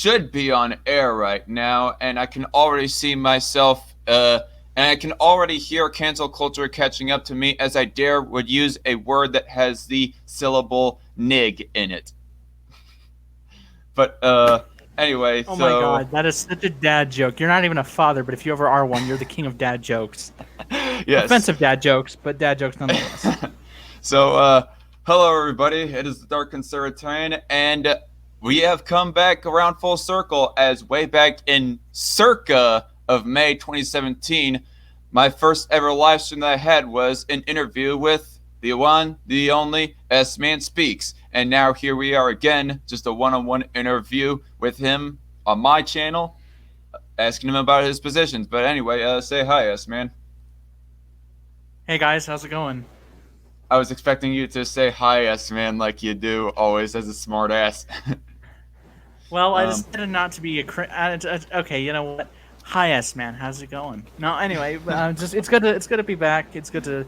should be on air right now, and I can already see myself, and I can already hear cancel culture catching up to me as I dare would use a word that has the syllable nig in it. But anyway, Oh my so god, that is such a dad joke. You're not even a father, but if you ever are one, you're the king of dad jokes. yes. Offensive dad jokes, but dad jokes nonetheless. So hello everybody. It is the Dark Conservatarian, and we have come back around full circle as way back in circa of May 2017, my first ever live stream that I had was an interview with the one, the only S Man Speaks. And now here we are again, just a one-on-one interview with him on my channel, asking him about his positions. But anyway, say hi, S Man. Hey guys, how's it going? I was expecting you to say hi, S Man, like you do always as a smart ass. Well, I um, decided not to be okay. You know what? Hi, S man, how's it going? No, anyway, just it's good to be back. It's good to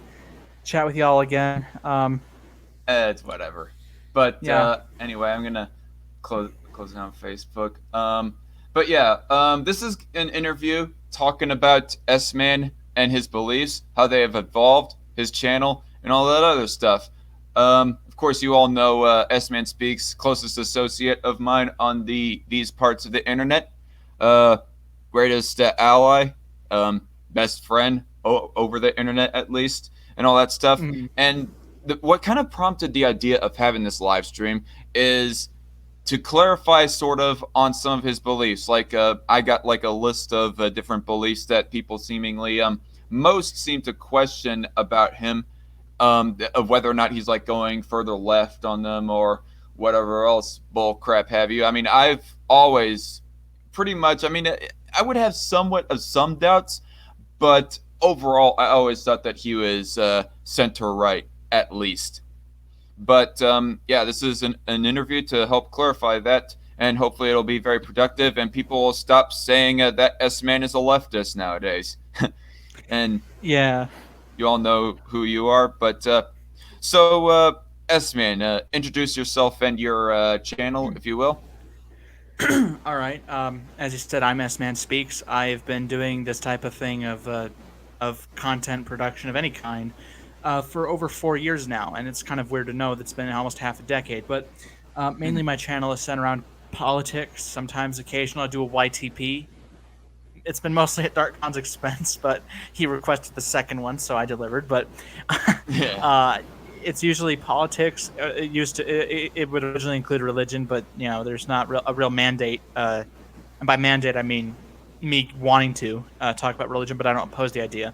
chat with y'all again. it's whatever. But Yeah. anyway, I'm gonna close down Facebook. But yeah, this is an interview talking about S Man and his beliefs, how they have evolved, his channel, and all that other stuff. Of course, you all know S Man Speaks, closest associate of mine on these parts of the internet. Uh, Greatest ally, best friend over the internet at least, and all that stuff. Mhm. And what kind of prompted the idea of having this live stream is to clarify sort of on some of his beliefs. Like I got like a list of different beliefs that people seemingly most seem to question about him, of whether or not he's like going further left on them or whatever else bull crap have you. I mean, I've always pretty much. I mean, I would have somewhat of some doubts, but overall, I always thought that he was center right at least. But yeah, this is an interview to help clarify that, and hopefully it'll be very productive, and people will stop saying that S Man is a leftist nowadays. And Yeah. you all know who you are. But so, S Man, introduce yourself and your channel, if you will. All right. As you said, I'm S Man Speaks. I've been doing this type of thing of content production of any kind for over 4 years now, and it's kind of weird to know that's been almost half a decade. But mainly Mhm. my channel is centered around politics. Sometimes, occasionally, I do a YTP. It's been mostly at DarkCon's expense, but he requested the second one, so I delivered. But Yeah. uh, it's usually politics. It would originally include religion, but there's not a real mandate. And by mandate, I mean me wanting to talk about religion, but I don't oppose the idea.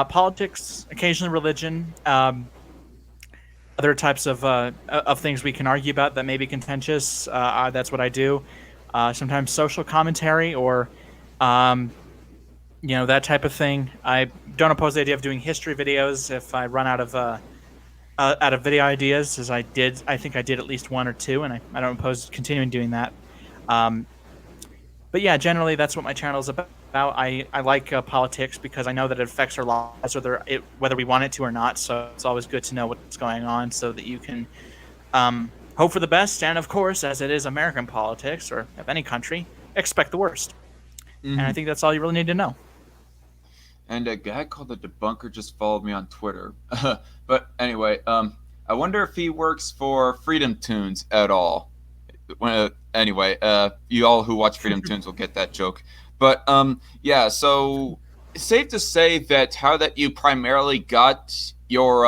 Politics, occasionally religion, other types of things we can argue about that may be contentious. That's what I do. Sometimes social commentary or um, that type of thing. I don't oppose the idea of doing history videos if I run out of video ideas, as I think I did at least one or two, and I don't oppose continuing doing that. Um, but yeah, generally that's what my channel is about. I like politics because I know that it affects our lives, whether we want it to or not. So it's always good to know what's going on, so that you can hope for the best, and of course, as it is American politics or of any country, expect the worst. And I Hmm. think that's all you really need to know. And a guy called the Debunker just followed me on Twitter. But anyway, I wonder if he works for Freedom Tunes at all. Anyway, you all who watch Freedom Tunes will get that joke. But yeah, so it's safe to say that how that you primarily got your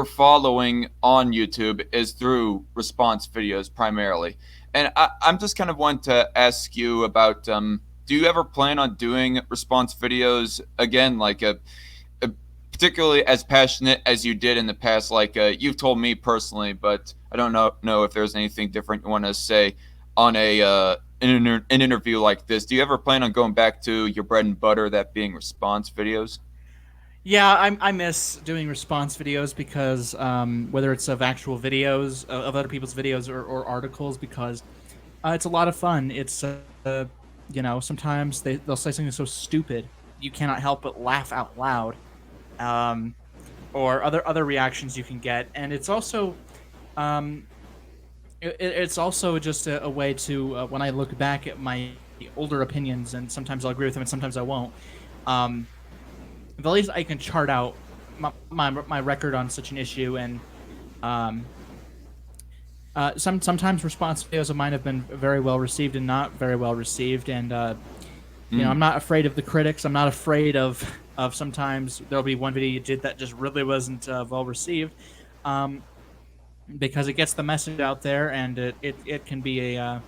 following on YouTube is through response videos primarily. And I'm just kind of want to ask you about do you ever plan on doing response videos again, like a particularly as passionate as you did in the past? Like you've told me personally, but I don't know if there's anything different you want to say on an interview like this. Do you ever plan on going back to your bread and butter, that being response videos? Yeah, I miss doing response videos because whether it's of actual videos of other people's videos or articles, because it's a lot of fun. It's sometimes they'll say something so stupid you cannot help but laugh out loud, um, or other reactions you can get, and it's also um, It's also just a way to when I look back at my older opinions, and sometimes I'll agree with them and sometimes I won't. Um, at least I can chart out my record on such an issue, and um, sometimes response videos of mine have been very well received and not very well received, and I'm Mm, not afraid of the critics. I'm not afraid of sometimes there'll be one video you did that just really wasn't well received, um, because it gets the message out there, and it can be a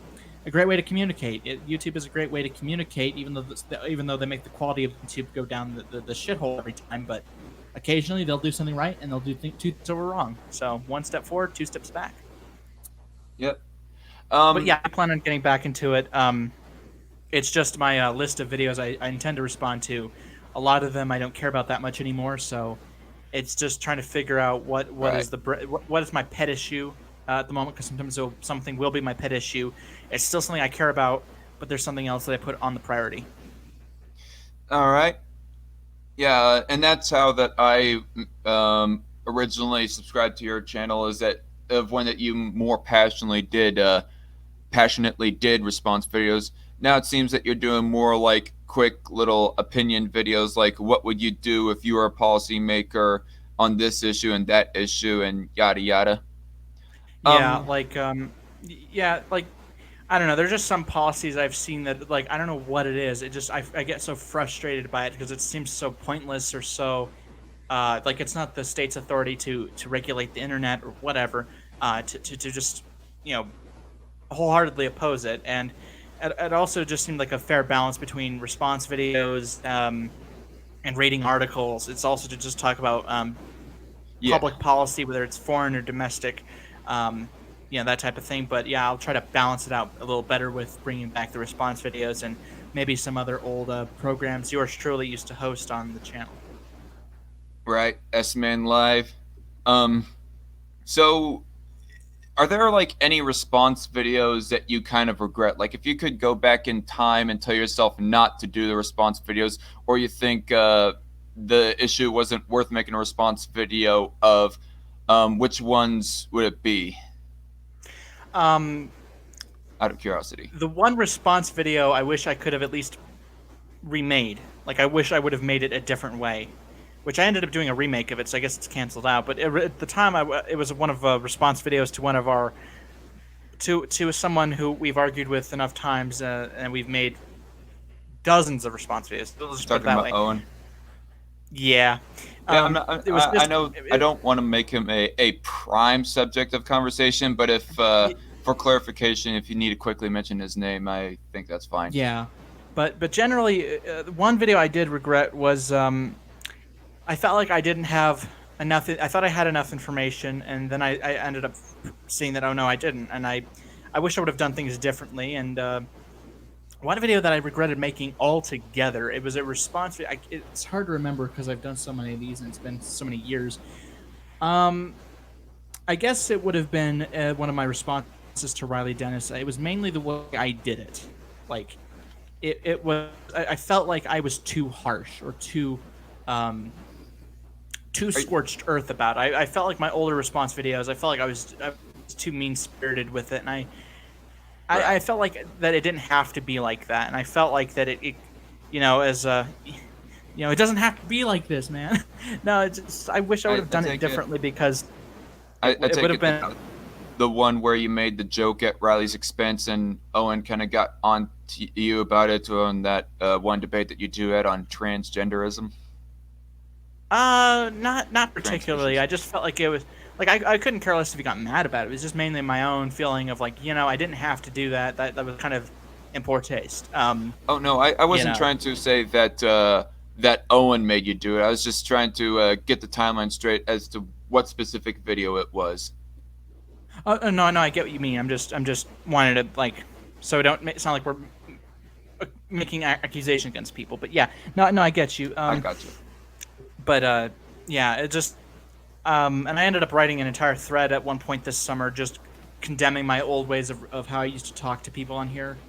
great way to communicate. YouTube is a great way to communicate, even though they make the quality of YouTube go down the shithole every time, but occasionally they'll do something right and they'll do two things over wrong. So one step forward, two steps back. yep. But Um, yeah, I plan on getting back into it. It's just my list of videos I intend to respond to. A lot of them I don't care about that much anymore, so it's just trying to figure out what right. is what is my pet issue at the moment. Because sometimes something will be my pet issue. It's still something I care about, but there's something else that I put on the priority. All right. Yeah, and that's how that I originally subscribed to your channel. Is that of one that you more passionately did response videos. Now it seems that you're doing more like quick little opinion videos, like what would you do if you were a policymaker on this issue and that issue and yada yada. Yeah, Um, yeah, like I don't know. There's just some policies I've seen that like I don't know what it is. It just I get so frustrated by it because it seems so pointless or so like it's not the state's authority to regulate the internet or whatever. To just you know wholeheartedly oppose it, and it also just seemed like a fair balance between response videos and rating articles. It's also to just talk about yeah, public policy, whether it's foreign or domestic, um, that type of thing. But yeah, I'll try to balance it out a little better with bringing back the response videos and maybe some other old programs yours truly used to host on the channel. right. S Man Live. Um, so are there like any response videos that you kind of regret? Like if you could go back in time and tell yourself not to do the response videos, or you think the issue wasn't worth making a response video of, which ones would it be? Um, Out of curiosity. the one response video I wish I could have at least remade. Like I wish I would have made it a different way, which I ended up doing a remake of it. So I guess it's canceled out. But at the time, it was one of response videos to one of our to someone who we've argued with enough times, and we've made dozens of response videos. Let's just put it Talking that about way. Owen. Yeah, Yeah, I'm not. it was I just know. I don't want to make him a prime subject of conversation, but if for clarification, if you need to quickly mention his name, I think that's fine. yeah, but generally, one video I did regret was I felt like I didn't have enough. I thought I had enough information, and then I ended up seeing that oh no, I didn't, and I wish I would have done things differently. And one video that I regretted making altogether, it was a response. It's hard to remember because I've done so many of these and it's been so many years. Um, I guess it would have been one of my responses to Riley Dennis. It was mainly the way I did it. Like it was. I felt like I was too harsh or um, too Are, scorched earth about it. I felt like my older response videos. I was too mean spirited with it, and right. I felt like that it didn't have to be like that, and I felt like that it as it doesn't have to be like this, man. No, it's just, I wish I would have I done it take it. differently because I it would take have it that been the one where you made the joke at Riley's expense, and Owen kind of got on to you about it on that one debate that you two had on transgenderism, not trans particularly. issues. I just felt like it was like I couldn't care less if he got mad about it. It was just mainly my own feeling of like I didn't have to do that. That was kind of in poor taste. Oh no, I You wasn't know. trying to say that that Owen made you do it. I was just trying to get the timeline straight as to what specific video it was. No, no, I get what you mean. I'm just wanting to like, so it don't sound like we're making accusation against people. But yeah, no, no, I get you. I got you. But yeah, it just and I ended up writing an entire thread at one point this summer, just condemning my old ways of how I used to talk to people on here,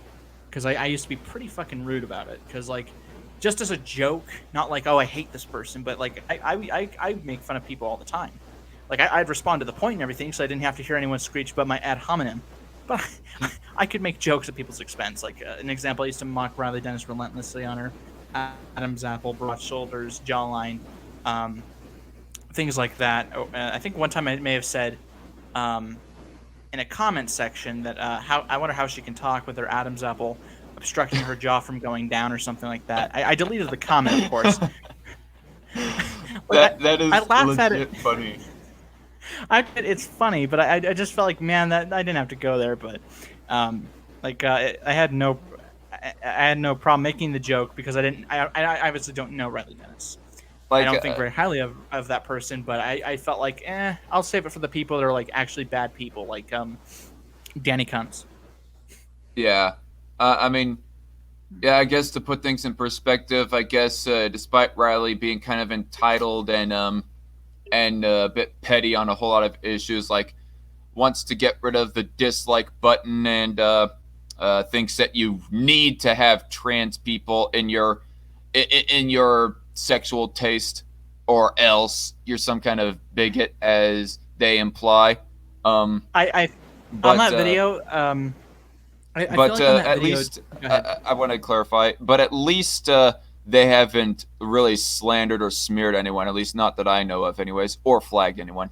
because I used to be pretty fucking rude about it. Because like, just as a joke, not like oh I hate this person, but like I make fun of people all the time. Like I'd respond to the point and everything, so I didn't have to hear anyone screech about my ad hominem. but I could make jokes at people's expense. Like an example, I used to mock Riley Dennis relentlessly on her Adam's apple, broad shoulders, jawline, um, things like that. I think one time I may have said um, in a comment section that how I wonder how she can talk with her Adam's apple obstructing her jaw from going down or something like that. I deleted the comment, of course. Like That I is laugh at it. legit funny. It's funny, but I just felt like, man, that I didn't have to go there, but um, I had I had no problem making the joke because I obviously don't know Riley Dennis. I Like, don't think very highly of that person, but I felt like, I'll save it for the people that are like actually bad people, like Danny Kuntz. yeah. I mean, yeah, I guess to put things in perspective, I guess despite Riley being kind of entitled and a bit petty on a whole lot of issues, like wants to get rid of the dislike button and thinks that you need to have trans people in your sexual taste, or else you're some kind of bigot, as they imply. Um, I on but that uh, video, I feel like on that at video. least Go ahead. I want to clarify. But at least they haven't really slandered or smeared anyone. At least not that I know of, anyways, or flagged anyone.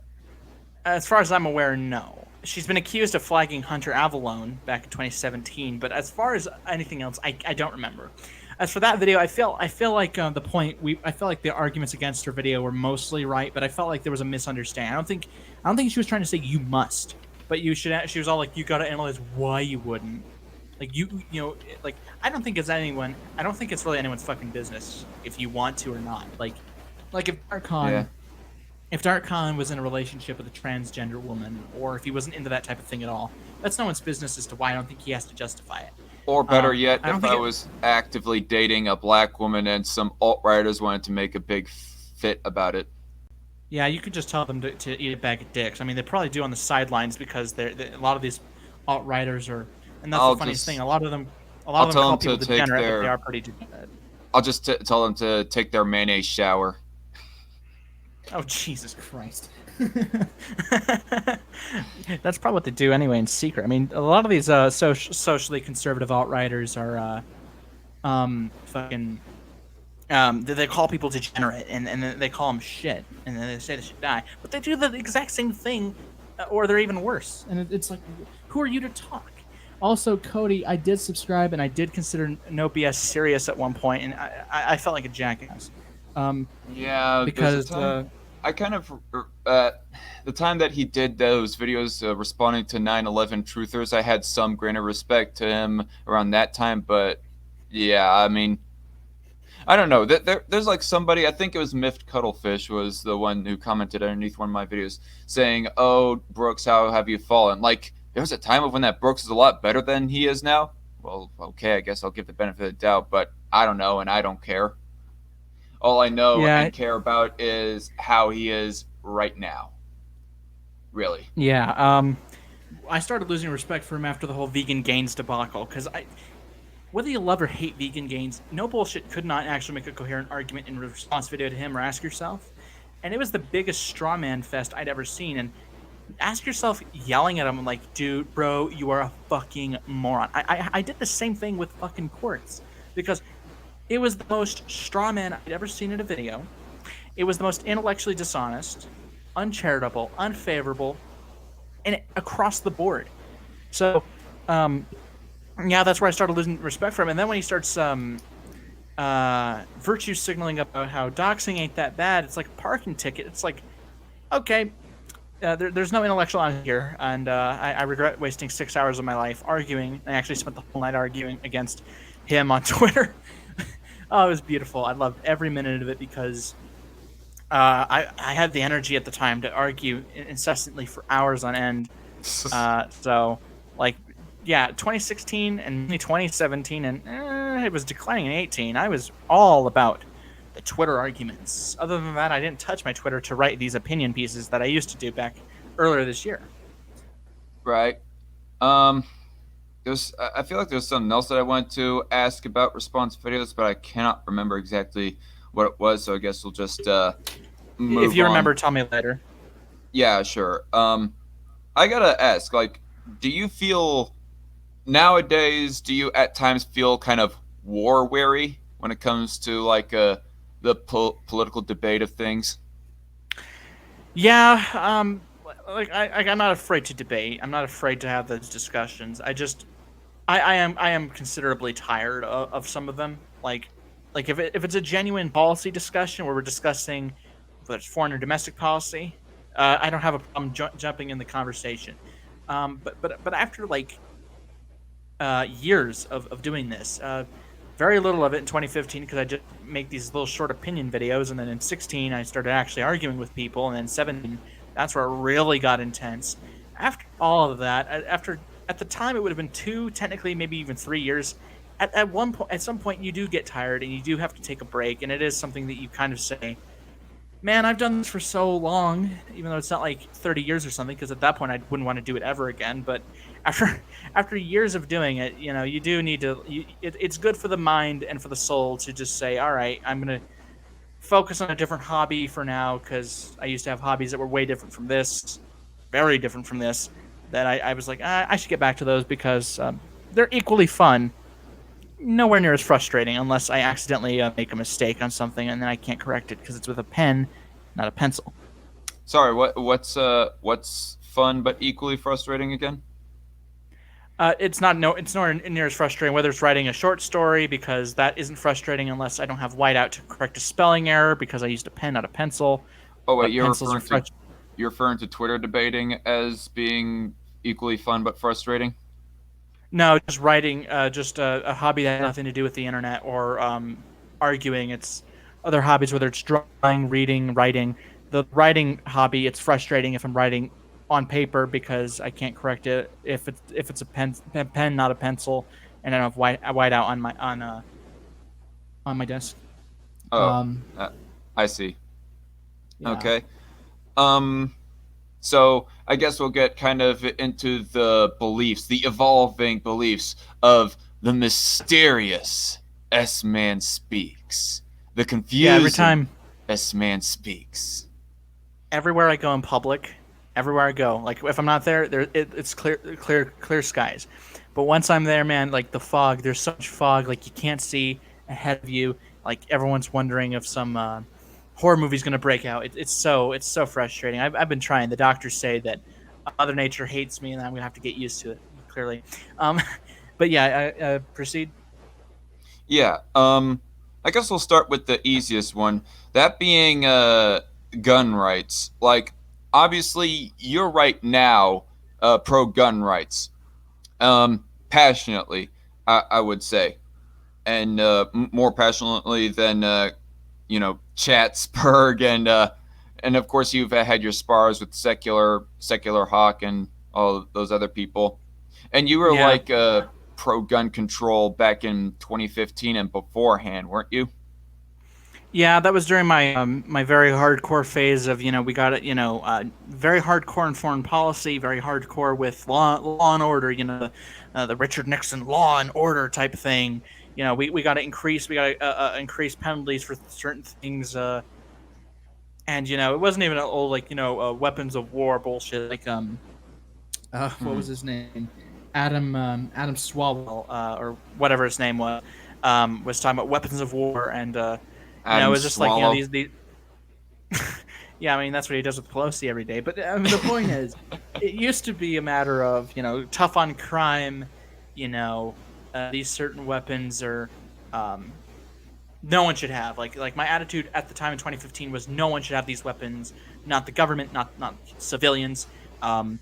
As far as I'm aware, no. She's been accused of flagging Hunter Avalone back in 2017, but as far as anything else, I don't remember. As for that video, I feel like I felt like the arguments against her video were mostly right, but I felt like there was a misunderstanding. I don't think she was trying to say you must, but you should. She was all like, you got to analyze why you wouldn't. Like you know, like I don't think it's anyone. I don't think it's really anyone's fucking business if you want to or not. Like Yeah. if Dark Khan was in a relationship with a transgender woman, or if he wasn't into that type of thing at all, that's no one's business as to why. I don't think he has to justify it. Or better yet, I don't if think I it. was actively dating a black woman and some alt writers wanted to make a big fit about it. Yeah, you could just tell them to eat a bag of dicks. I mean, they probably do on the sidelines because a lot of these alt writers are, and that's the I'll funniest thing. just A lot I'll of them tell call them people to take degenerate, but they their are pretty degenerate. Tell them to take their mayonnaise shower. Oh Jesus Christ! That's probably what they do anyway in secret. I mean, a lot of these socially conservative alt writers are fucking they call people degenerate and then they call them shit and then they say they should die, but they do the exact same thing, or they're even worse. And it's like, who are you to talk? Also, Cody, I did subscribe and I did consider No BS serious at one point, and I felt like a jackass, Yeah, there's a because time I kind of the time that he did those videos responding to 9/11 truthers, I had some grain of respect to him around that time. But yeah, I mean, I don't know. There's like somebody, I think it was Miffed Cuttlefish, was the one who commented underneath one of my videos saying, "Oh, Brooks, how have you fallen?" Like, there was a time of when that Brooks is a lot better than he is now. Well, okay, I guess I'll give the benefit of the doubt, but I don't know, and I don't care. All I know yeah, and care about is how he is right now. Really. yeah. I started losing respect for him after the whole vegan gains debacle, because whether you love or hate vegan gains, no bullshit could not actually make a coherent argument in response video to him or Ask Yourself. And it was the biggest straw man fest I'd ever seen. And Ask Yourself yelling at him like, dude, bro, you are a fucking moron. I did the same thing with fucking Quartz, because it was the most straw man I'd ever seen in a video. It was the most intellectually dishonest, uncharitable, unfavorable, and across the board. So, yeah, that's where I started losing respect for him. And then when he starts virtue signaling about how doxing ain't that bad, it's like a parking ticket. It's like, okay, there's no intellectual on here, and I regret wasting 6 hours of my life arguing. I actually spent the whole night arguing against him on Twitter. Oh, it was beautiful. I loved every minute of it because I had the energy at the time to argue incessantly for hours on end. So, like, yeah, 2016 and 2017, and it was declining in 18. I was all about the Twitter arguments. Other than that, I didn't touch my Twitter to write these opinion pieces that I used to do back earlier this year. Right. Um I feel like there's something else that I wanted to ask about response videos, but I cannot remember exactly what it was, so I guess we'll just If move you on. remember, tell me later. Yeah, sure. I gotta ask, like, do you feel nowadays? Do you at times feel kind of war weary when it comes to like the political debate of things? Yeah, like I'm not afraid to debate. I'm not afraid to have those discussions. I am considerably tired of some of them. Like if it's a genuine policy discussion where we're discussing whether it's foreign or domestic policy, I don't have a problem jumping in the conversation. But after like years of doing this. Very little of it in 2015 because I just make these little short opinion videos, and then in 16 I started actually arguing with people, and then 17 that's where it really got intense. After all of that, after at the time it would have been 2, technically maybe even 3 years. At one point, at some point, you do get tired and you do have to take a break, and it is something that you kind of say, man, I've done this for so long, even though it's not like 30 years or something, because at that point I wouldn't want to do it ever again. But after after years of doing it, you do need to. It's good for the mind and for the soul to just say, all right, I'm gonna focus on a different hobby for now, because I used to have hobbies that were way different from this, very different from this. That I was like, I should get back to those because they're equally fun, nowhere near as frustrating unless I accidentally make a mistake on something and then I can't correct it because it's with a pen, not a pencil. Sorry, what's fun but equally frustrating again? It's nowhere near as frustrating whether it's writing a short story because that isn't frustrating unless I don't have whiteout to correct a spelling error because I used a pen, not a pencil. Oh wait, But pencils are frustrating. you're referring to Twitter debating as being equally fun but frustrating. No, just writing, just a hobby that has nothing to do with the internet or arguing. It's other hobbies, whether it's drawing, reading, writing. The writing hobby, it's frustrating if I'm writing on paper because I can't correct it if it's a pen, not a pencil, and I don't have white out on my desk. Oh, Um, uh, I see. yeah, Okay. Um, so I guess we'll get kind of into the beliefs, the evolving beliefs of the mysterious S Man speaks, the yeah. Every confusing time, S Man speaks. everywhere I go in public, everywhere I go, like if I'm not there, it's clear skies. But once I'm there, man, like the fog, there's so much fog, like you can't see ahead of you. Like everyone's wondering if some horror movie's gonna break out. It's so frustrating. I've been trying. The doctors say that Mother Nature hates me, and I'm gonna have to get used to it. Clearly, um, but yeah, proceed. Yeah. I guess we'll start with the easiest one. That being gun rights. Like, obviously, you're right now pro gun rights. Passionately, I would say, and more passionately than Chatsburg and of course you've had your spars with secular Hawk and all those other people, and you were Yeah, like pro gun control back in 2015 and beforehand, weren't you? yeah, that was during my very hardcore phase of we got it very hardcore in foreign policy, very hardcore with law and order, the Richard Nixon law and order type thing. We got to increase penalties for certain things, and it wasn't even all like weapons of war bullshit like what Mm-hmm. was his name, Adam Swalwell, or whatever his name was talking about weapons of war, and it Adam was just like Swallow. these yeah, I mean that's what he does with Pelosi every day. But I mean the point is, it used to be a matter of tough on crime, these certain weapons are um, no one should have. Like my attitude at the time in 2015 was no one should have these weapons, not the government, not civilians. Um,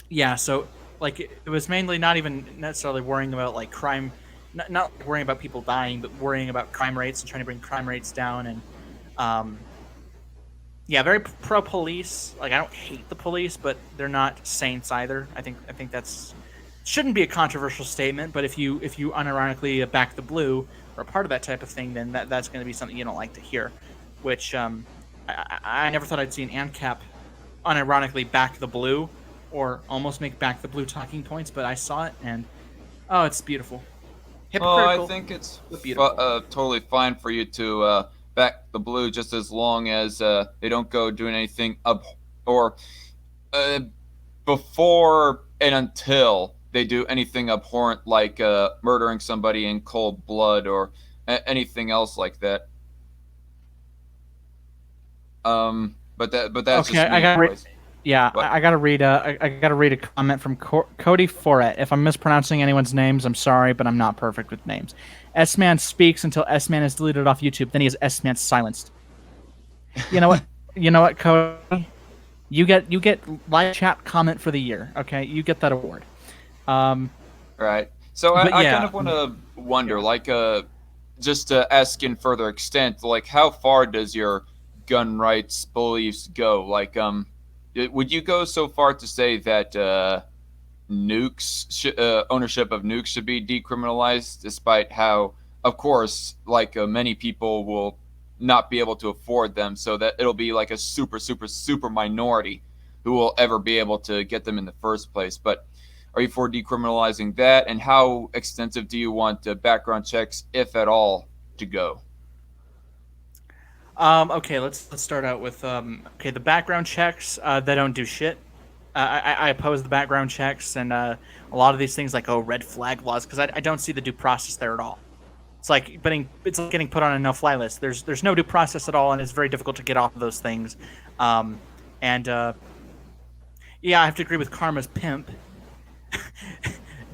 yeah, so like it was mainly not even necessarily worrying about like crime, not worrying about people dying, but worrying about crime rates and trying to bring crime rates down and um, yeah, very pro police. Like I don't hate the police, but they're not saints either. I think that's shouldn't be a controversial statement. But if you unironically back the blue or a part of that type of thing, then that's going to be something you don't like to hear. Which I never thought I'd see an ANCAP unironically back the blue or almost make back the blue talking points, but I saw it and oh, it's beautiful, Well, I hypocritical, think it's but beautiful. totally fine for you to back the blue just as long as they don't go doing anything up or uh, before. and until they do anything abhorrent like murdering somebody in cold blood or anything else like that. But that's Okay, just I me, gotta read. anyways. Yeah, But I gotta read. I gotta read a comment from Cody Foret. If I'm mispronouncing anyone's names, I'm sorry, but I'm not perfect with names. S Man speaks until S Man is deleted off YouTube. Then he is S Man silenced. You know what? You know what, Cody? You get live chat comment for the year. Okay, you get that award. Um, right. So but I kind yeah, of want to wonder, yeah. like, just to ask in further extent, like, how far does your gun rights beliefs go? Like, would you go so far to say that ownership of nukes should be decriminalized, despite how, of course, like many people will not be able to afford them, so that it'll be like a super, super, super minority who will ever be able to get them in the first place. But are you for decriminalizing that? And how extensive do you want background checks, if at all, to go? Okay, let's start out with okay, the background checks. They don't do shit. I oppose the background checks and a lot of these things like red flag laws because I don't see the due process there at all. It's like getting put on a no fly list. There's no due process at all, and it's very difficult to get off of those things. Um, and yeah, I have to agree with Karma's pimp.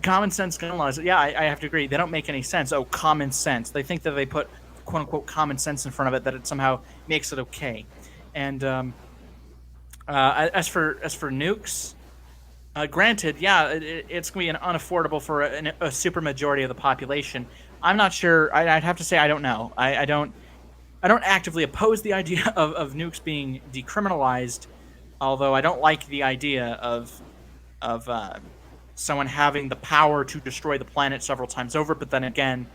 Common sense gun laws. Yeah, I have to agree. They don't make any sense. Oh, common sense. They think that they put quote unquote common sense in front of it that it somehow makes it okay. And as for nukes, granted, yeah, it's going to be an unaffordable for a super majority of the population. I'm not sure. I'd have to say I don't know. I don't actively oppose the idea of nukes being decriminalized, although I don't like the idea of someone having the power to destroy the planet several times over. But then again,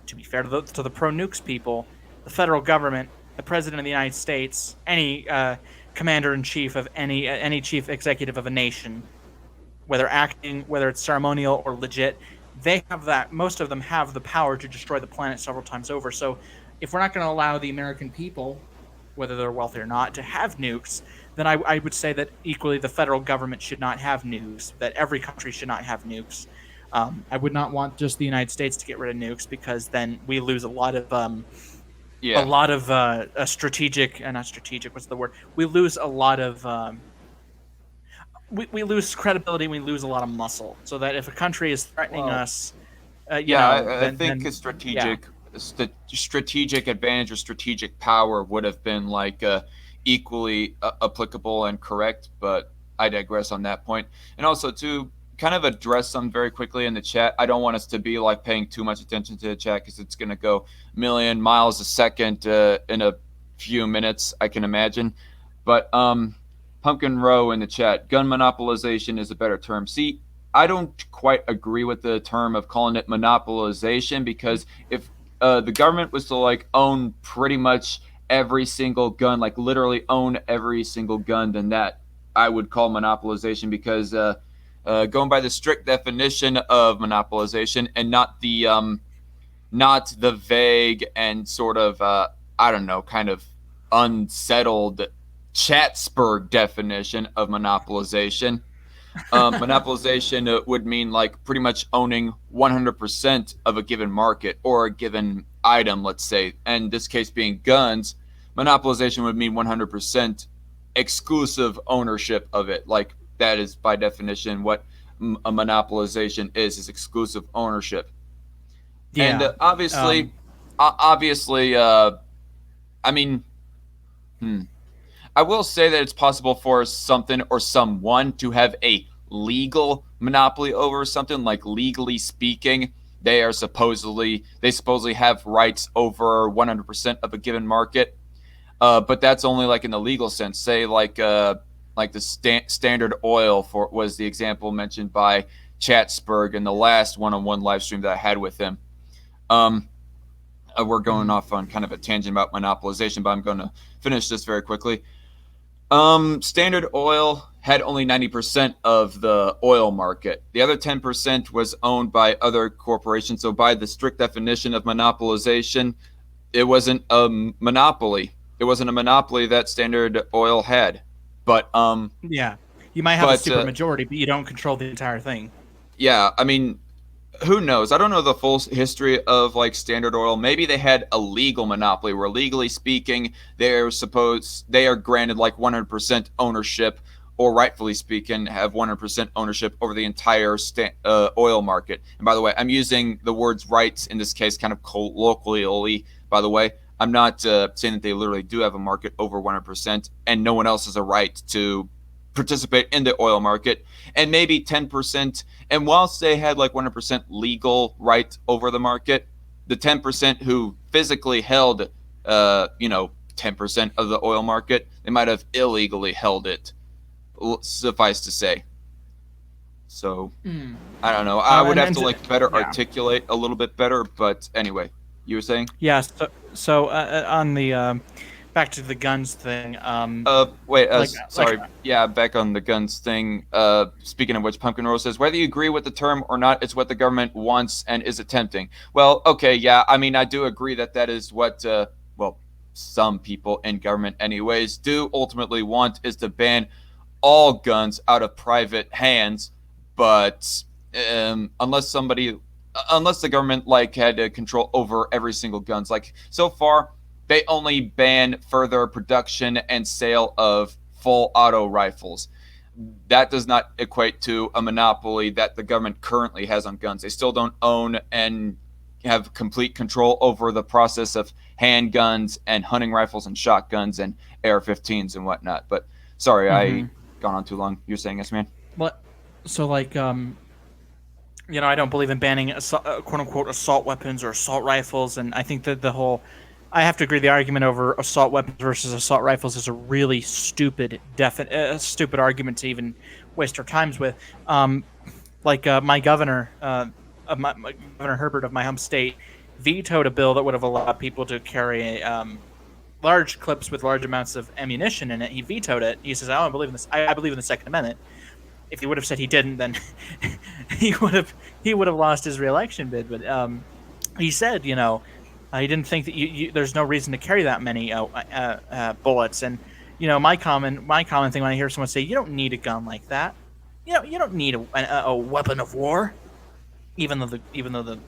to be fair to the pro nukes people, the federal government, the president of the United States, any commander in chief of any chief executive of a nation, whether acting, whether it's ceremonial or legit, they have that. Most of them have the power to destroy the planet several times over. So, if we're not going to allow the American people, whether they're wealthy or not, to have nukes, then I would say that equally the federal government should not have nukes. That every country should not have nukes. I would not want just the United States to get rid of nukes because then we lose a Yeah. lot of strategic, not strategic. What's the word? We lose a lot of we lose credibility. We lose a lot of muscle. So that if a country is threatening Well, us, yeah, I think then a yeah, strategic advantage or strategic power would have been like equally applicable and correct, but I digress on that point. And also to kind of address some very quickly in the chat, I don't want us to be like paying too much attention to the chat because it's going to go a million miles a second in a few minutes, I can imagine. But Pumpkin Row in the chat, gun monopolization is a better term. See, I don't quite agree with the term of calling it monopolization because if the government was to like own pretty much every single gun, like literally own every single gun, then that I would call monopolization because going by the strict definition of monopolization and not the vague and sort of I don't know, kind of unsettled Chatsburg definition of monopolization. Monopolization would mean like pretty much owning 100% of a given market or a given item, let's say. And this case being guns, monopolization would mean 100% exclusive ownership of it. Like that is by definition what a monopolization is exclusive ownership. And yeah. Um, obviously, I mean, hmm, I will say that it's possible for something or someone to have a legal monopoly over something, like legally speaking, they supposedly have rights over 100% of a given market. But that's only like in the legal sense. Say like the Standard Oil for was the example mentioned by Chatsburg in the last one-on-one live stream that I had with him. Um, we're going mhm. off on kind of a tangent about monopolization, but I'm going to finish this very quickly. Standard Oil had only 90% of the oil market. The other 10% was owned by other corporations. So, by the strict definition of monopolization, it wasn't a monopoly. It wasn't a monopoly that Standard Oil had. But Yeah. You might have a But super majority, but you don't control the entire thing. yeah, I mean, who knows? I don't know the full history of like Standard Oil. Maybe they had a legal monopoly where, legally speaking, they are granted like 100% ownership, or rightfully speaking, have 100% ownership over the entire oil market. And by the way, I'm using the words rights in this case kind of colloquially. By the way, I'm not saying that they literally do have a market over 100%, and no one else has a right to participate in the oil market. And maybe 10%. And whilst they had like 100% legal right over the market, the 10% who physically held, 10% of the oil market, they might have illegally held it, suffice to say. So Mm. I don't know. I would have And to like better yeah, articulate a little bit better. But anyway, you were saying? yeah. So on the back to the guns thing. Wait, Like sorry. Yeah, back on the guns thing. Speaking of which, Pumpkin Rose says, whether you agree with the term or not, it's what the government wants and is attempting. Well, okay, yeah. I mean, I do agree that that is what, well, some people in government, anyways, do ultimately want, is to ban all guns out of private hands. But unless the government like had control over every single guns, like so far they only ban further production and sale of full auto rifles. That does not equate to a monopoly that the government currently has on guns. They still don't own and have complete control over the process of handguns and hunting rifles and shotguns and AR-15s and whatnot. But sorry, I mm-hmm. gone on too long. You're saying yes, man? What? So like I don't believe in banning quote unquote assault weapons or assault rifles, and I think that I have to agree, the argument over assault weapons versus assault rifles is a really stupid argument to even waste our times with. My governor, my Governor Herbert of my home state, vetoed a bill that would have allowed people to carry large clips with large amounts of ammunition in it. He vetoed it. He says, "I don't believe in this. I believe in the Second Amendment." If he would have said he didn't, then he would have lost his reelection bid. But he said, he didn't think that there's no reason to carry that many bullets. And my common thing when I hear someone say, "You don't need a gun like that," you don't need a weapon of war, even though the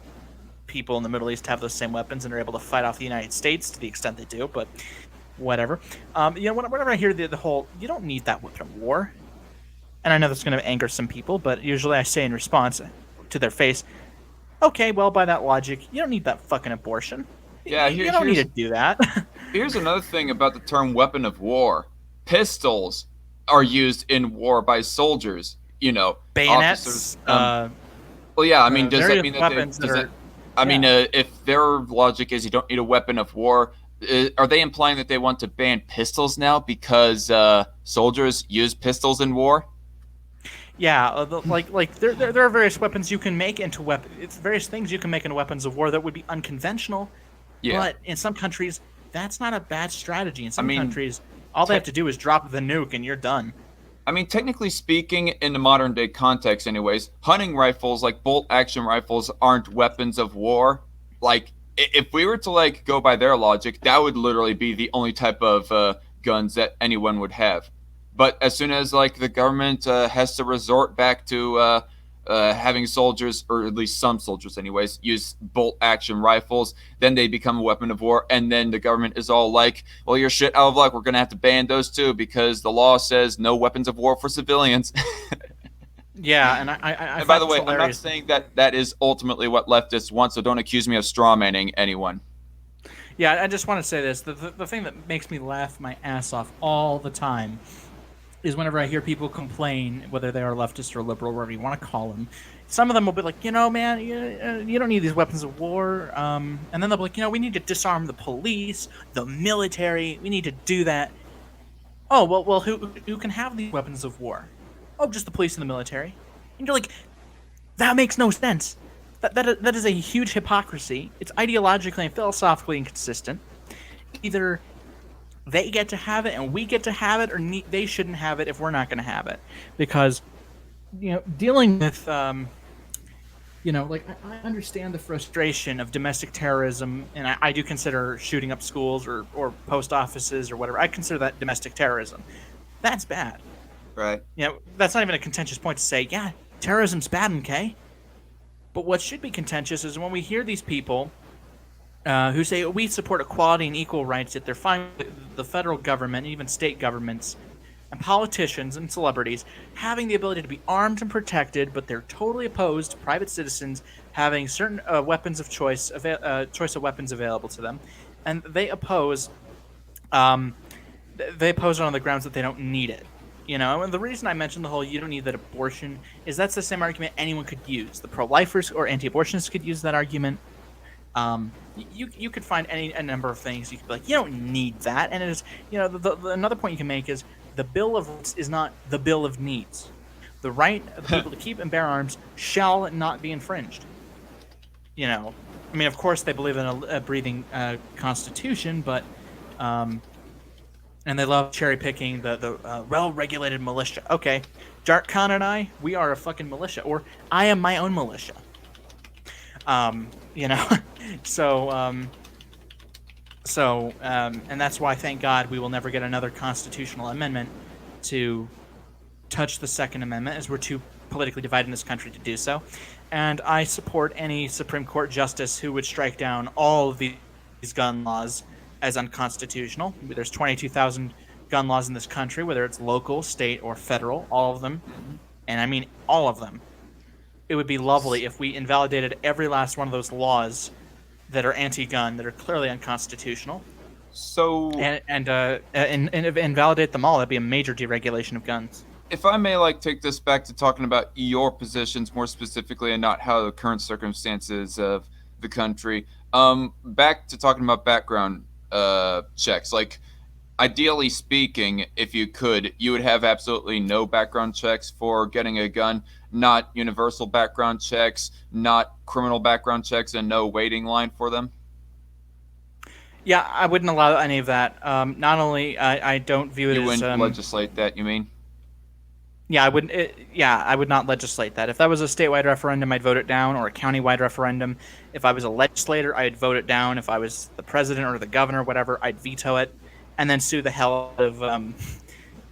people in the Middle East have those same weapons and are able to fight off the United States to the extent they do. But whatever. Whenever I hear the whole, "You don't need that weapon of war," and I know that's going to anger some people, but usually I say in response to their face, "Okay, well, by that logic, you don't need that fucking abortion. Yeah, You don't need to do that." here's another thing about the term weapon of war. Pistols are used in war by soldiers. Officers. Bayonets, Well, yeah. I mean, does that various mean that they? weapons that Does that? are, I mean, yeah. if their logic is you don't need a weapon of war, are they implying that they want to ban pistols now because soldiers use pistols in war? Yeah, there are various weapons you can make into weapon. It's various things you can make into weapons of war that would be unconventional, Yeah. but in some countries that's not a bad strategy. In I some mean, countries, all they te- have to do is drop the nuke and you're done. I mean, technically speaking, in the modern day context, anyways, hunting rifles, like bolt action rifles, aren't weapons of war. Like, if we were to like go by their logic, that would literally be the only type of guns that anyone would have. But as soon as like the government has to resort back to having soldiers, or at least some soldiers, anyways, use bolt action rifles, then they become a weapon of war, and then the government is all like, "Well, you're shit out of luck. We're gonna have to ban those too because the law says no weapons of war for civilians." Yeah, and I And by find the this way, I'm not hilarious. saying that that is ultimately what leftists want, so don't accuse me of strawmanning anyone. Yeah, I just want to say this: the thing that makes me laugh my ass off all the time is whenever I hear people complain, whether they are leftist or liberal, whatever you want to call them. Some of them will be like, man, you don't need these weapons of war. And then they'll be like, we need to disarm the police, the military. We need to do that. Oh, well, who can have these weapons of war? Oh, just the police and the military. And you're like, that makes no sense. That is a huge hypocrisy. It's ideologically and philosophically inconsistent. Either they get to have it and we get to have it, or they shouldn't have it if we're not going to have it. Because, dealing with, I understand the frustration of domestic terrorism, and I do consider shooting up schools or post offices or whatever. I consider that domestic terrorism. That's bad. Right. That's not even a contentious point to say, yeah, terrorism's bad, okay? But what should be contentious is when we hear these people who say we support equality and equal rights, yet they're fine with the federal government and even state governments and politicians and celebrities having the ability to be armed and protected, but they're totally opposed to private citizens having certain weapons of choice, choice of weapons available to them, and um, they oppose it on the grounds that they don't need it. And the reason I mentioned the whole "you don't need that abortion" is that's the same argument anyone could use. The pro-lifers or anti-abortionists could use that argument. You could find a number of things. You could be like, you don't need that, and it is another point you can make is the Bill of Rights is not the Bill of Needs. The right of the people to keep and bear arms shall not be infringed. I mean, of course, they believe in a breathing constitution, but and they love cherry picking the well-regulated militia. Okay, Dark Khan and we are a fucking militia, or I am my own militia. You know, so and that's why, thank God, we will never get another constitutional amendment to touch the Second Amendment, as we're too politically divided in this country to do so. And I support any Supreme Court justice who would strike down all of these gun laws as unconstitutional. There's 22,000 gun laws in this country, whether it's local, state, or federal, all of them. Mhm. And I mean all of them. It would be lovely if we invalidated every last one of those laws that are anti-gun, that are clearly unconstitutional, So, and invalidate them all. That'd be a major deregulation of guns. if I may, like, take this back to talking about your positions more specifically, and not how the current circumstances of the country. Back to talking about background checks. Like, ideally speaking, if you could, you would have absolutely no background checks for getting a gun, not universal background checks, not criminal background checks, and no waiting line for them. Yeah, I wouldn't allow any of that. Not only I don't view it You as wouldn't legislate that, you mean? yeah, I wouldn't. I would not legislate that. If that was a statewide referendum, I'd vote it down, or a countywide referendum. If I was a legislator, I'd vote it down. If I was the president or the governor, whatever, I'd veto it, and then sue the hell out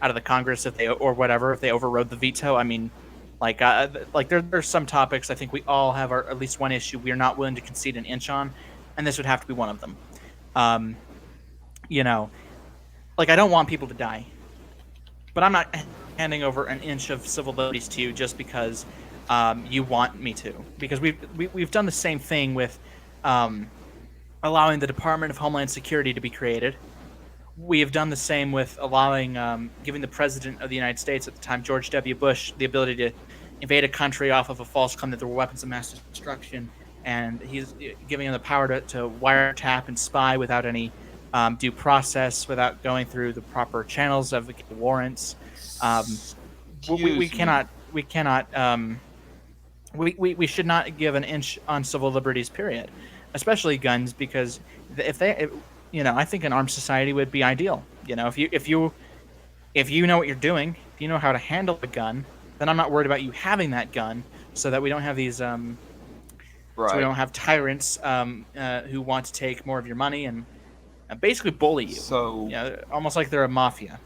of the Congress if they or whatever if they overrode the veto. I mean, there's some topics I think we all have at least one issue we are not willing to concede an inch on, and this would have to be one of them. Um, you know, I don't want people to die, but I'm not handing over an inch of civil liberties to you just because you want me to. Because we've done the same thing with allowing the Department of Homeland Security to be created. We have done the same with allowing giving the President of the United States at the time, George W. Bush, the ability to invade a country off of a false claim that there were weapons of mass destruction, and he's giving him the power to wiretap and spy without any due process, without going through the proper channels of warrants. Um, we Excuse me. cannot we should not give an inch on civil liberties, period, especially guns, because if they I think an armed society would be ideal. If you know what you're doing, if you know how to handle a gun, then I'm not worried about you having that gun, so that we don't have these so we Right. don't have tyrants who want to take more of your money and basically bully you. So, Almost like they're a mafia.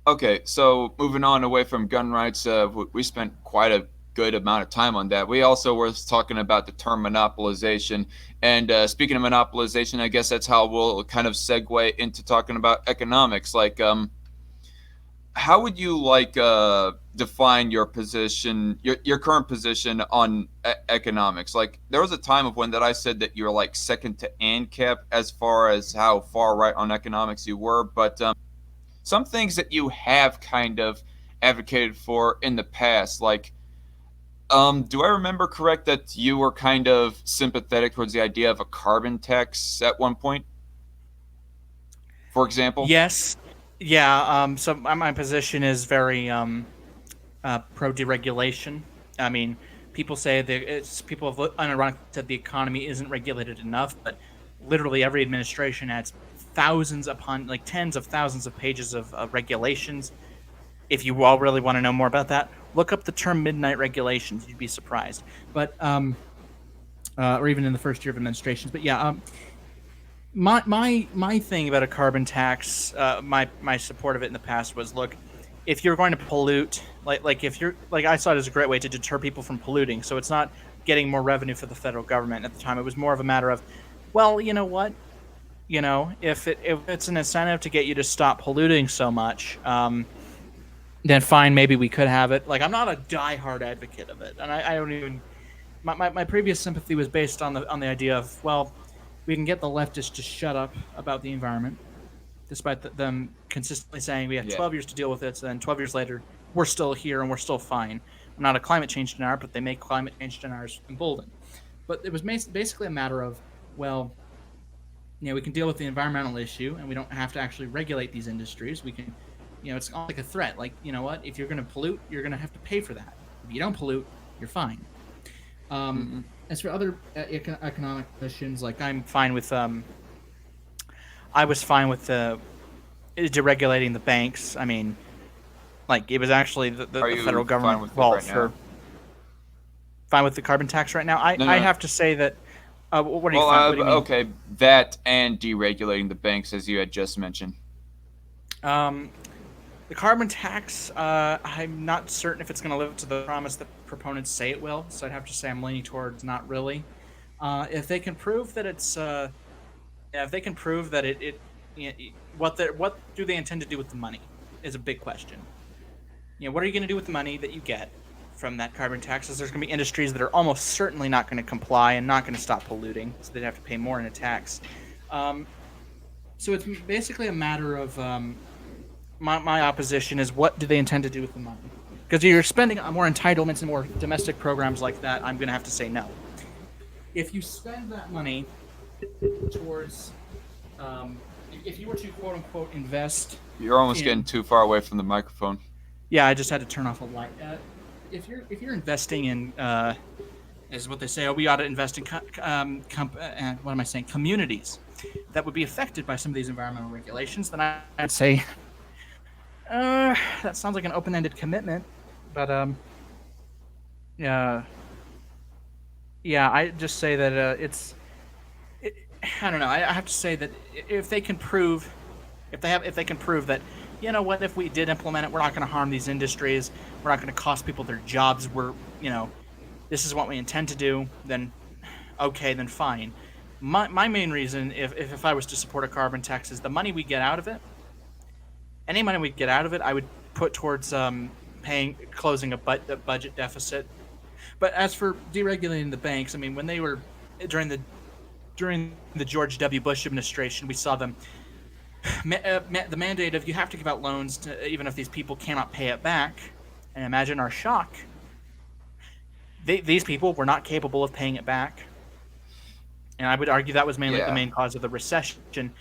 okay, so moving on away from gun rights, we spent quite a good amount of time on that. We also were talking about the term monopolization. And speaking of monopolization, I guess that's how we'll kind of segue into talking about economics. Like, how would you like define your position, your current position on economics? Like, there was a time of when that I said that you were like second to ANCAP as far as how far right on economics you were, but some things that you have kind of advocated for in the past, like, do I remember correct that you were kind of sympathetic towards the idea of a carbon tax at one point, for example? Yes. Yeah. So my position is very pro deregulation. I mean, people say that people have unironically said the economy isn't regulated enough, but literally every administration adds thousands upon tens of thousands of pages of regulations. If you all really want to know more about that, look up the term midnight regulations. You'd be surprised. But or even in the first year of administrations. But yeah, my thing about a carbon tax, my support of it in the past was, look, if you're going to pollute, like if you're like I saw it as a great way to deter people from polluting. So it's not getting more revenue for the federal government at the time. It was more of a matter of, well, you know what, if it's an incentive to get you to stop polluting so much, then fine, maybe we could have it. Like I'm not a diehard advocate of it, and I don't even. My previous sympathy was based on the idea of, well, we can get the leftists to shut up about the environment, despite them consistently saying we have Yeah. 12 years to deal with it. So then 12 years later, we're still here and we're still fine. We're not a climate change denier, but they make climate change deniers emboldened. But it was basically a matter of, well, we can deal with the environmental issue and we don't have to actually regulate these industries. We can, it's almost like a threat. Like, you know what? If you're going to pollute, you're going to have to pay for that. If you don't pollute, you're fine. Mm-hmm. As for other economic questions, like I was fine with deregulating the banks. I mean, like it was actually Are the you federal fine government with it fault right for now? fine with the carbon tax right now. No, I no. have to say that. What do you Well, find? What do you mean? okay, that and deregulating the banks, as you had just mentioned. Um, the carbon tax. I'm not certain if it's going to live up to the promise that proponents say it will. So I'd have to say I'm leaning towards not really. If they can prove that it's, yeah, if they can prove that you know, what do they intend to do with the money is a big question. What are you going to do with the money that you get from that carbon taxes? There's going to be industries that are almost certainly not going to comply and not going to stop polluting, so they'd have to pay more in a tax. Um, so it's basically a matter of my opposition is what do they intend to do with the money? Because you're spending on more entitlements and more domestic programs like that, I'm going to have to say no. If you spend that money towards, um, if you were to quote unquote invest You're almost getting in, too far away from the microphone. yeah, I just had to turn off a light. If you're investing in, is what they say. Oh, we ought to invest in what am I saying? Communities that would be affected by some of these environmental regulations. Then I'd say that sounds like an open-ended commitment, but yeah, yeah. I just say that It, I don't know. I have to say that if they can prove, if they can prove that, if we did implement it, we're not going to harm these industries. We're not going to cost people their jobs. This is what we intend to do. Then, okay, then fine. My main reason, if I was to support a carbon tax, is the money we get out of it. Any money we get out of it, I would put towards closing a budget deficit. But as for deregulating the banks, I mean, when they were during the during the George W. Bush administration, we saw the mandate of you have to give out loans to, even if these people cannot pay it back. And imagine our shock. These people were not capable of paying it back. And I would argue that was mainly the Yeah. main cause of the recession,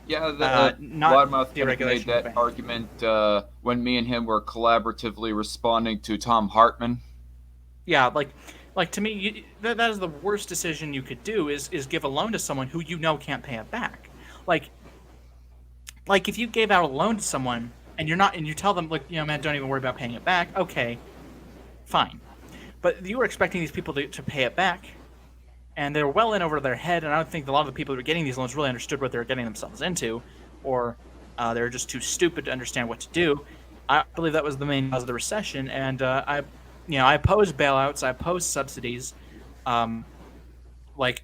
Yeah, not Loudmouth kind of made deregulation of the that banks. argument when me and him were collaboratively responding to Tom Hartman. Yeah, like to me, that is the worst decision you could do is give a loan to someone who can't pay it back. Like like if you gave out a loan to someone and you tell them, like, man, don't even worry about paying it back. Okay, fine. But you were expecting these people to pay it back, and they were well in over their head. And I don't think a lot of the people who were getting these loans really understood what they were getting themselves into, or they were just too stupid to understand what to do. I believe that was the main cause of the recession, and I oppose bailouts, I oppose subsidies, um, like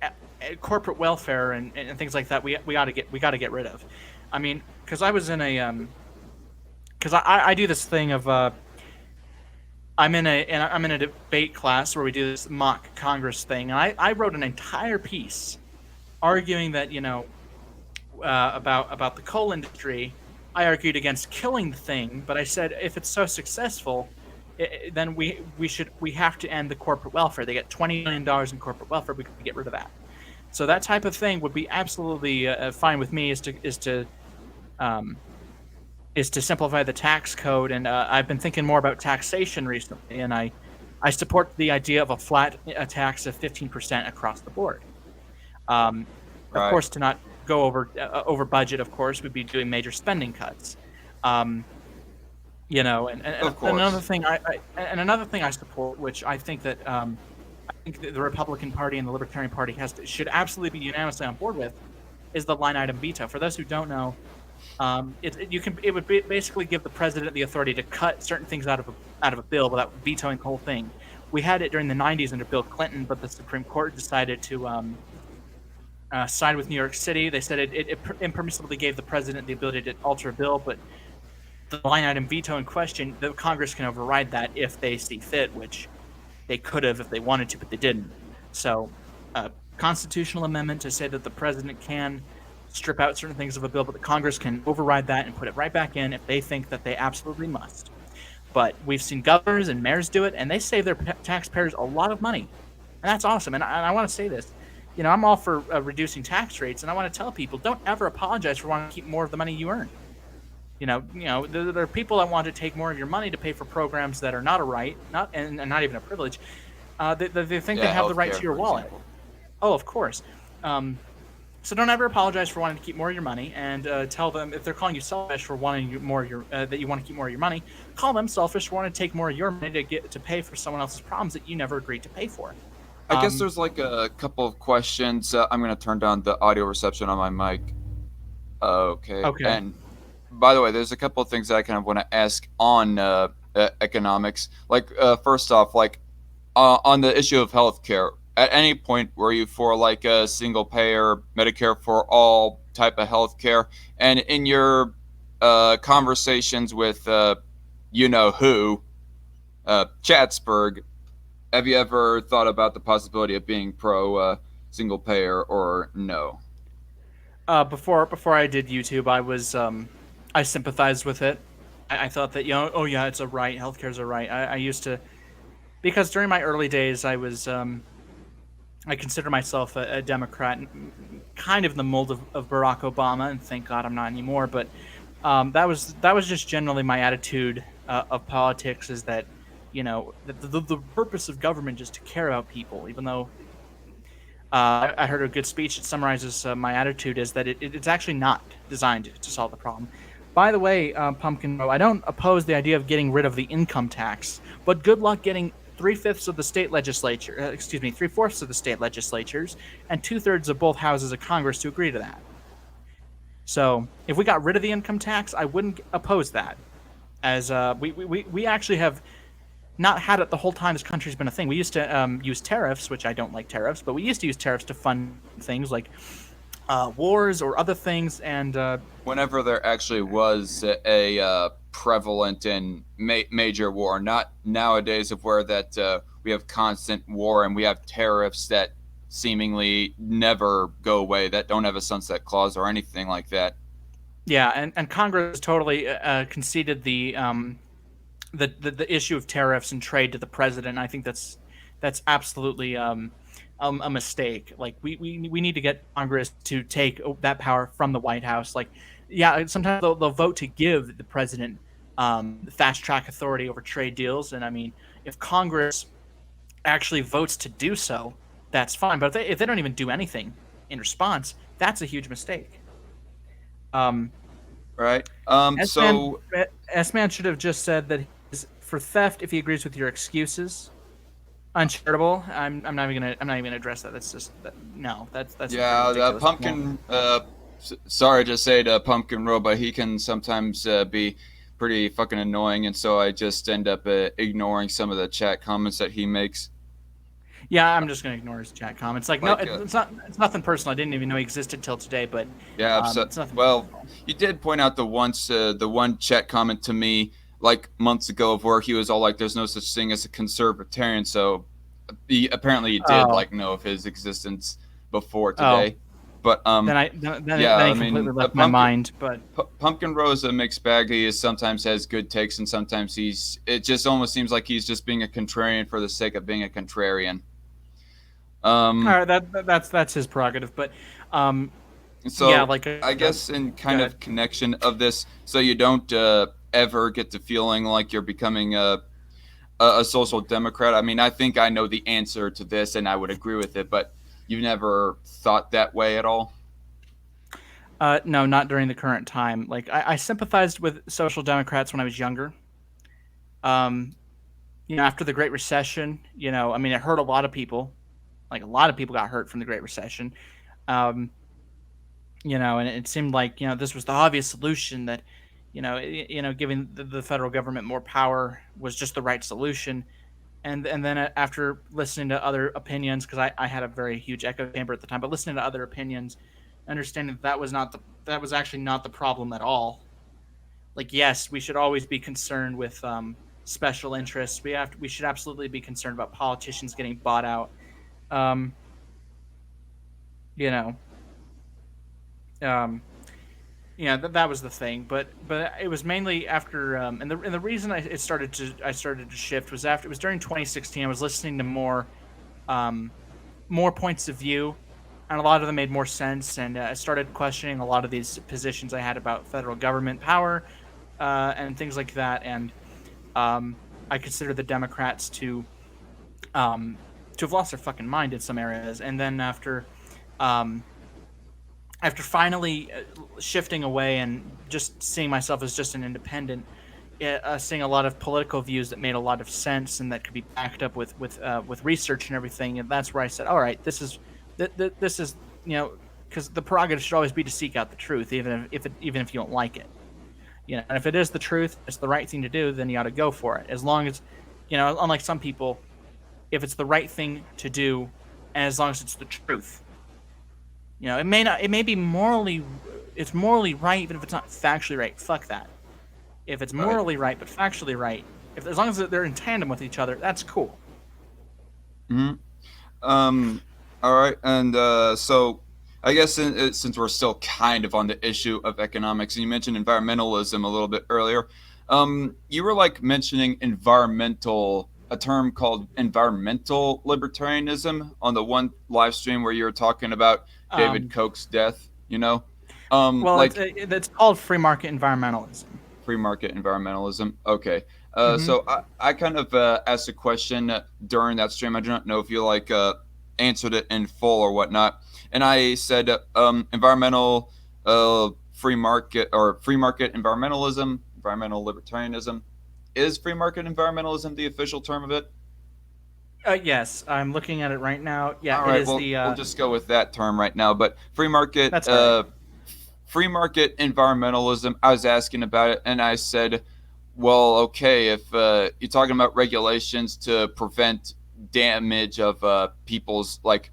corporate welfare and things like that. We got to get rid of. I mean, because I was in a because I do this thing of I'm in a debate class where we do this mock Congress thing, and I wrote an entire piece arguing that about the coal industry. I argued against killing the thing, but I said if it's so successful, then we have to end the corporate welfare. They get $20 million in corporate welfare. We can get rid of that. So that type of thing would be absolutely fine with me. Um, is to simplify the tax code, and I've been thinking more about taxation recently, and I support the idea of a tax of 15% across the board. Um, of Right. course, to not go over budget, of course, would be doing major spending cuts. Um, Of and another course. thing another thing I support, which I think that the Republican Party and the Libertarian Party should absolutely be unanimously on board with, is the line item veto. For those who don't know, It would basically give the president the authority to cut certain things out of a bill without vetoing the whole thing. We had it during the '90s under Bill Clinton, but the Supreme Court decided to side with New York City. They said it impermissibly gave the president the ability to alter a bill, but the line item veto in question, the Congress can override that if they see fit, which they could have if they wanted to, but they didn't. So, a constitutional amendment to say that the president can strip out certain things of a bill, but the Congress can override that and put it right back in if they think that they absolutely must. But we've seen governors and mayors do it, and they save their taxpayers a lot of money, and that's awesome. And I want to say this, I'm all for reducing tax rates, and I want to tell people don't ever apologize for wanting to keep more of the money you earn. There are people that want to take more of your money to pay for programs that are not a right, and not even a privilege. They think they Yeah, have the right healthcare, to your for wallet. example. Oh, of course. So don't ever apologize for wanting to keep more of your money, and tell them if they're calling you selfish for wanting more of your that you want to keep more of your money. Call them selfish for wanting to take more of your money to pay for someone else's problems that you never agreed to pay for. I guess Um, there's like a couple of questions. I'm gonna turn down the audio reception on my mic. Okay. okay. And by the way, there's a couple of things that I kind of want to ask on economics. Like, first off, like on the issue of healthcare, at any point were you for like a single payer Medicare for all type of healthcare? And in your conversations with you know who, Chatsburg, have you ever thought about the possibility of being pro single payer or no? Before I did YouTube, I sympathized with it. I thought that oh yeah, it's a right. Healthcare's a right. I used to, because during my early days, I consider myself a Democrat, kind of in the mold of Barack Obama, and thank God I'm not anymore. But that was just generally my attitude of politics, is that the purpose of government is to care about people. Even though I heard a good speech that summarizes my attitude, is that it's actually not designed to solve the problem. By the way, Pumpkin, I don't oppose the idea of getting rid of the income tax, but good luck getting three-fifths of the state legislature, three-fourths of the state legislatures, and two-thirds of both houses of Congress to agree to that. So if we got rid of the income tax, I wouldn't oppose that, as we actually have not had it the whole time this country's been a thing. We used to use tariffs, which I don't like tariffs, but we used to use tariffs to fund things like wars or other things, and Whenever there actually was a prevalent and major war, not nowadays of where that we have constant war and we have tariffs that seemingly never go away, that don't have a sunset clause or anything like that. yeah, and Congress totally conceded the issue of tariffs and trade to the president. I think that's absolutely a mistake. Like we need to get Congress to take that power from the White House. Like, yeah, sometimes they'll vote to give the president fast track authority over trade deals, and I mean, if Congress actually votes to do so, that's fine. But if they don't even do anything in response, that's a huge mistake. Um, Right. S man So S man should have just said that he's for theft if he agrees with your excuses. Uncharitable. I'm not even gonna address that. That's just no. That's a yeah, the ridiculous point. pumpkin. Sorry to say to Pumpkin Row, but he can sometimes be pretty fucking annoying, and so I just end up ignoring some of the chat comments that he makes. Yeah, I'm just gonna ignore his chat comments. Like, no, Like, it's not. It's nothing personal. I didn't even know he existed till today. But yeah, so, it's nothing well, personal. you did point out the one chat comment to me like months ago of where he was all like, "There's no such thing as a conservatarian." So he did Oh, like know of his existence before oh. today. But Then yeah, he I mean, completely left my mind. But Pumpkin Rose a mixed bag. He is sometimes has good takes, and sometimes he's. It just almost seems like he's just being a contrarian for the sake of being a contrarian. all Um, right, that's his prerogative. But um, yeah, so like I guess in kind good. of connection of this, so you don't ever get to feeling like you're becoming a social democrat. I mean, I think I know the answer to this, and I would agree with it, but you never thought that way at all. No, not during the current time. Like I sympathized with social democrats when I was younger. Um, after the Great Recession, I mean, it hurt a lot of people. Like a lot of people got hurt from the Great Recession. Um, And it seemed like this was the obvious solution that giving the federal government more power was just the right solution. And then after listening to other opinions, because I had a very huge echo chamber at the time, but listening to other opinions, understanding that was actually not the problem at all. Like, yes, we should always be concerned with special interests. We should absolutely be concerned about politicians getting bought out. Um, you know, um, that was the thing. But it was mainly after and the reason I started to shift was after it was during 2016. I was listening to um, more points of view, and a lot of them made more sense. And I started questioning a lot of these positions I had about federal government power and things like that. And um, I consider the Democrats um, to have lost their fucking mind in some areas. And then um, after finally shifting away and just seeing myself as just an independent, seeing a lot of political views that made a lot of sense and that could be backed up with research and everything, and that's where I said, all right, this is because the prerogative should always be to seek out the truth, even if you don't like it. And if it is the truth, it's the right thing to do, then you ought to go for it. As long as, unlike some people, if it's the right thing to do, and as long as it's the truth. It may be it's morally right, even if it's not factually right. Fuck that. If it's Right. morally right but factually right, if as long as they're in tandem with each other, that's cool. Hmm. Um, all right, and so I guess since we're still kind of on the issue of economics, and you mentioned environmentalism a little bit earlier, you were like mentioning a term called environmental libertarianism on the one live stream where you were talking about David Um, Koch's death. well, Like it's called free market environmentalism. free market environmentalism. Okay. Mm-hmm. So I kind of asked a question during that stream. I do not know if you like answered it in full or whatnot. And I said environmental free market environmentalism, environmental libertarianism. Is free market environmentalism the official term of it? Yes, I'm looking at it right now. Yeah, All it right. is Well, the. we'll just go with that term right now. But That's all right. free market environmentalism. I was asking about it, and I said, well, okay, if you're talking about regulations to prevent damage of people's like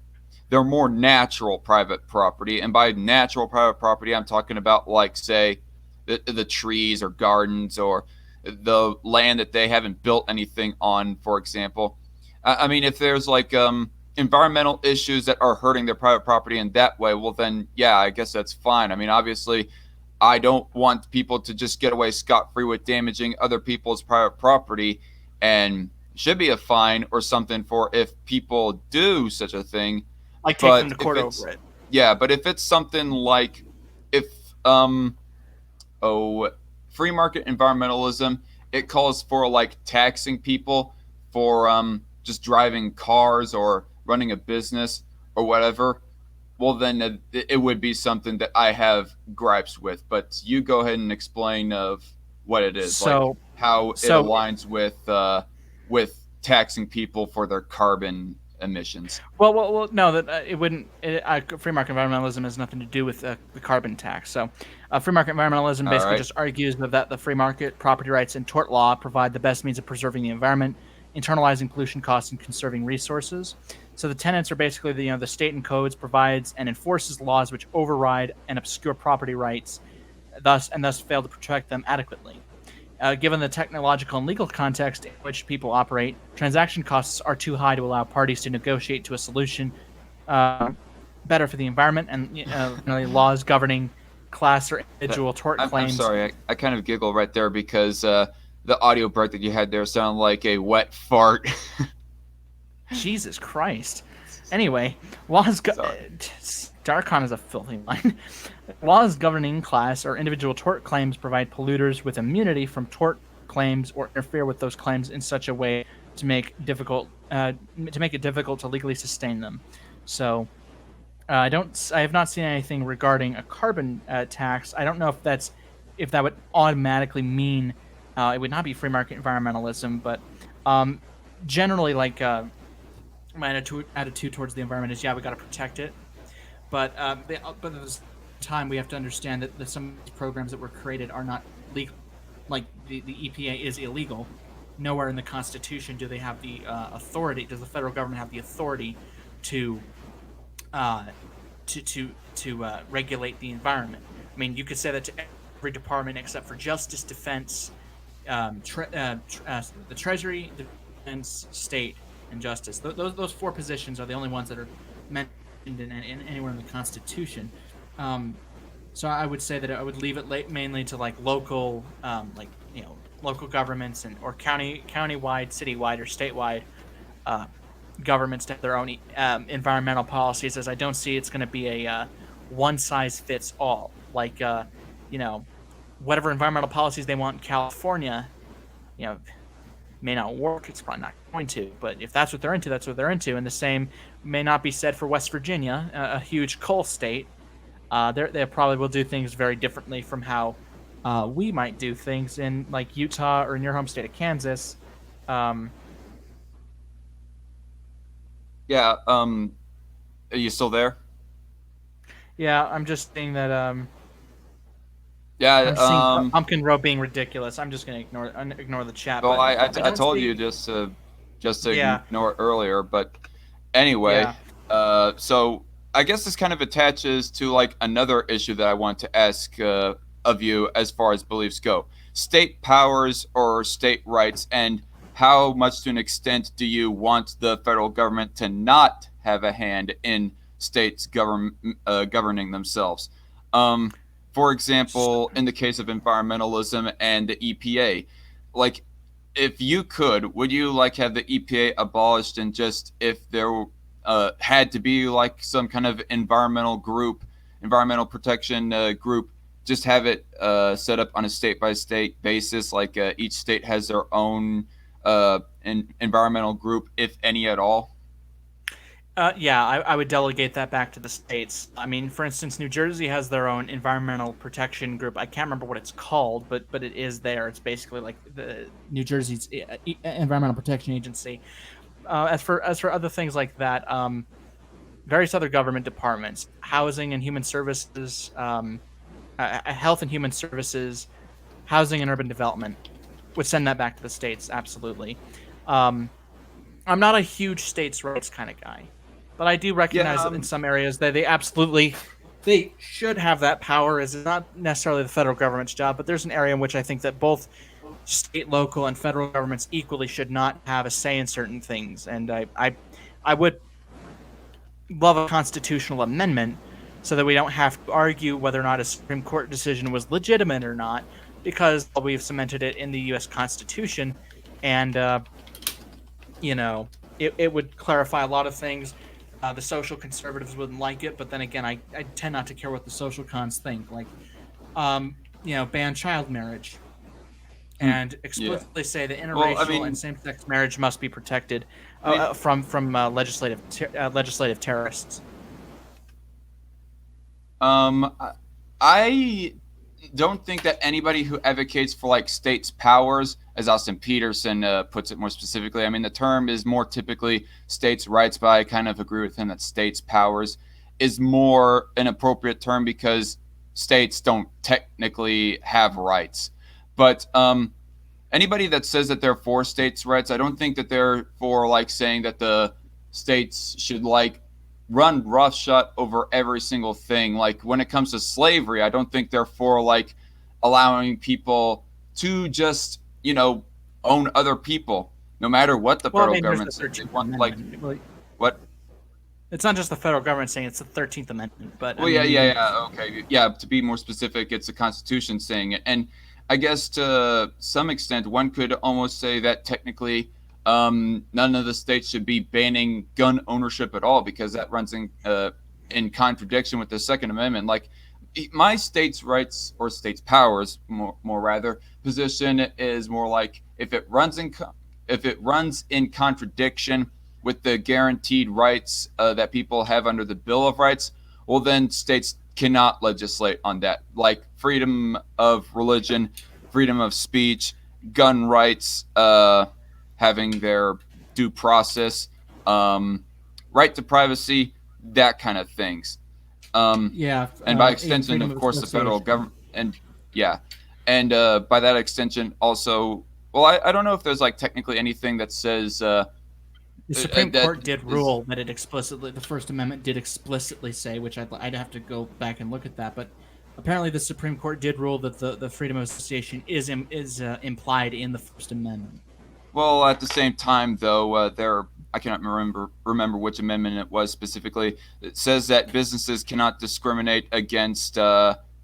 their more natural private property, and by natural private property, I'm talking about like say the trees or gardens or the land that they haven't built anything on, for example. I mean, if there's like environmental issues that are hurting their private property in that way, well, then yeah, I guess that's fine. I mean, obviously, I don't want people to just get away scot free with damaging other people's private property, and should be a fine or something for if people do such a thing. Like take them But to if court over it's it. yeah, but if it's something like if um oh free market environmentalism, it calls for like taxing people for just driving cars or running a business or whatever, well then it would be something that I have gripes with. But you go ahead and explain of what it is, like So, how it so aligns with taxing people for their carbon emissions. well, no, that it wouldn't. Free market environmentalism has nothing to do with the carbon tax. So, free market environmentalism All basically right. just argues that the free market, property rights, and tort law provide the best means of preserving the environment, internalizing pollution costs, and conserving resources. So the tenets are basically the state and codes provides and enforces laws which override and obscure property rights, thus fail to protect them adequately. Given the technological and legal context in which people operate, transaction costs are too high to allow parties to negotiate to a solution uh, better for the environment, and generally laws governing class or That, individual tort I'm claims. sorry, I kind of giggle right there because the audio break that you had there sounded like a wet fart. Jesus Christ. Anyway, laws. Sorry. Darkon is a filthy line. Laws governing class or individual tort claims provide polluters with immunity from tort claims or interfere with those claims in such a way to make it difficult to legally sustain them. So I have not seen anything regarding a carbon tax. I don't know if that would automatically mean it would not be free market environmentalism, but um, generally, like my attitude towards the environment is, yeah, we got to protect it, but time, we have to understand that some of these programs that were created are not legal. Like the EPA is illegal. Nowhere in the Constitution do they have the authority. Does the federal government have the authority to uh, regulate the environment? I mean, you could say that to every department except for Justice, Defense, the Treasury, Defense, State, and Justice. Those four positions are the only ones that are mentioned in anywhere in the Constitution. Um, so I would say that I would leave it mainly to like local, local governments and or countywide, citywide, or statewide uh, governments to have their own environmental policies. As I don't see it's going to be a one size fits all. Like you know, whatever environmental policies they want in California, you know, may not work. It's probably not going to. But if that's what they're into, that's what they're into. And the same may not be said for West Virginia, a huge coal state. They probably will do things very differently from how we might do things in like Utah or in your home state of Kansas. Um, Yeah. Are you still there? yeah, I'm just saying that Yeah. I'm seeing Pumpkin Row being ridiculous. I'm just gonna ignore the chat, Well, but I I don't told you see. just to Yeah, ignore it earlier, but anyway, yeah, so I guess this kind of attaches to like another issue that I want to ask of you as far as beliefs go: state powers or state rights, and how much to an extent do you want the federal government to not have a hand in states governing themselves? Um, for example, in the case of environmentalism and the EPA, like if you could, would you like have the EPA abolished and just if there had to be like some kind of environmental protection group, just have it set up on a state by state basis, like each state has their own environmental group, if any at all? yeah. I would delegate that back to the states. I mean, for instance, New Jersey has their own environmental protection group. I can't remember what it's called, but it is there. It's basically like the New Jersey's Environmental Protection Agency. As for other things like that, various other government departments, housing and human services, health and human services, housing and urban development, would send that back to the states. Absolutely. Um, I'm not a huge states' rights kind of guy, but I do Yeah. recognize that in some areas they absolutely they should have that power. As it's not necessarily the federal government's job, but there's an area in which I think that both state, local, and federal governments equally should not have a say in certain things. And I would love a constitutional amendment so that we don't have to argue whether or not a Supreme Court decision was legitimate or not, because we've cemented it in the U.S. Constitution, and it would clarify a lot of things. The social conservatives wouldn't like it, but then again, I tend not to care what the social cons think. Like, ban child marriage Mm, and yeah. explicitly say that Well, I interracial and mean, same-sex marriage must be protected I mean, from legislative terrorists. I don't think that anybody who advocates for like states' powers, as Austin Peterson puts it more specifically, I mean, the term is more typically states' rights, but I kind of agree with him that states' powers is more an appropriate term because states don't technically have rights. But anybody that says that they're for states' rights, I don't think that they're for like saying that the states should like run roughshod over every single thing. Like when it comes to slavery, I don't think they're for like allowing people to just own other people, no matter what the Well, I federal mean, there's government the says they 13th want. Like Amendment. Well, what? it's not just the federal government saying it's the 13th Amendment, but I Well, yeah, mean, yeah, even yeah. Okay, yeah. To be more specific, it's the Constitution saying it, and I guess to some extent, one could almost say that technically, none of the states should be banning gun ownership at all because that runs in contradiction with the Second Amendment. Like my state's rights or state's powers, more rather, position is more like if it runs in contradiction with the guaranteed rights that people have under the Bill of Rights, well, then states cannot legislate on that, like freedom of religion, freedom of speech, gun rights, having their due process, um, right to privacy, that kind of things. Yeah, And by and extension, freedom of of course, the federal association. government, and yeah, and by that extension, also, well, I don't know if there's like technically anything that says The Supreme that Court did is. rule that it explicitly, the First Amendment did explicitly say, which I'd have to go back and look at that, but apparently the Supreme Court did rule that the freedom of association is implied in the First Amendment. Well, at the same time, though, I cannot remember which amendment it was specifically. It says that businesses cannot discriminate against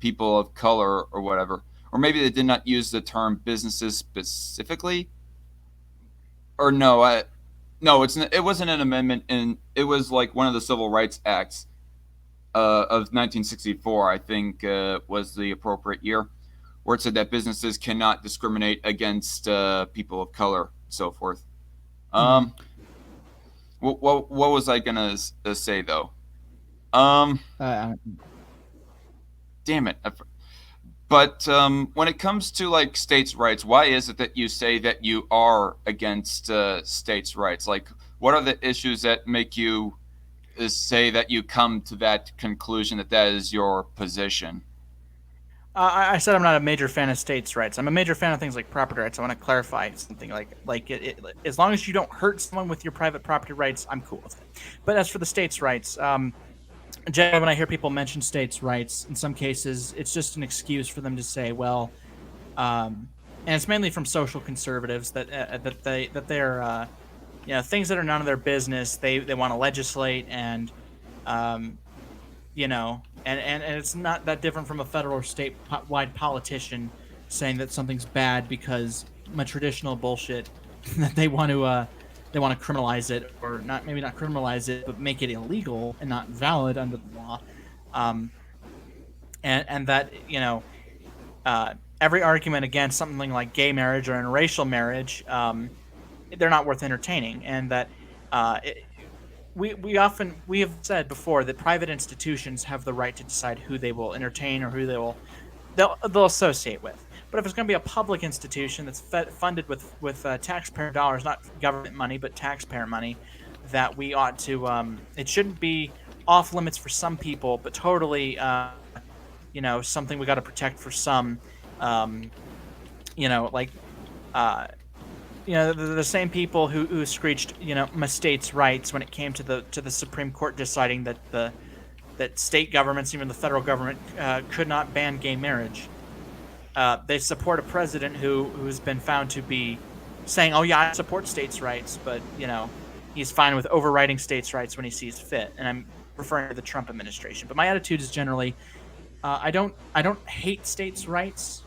people of color or whatever, or maybe they did not use the term businesses specifically, or no, no, it wasn't an amendment, and it was like one of the Civil Rights Acts of 1964. I think was the appropriate year, where it said that businesses cannot discriminate against people of color, and so forth. Mm. Um, what was I gonna say though? Um, Uh, damn it. But when it comes to like states' rights, why is it that you say that you are against states' rights? Like, what are the issues that make you say that you come to that conclusion that that is your position? I said I'm not a major fan of states' rights. I'm a major fan of things like property rights. I want to clarify something as long as you don't hurt someone with your private property rights, I'm cool with it. But as for the states' rights, generally when I hear people mention states' rights, in some cases it's just an excuse for them to say, well, and it's mainly from social conservatives that they're things that are none of their business. They want to legislate and um, and it's not that different from a federal or state-wide politician saying that something's bad because my traditional bullshit that they want to criminalize it, or not, maybe not criminalize it, but make it illegal and not valid under the law. um, and that every argument against something like gay marriage or interracial marriage, they're not worth entertaining, and that we have said before that private institutions have the right to decide who they will entertain or who they'll associate with. But if it's going to be a public institution that's funded with taxpayer dollars, not government money but taxpayer money, that we ought to it shouldn't be off limits for some people, but totally something we got to protect for some. Um, like uh, the same people who screeched my states' rights when it came to the Supreme Court deciding that state governments, even the federal government, could not ban gay marriage. They support a president who's been found to be saying, "Oh yeah, I support states' rights," but he's fine with overriding states' rights when he sees fit. And I'm referring to the Trump administration. But my attitude is generally, I don't hate states' rights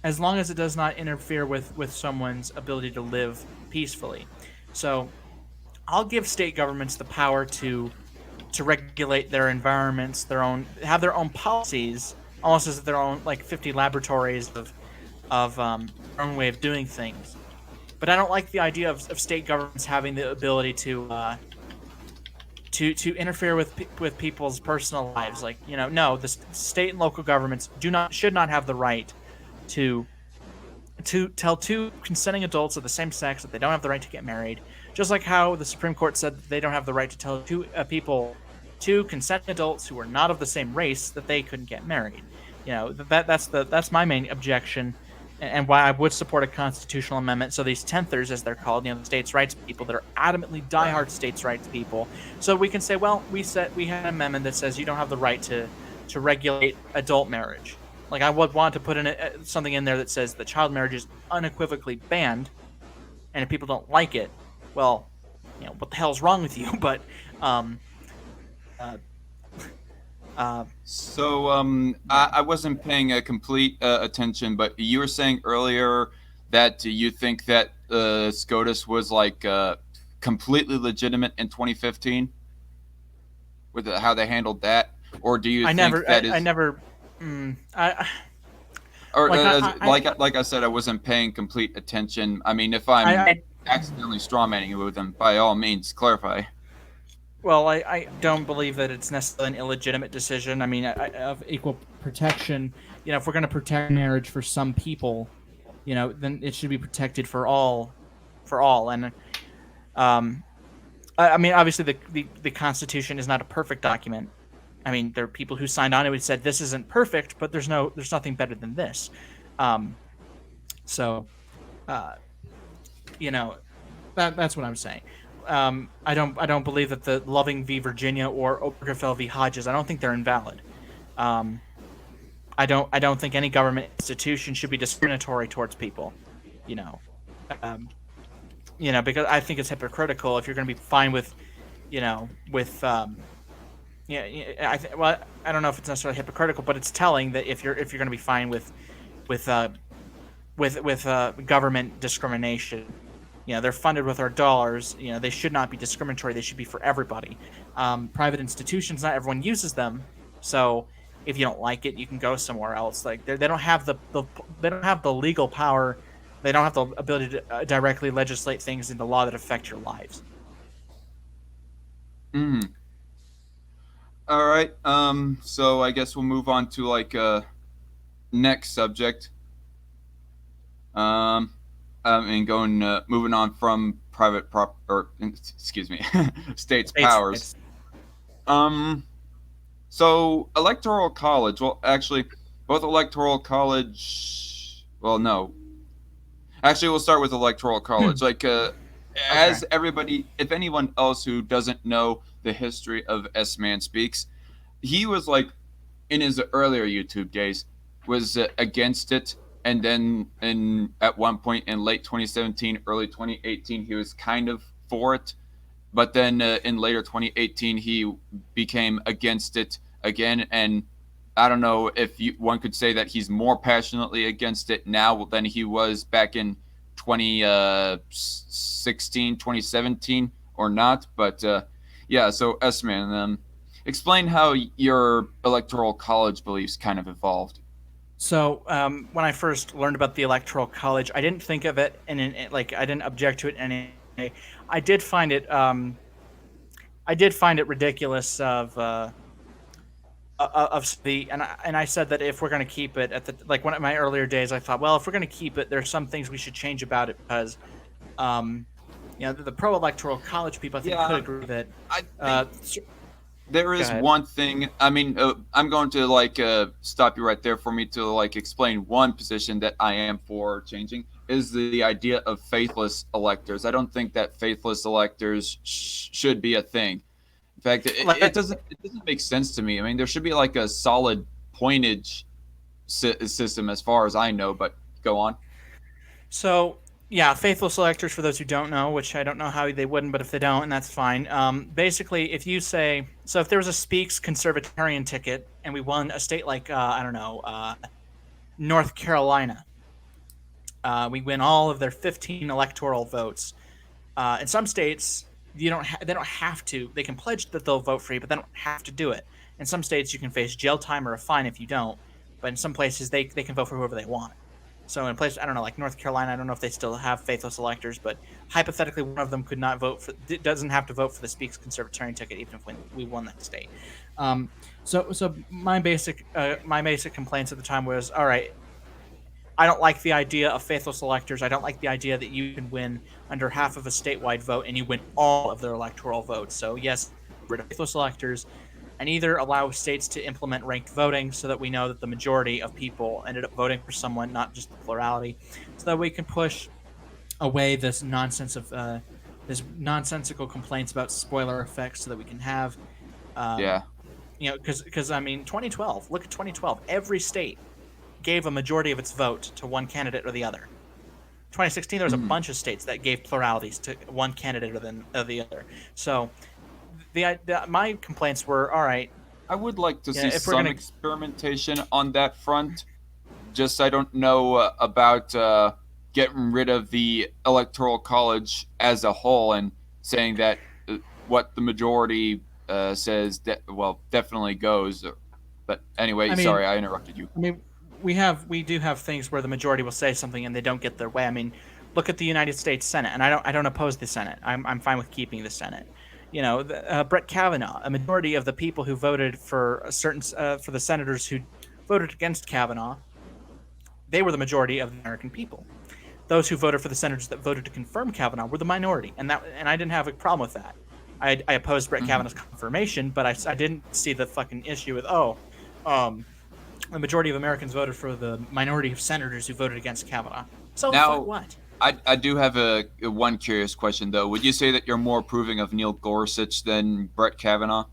as long as it does not interfere with someone's ability to live peacefully. So I'll give state governments the power to regulate their environments, have their own policies, almost as their own like 50 laboratories of their own way of doing things. But I don't like the idea of state governments having the ability to interfere with people's personal lives. Like no, the state and local governments should not have the right to tell two consenting adults of the same sex that they don't have the right to get married, just like how the Supreme Court said that they don't have the right to tell two consenting adults who are not of the same race that they couldn't get married. That's my main objection, and why I would support a constitutional amendment. So these tenthers, as they're called, the states' rights people that are adamantly diehard states' rights people, so we can say, well, we had an amendment that says you don't have the right to regulate adult marriage. Like I would want to put in something in there that says that child marriage is unequivocally banned, and if people don't like it, well, what the hell's wrong with you? But um, uh, uh, So yeah, I wasn't paying a complete attention, but you were saying earlier that you think that SCOTUS was like completely legitimate in 2015 with how they handled that, or do you think that I is, never, I or like like I said, I wasn't paying complete attention. I mean, if I'm I accidentally strawmanning you with them, by all means, clarify. well, I don't believe that it's necessarily an illegitimate decision. I mean, of equal protection. If we're going to protect marriage for some people, then it should be protected for all. And I mean, obviously, the Constitution is not a perfect document. I mean, there are people who signed on and said this isn't perfect, but there's nothing better than this. Um, so, uh, you know, that's what I'm saying. I don't believe that the Loving v. Virginia or Obergefell v. Hodges. I don't think they're invalid. Um, I don't think any government institution should be discriminatory towards people. You know, um, because I think it's hypocritical if you're going to be fine with, with well, I don't know if it's necessarily hypocritical, but it's telling that if you're going to be fine with uh, with government discrimination. They're funded with our dollars. They should not be discriminatory. They should be for everybody. Private institutions, not everyone uses them, so if you don't like it, you can go somewhere else. Like they don't have they don't have the legal power. They don't have the ability to directly legislate things into law that affect your lives. Mm. All right. So I guess we'll move on to like next subject. Um, and going moving on from private prop or excuse me, states' States powers. rights. Um, so electoral college. Well, actually, both electoral college. Well, no. Actually, we'll start with electoral college. Like, Okay. as everybody, if anyone else who doesn't know the history of S Man Speaks, he was like in his earlier YouTube days was against it, and then in at one point in late 2017, early 2018, he was kind of for it, but then in later 2018, he became against it again, and I don't know if one could say that he's more passionately against it now than he was back in 2016, 2017, or not. But yeah, so S-Man, explain how your electoral college beliefs kind of evolved. So when I first learned about the electoral college, I didn't think of it, and like I didn't object to it in any way. I did find it. I did find it ridiculous of the and I said that if we're going to keep it at the like one of my earlier days, I thought, well, if we're going to keep it, there's some things we should change about it because, um, the pro electoral college people I think could Yeah, agree that. I Uh, think there Go is ahead. one thing. I mean, I'm going to like stop you right there for me to like explain one position that I am for changing is the idea of faithless electors. I don't think that faithless electors should be a thing. In fact, Let, it doesn't make sense to me. I mean, there should be like a solid pointage system as far as I know. But go on. So yeah, faithful selectors for those who don't know, which I don't know how they wouldn't, but if they don't, and that's fine. Basically, if you say so, if there was a Speaks Conservatarian ticket and we won a state like I don't know North Carolina, we win all of their 15 electoral votes. In some states, they don't have to. They can pledge that they'll vote for you, but they don't have to do it. In some states, you can face jail time or a fine if you don't. But in some places, they can vote for whoever they want. So in places, I don't know, like North Carolina, I don't know if they still have faithless electors, but hypothetically, one of them could not vote for, doesn't have to vote for the Speaks Conservatarian ticket, even if we won that state. Um, so my basic complaints at the time was, all right, I don't like the idea of faithless electors. I don't like the idea that you can win under half of a statewide vote and you win all of their electoral votes. So yes, rid of faithless electors, and either allow states to implement ranked voting so that we know that the majority of people ended up voting for someone, not just the plurality, so that we can push away this nonsensical complaints about spoiler effects, so that we can have, um, Yeah. because I mean, 2012. Look at 2012. Every state gave a majority of its vote to one candidate or the other. 2016, there was a Mm. bunch of states that gave pluralities to one candidate or the other. So my complaints were, all right, I would like to yeah, see if we're some gonna, experimentation on that front. Just I don't know about getting rid of the electoral college as a whole and saying that what the majority says that well definitely goes. But anyway, I mean, sorry I interrupted you. I mean, we do have things where the majority will say something and they don't get their way. I mean, look at the United States Senate, and I don't oppose the Senate. I'm fine with keeping the Senate. Brett Kavanaugh, a majority of the people who voted for a certain for the senators who voted against Kavanaugh, they were the majority of the American people. Those who voted for the senators that voted to confirm Kavanaugh were the minority, and I didn't have a problem with that. I opposed Brett Mhm. Kavanaugh's confirmation, but I didn't see the fucking issue with um, the majority of Americans voted for the minority of senators who voted against Kavanaugh. So the fuck Now, what? I do have a one curious question though. Would you say that you're more approving of Neil Gorsuch than Brett Kavanaugh?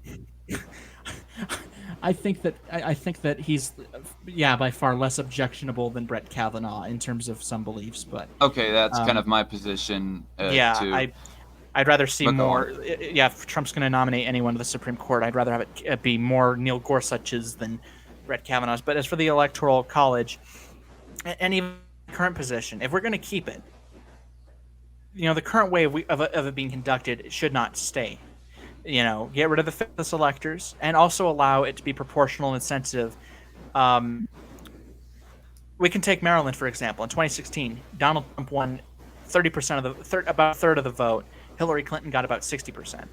I think that he's by far less objectionable than Brett Kavanaugh in terms of some beliefs, but Okay, that's kind um, of my position Yeah, too. I'd rather see But go on. more. Yeah, if Trump's going to nominate anyone to the Supreme Court, I'd rather have it be more Neil Gorsuch's than Brett Kavanaugh's. But as for the Electoral College, and even the current position, if we're going to keep it, the current way of it being conducted it should not stay. Get rid of the faithless electors and also allow it to be proportional and sensitive. Um, we can take Maryland for example. In 2016, Donald Trump won 30% of about a third of the vote. Hillary Clinton got about 60%.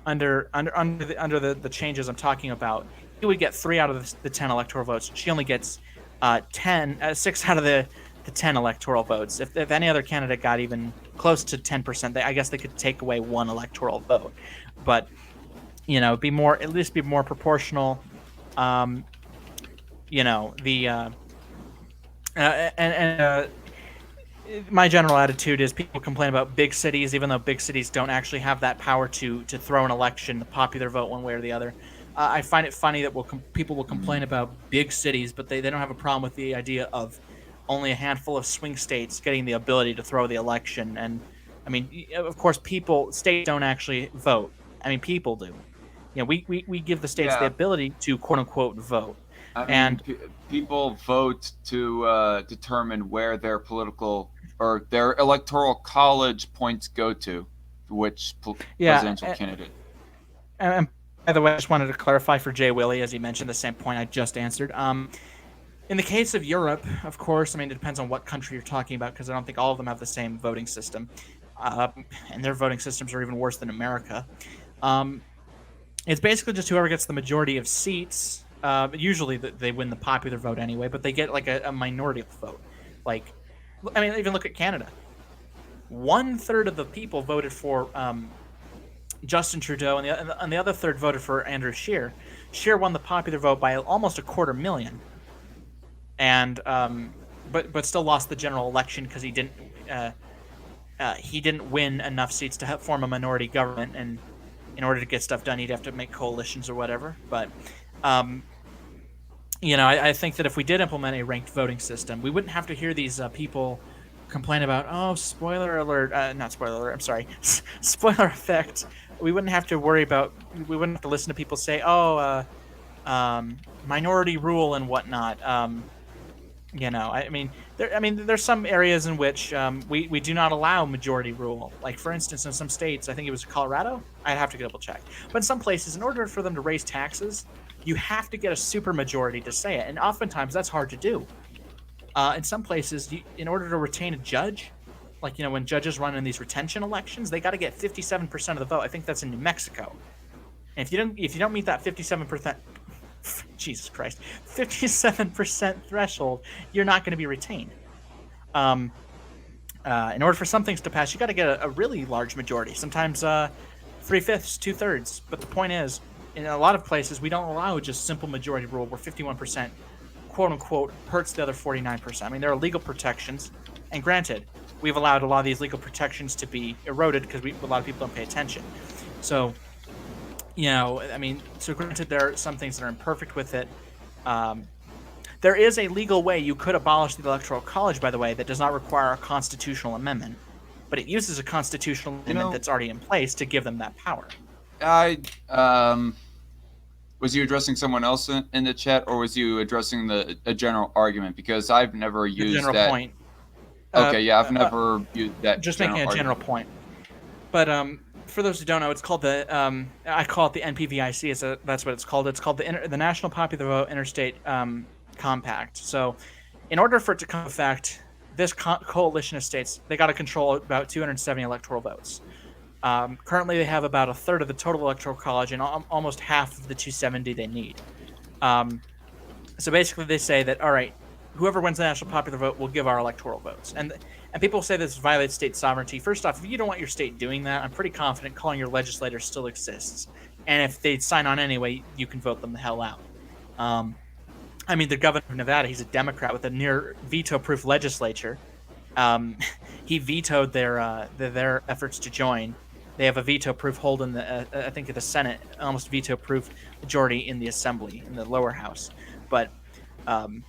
Under the changes I'm talking about, he would get 3 out of the 10 electoral votes. She only gets 6 out of the 10 electoral votes. If any other candidate got even close to 10%, I guess they could take away 1 electoral vote. But be more at least be more proportional. Um, the and my general attitude is people complain about big cities, even though big cities don't actually have that power to throw an election, the popular vote one way or the other. I find it funny that people will complain about big cities, but they don't have a problem with the idea of only a handful of swing states getting the ability to throw the election. And I mean, of course, states don't actually vote. I mean, people do. We give the states the Yeah, ability to quote unquote vote. I mean, And people vote to determine where their political or their electoral college points go to which yeah, presidential candidate. and by the way, I just wanted to clarify for Jay Willie, as he mentioned the same point I just answered. In the case of Europe, of course, I mean, it depends on what country you're talking about because I don't think all of them have the same voting system. And their voting systems are even worse than America. Um, it's basically just whoever gets the majority of seats. Usually they win the popular vote anyway, but they get like a minority vote. Like, I mean, even look at Canada. 1/3 of the people voted for Justin Trudeau, and the other third voted for Andrew Scheer. Scheer won the popular vote by almost 250,000, and but still lost the general election because he didn't win enough seats to form a minority government, and in order to get stuff done, he'd have to make coalitions or whatever. But um, I think that if we did implement a ranked voting system, we wouldn't have to hear these people complain about, oh, spoiler alert, not spoiler alert, I'm sorry, spoiler effect. We wouldn't have to worry about, we wouldn't have to listen to people say, oh, minority rule and whatnot. I mean, there's some areas in which we do not allow majority rule. Like, for instance, in some states, I think it was Colorado, I'd have to double check. But in some places, in order for them to raise taxes, you have to get a supermajority to say it. And oftentimes that's hard to do. In some places, in order to retain a judge, like, when judges run in these retention elections, they got to get 57% of the vote. I think that's in New Mexico. And if you don't meet that 57%, Jesus Christ, 57% threshold, you're not going to be retained. In order for some things to pass, you got to get a really large majority. Sometimes 3/5, 2/3. But the point is, in a lot of places, we don't allow just simple majority rule where 51%, quote unquote, hurts the other 49%. I mean, there are legal protections, and granted, we've allowed a lot of these legal protections to be eroded because a lot of people don't pay attention. So, I mean, so granted, there are some things that are imperfect with it. There is a legal way you could abolish the Electoral College, by the way, that does not require a constitutional amendment, but it uses a constitutional amendment that's already in place to give them that power. I was you addressing someone else in the chat, or was you addressing a general argument? Because I've never The used general that. point. Okay, yeah, I've never used that. Just general making a general argument. point. But for those who don't know, it's called the I call it the NPVIC. That's what it's called. It's called the National Popular Vote Interstate Compact. So, in order for it to come into effect, this coalition of states, they got to control about 270 electoral votes. Currently, they have about a third of the total electoral college and almost half of the 270 they need. So basically, they say that, all right, whoever wins the national popular vote will give our electoral votes, and And people say this violates state sovereignty. First off, if you don't want your state doing that, I'm pretty confident calling your legislator still exists. And if they sign on anyway, you can vote them the hell out. Um, I mean, the governor of Nevada, he's a Democrat with a near veto-proof legislature. Um, he vetoed their efforts to join. They have a veto-proof hold in the I think in the Senate, almost veto-proof majority in the Assembly in the lower house. But um,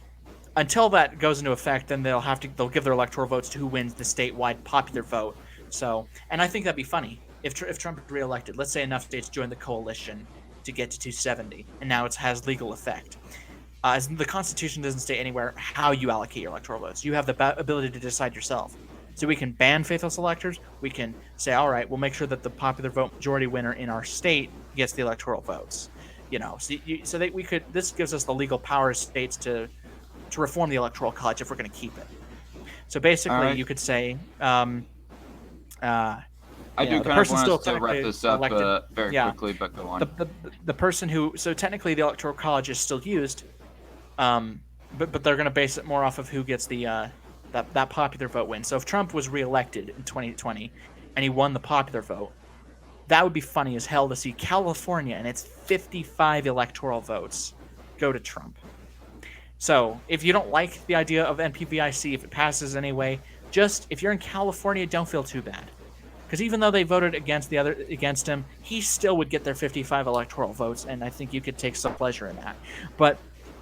until that goes into effect, then they'll give their electoral votes to who wins the statewide popular vote. So, and I think that'd be funny if Trump is reelected. Let's say enough states join the coalition to get to 270, and now it has legal effect. As the Constitution doesn't state anywhere how you allocate your electoral votes. You have the ability to decide yourself. So we can ban faithless electors. We can say, all right, we'll make sure that the popular vote majority winner in our state gets the electoral votes. So that we could. This gives us the legal power as states to reform the electoral college if we're going to keep it. So basically, All right. you could say, I do the kind of person's want still us to wrap technically this up elected. very Yeah. quickly, but go on. The person who technically the electoral college is still used, but they're going to base it more off of who gets the that popular vote win. So if Trump was reelected in 2020 and he won the popular vote, that would be funny as hell to see California and its 55 electoral votes go to Trump. So if you don't like the idea of NPVIC, if it passes anyway, just if you're in California, don't feel too bad. Because even though they voted against him, he still would get their 55 electoral votes, and I think you could take some pleasure in that. But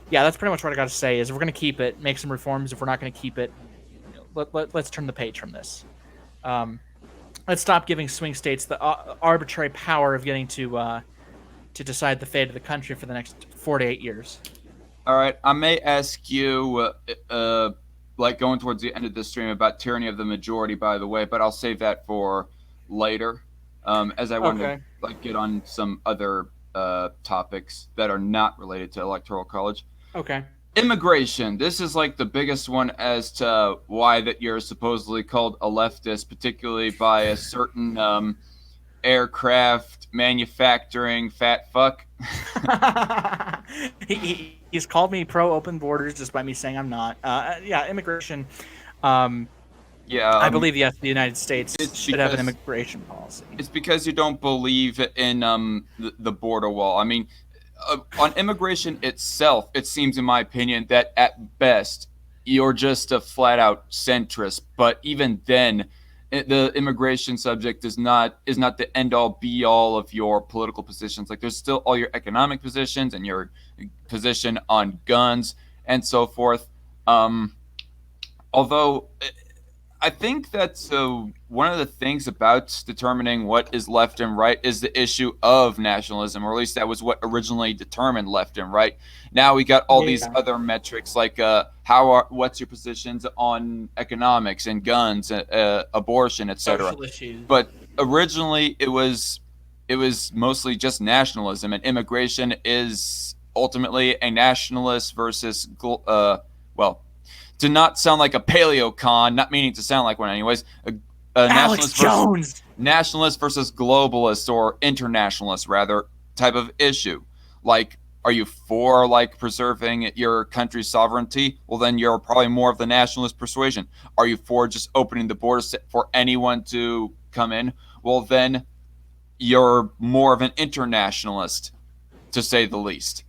yeah, that's pretty much what I got to say. Is if we're going to keep it, make some reforms. If we're not going to keep it, let's turn the page from this. Let's stop giving swing states the arbitrary power of getting to decide the fate of the country for the next 4 to 8 years. All right, I may ask you, like going towards the end of the stream, about tyranny of the majority. By the way, but I'll save that for later, as I want to get on some other topics that are not related to electoral college. Okay. Immigration. This is like the biggest one as to why that you're supposedly called a leftist, particularly by a certain aircraft manufacturing fat fuck. He's called me pro open borders just by me saying I'm not. Immigration. I believe yes, the United States should have an immigration policy. It's because you don't believe in the border wall. I mean, on immigration itself, it seems, in my opinion, that at best you're just a flat out centrist. But even then, the immigration subject is not the end all be all of your political positions. Like, there's still all your economic positions and your position on guns and so forth. Although I think that's one of the things about determining what is left and right is the issue of nationalism, or at least that was what originally determined left and right. Now we got all these other metrics, like what's your positions on economics and guns, abortion, etc. Social issues. But originally it was mostly just nationalism, and immigration is ultimately a nationalist versus to not sound like a paleocon, not meaning to sound like one anyways, nationalist versus globalist, or internationalist rather, type of issue. Like, are you for like preserving your country's sovereignty? Well, then you're probably more of the nationalist persuasion. Are you for just opening the borders for anyone to come in? Well, then you're more of an internationalist, to say the least.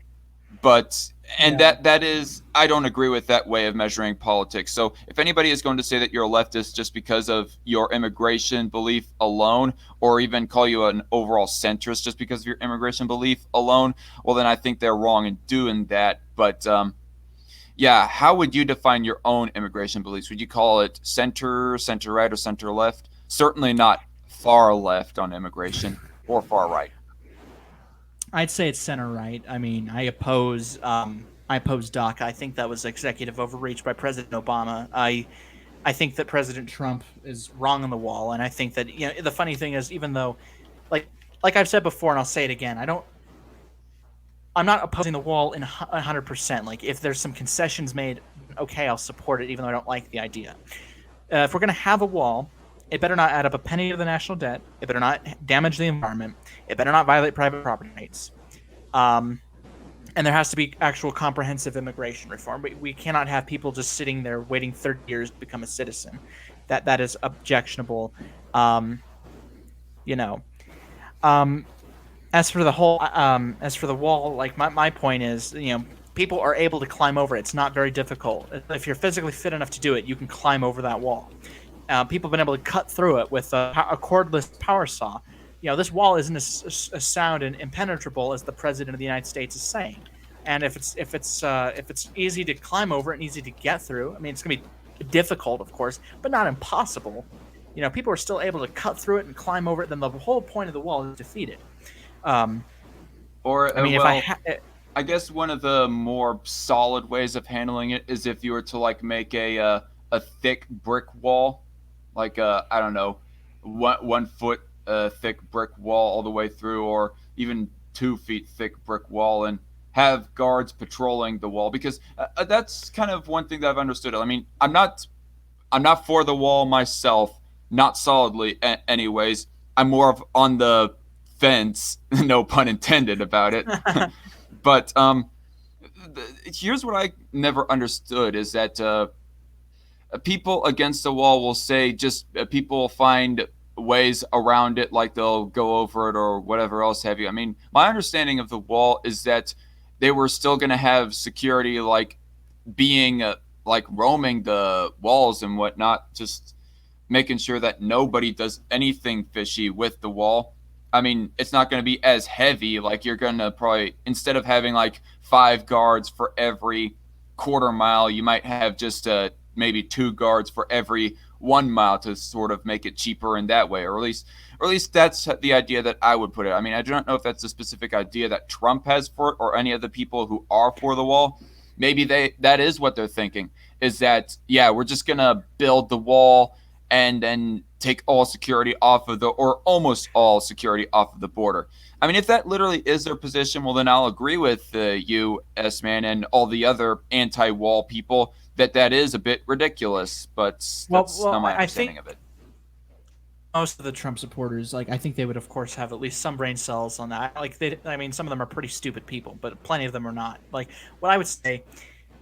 But that is, I don't agree with that way of measuring politics. So if anybody is going to say that you're a leftist just because of your immigration belief alone, or even call you an overall centrist just because of your immigration belief alone, well, then I think they're wrong in doing that. But how would you define your own immigration beliefs? Would you call it center right, or center left? Certainly not far left on immigration, or far right. I'd say it's center right. I mean, I oppose DACA. I think that was executive overreach by President Obama. I think that President Trump is wrong on the wall, and I think that the funny thing is, even though, like I've said before, and I'll say it again, I'm not opposing the wall in 100%. Like, if there's some concessions made, okay, I'll support it, even though I don't like the idea. If we're gonna have a wall, it better not add up a penny to the national debt. It better not damage the environment. It better not violate private property rights. And there has to be actual comprehensive immigration reform. We cannot have people just sitting there waiting 30 years to become a citizen. that is objectionable. Um, you know, um, as for the wall, like my point is, people are able to climb over it. It's not very difficult. If you're physically fit enough to do it, you can climb over that wall. People have been able to cut through it with a cordless power saw. This wall isn't as sound and impenetrable as the president of the United States is saying. And if it's easy to climb over and easy to get through, I mean, it's going to be difficult, of course, but not impossible. People are still able to cut through it and climb over it. Then the whole point of the wall is defeated. Um, Or I mean, if I well, ha- I guess one of the more solid ways of handling it is if you were to like make a thick brick wall, like I don't know, 1 foot thick brick wall all the way through, or even 2 feet thick brick wall, and have guards patrolling the wall. Because that's kind of one thing that I've understood. I mean, I'm not for the wall myself, not solidly, anyways. I'm more of on the fence, no pun intended, about it. But here's what I never understood is that people against the wall will say just people find ways around it, like they'll go over it or whatever else have you. I mean, my understanding of the wall is that they were still going to have security, like being like roaming the walls and whatnot, just making sure that nobody does anything fishy with the wall. I mean, it's not going to be as heavy. Like, you're going to probably, instead of having like 5 guards for every quarter mile, you might have just maybe 2 guards for every 1 mile to sort of make it cheaper in that way, or at least that's the idea that I would put it. I mean, I do not know if that's a specific idea that Trump has for it or any of the people who are for the wall. Maybe that is what they're thinking, is that, yeah, we're just gonna build the wall and then take all security off of the, or almost all security off of the border. I mean, if that literally is their position, well, then I'll agree with you, S-Man, and all the other anti-wall people that that is a bit ridiculous, but that's well, not my I think understanding of it. Most of the Trump supporters, like, I think they would, of course, have at least some brain cells on that. Like, I mean, some of them are pretty stupid people, but plenty of them are not. Like, what I would say,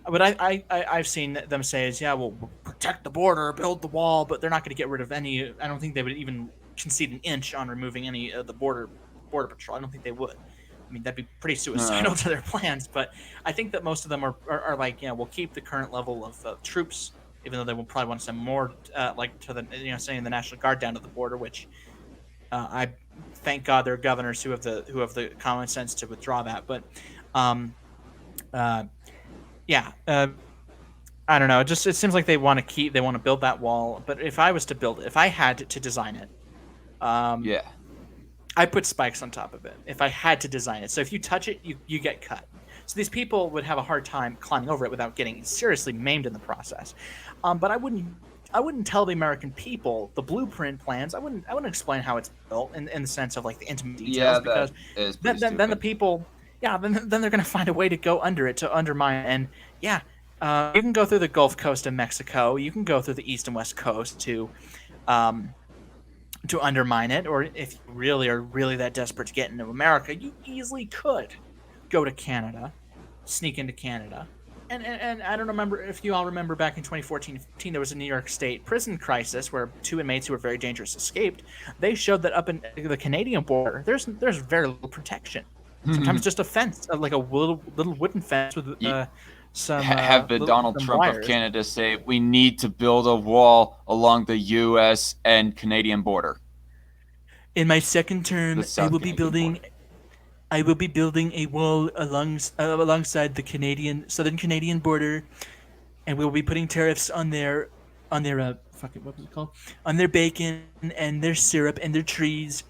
what I've seen them say is, yeah, we'll protect the border, build the wall, but they're not going to get rid of any. I don't think they would even concede an inch on removing any of the border patrol. I don't think they would. I mean, that'd be pretty Uh, suicidal to their plans. But I think that most of them are like, we'll keep the current level of troops, even though they will probably want to send more, like to the, sending the National Guard down to the border, which I thank God there are governors who have the common sense to withdraw that. But um, uh, yeah, I don't know. It seems like they want to build that wall. But if I was to build it, if I had to design it, um, yeah. I put spikes on top of it if I had to design it. So if you touch it, you get cut. So these people would have a hard time climbing over it without getting seriously maimed in the process. But I wouldn't tell the American people the blueprint plans. I wouldn't explain how it's built in the sense of like the intimate details, Yeah, because that is then pretty then the stupid. people, yeah, then they're gonna find a way to go under it to undermine. And yeah, you can go through the Gulf Coast of Mexico. You can go through the East and West Coast um, to undermine it, or if you really are really that desperate to get into America, you easily could go to Canada, sneak into Canada. And I don't remember if you all remember back in 2014-15, there was a New York State prison crisis where 2 inmates who were very dangerous escaped. They showed that up in the Canadian border, there's very little protection. Sometimes just a fence, like a little wooden fence with Have the Donald some Trump of wires. Canada say we need to build a wall along the U.S. and Canadian border, In my second the term, South Canadian border. I will be building a wall alongside the Canadian southern Canadian border, and we'll be putting tariffs on their fucking what was it called, on their bacon and their syrup and their trees,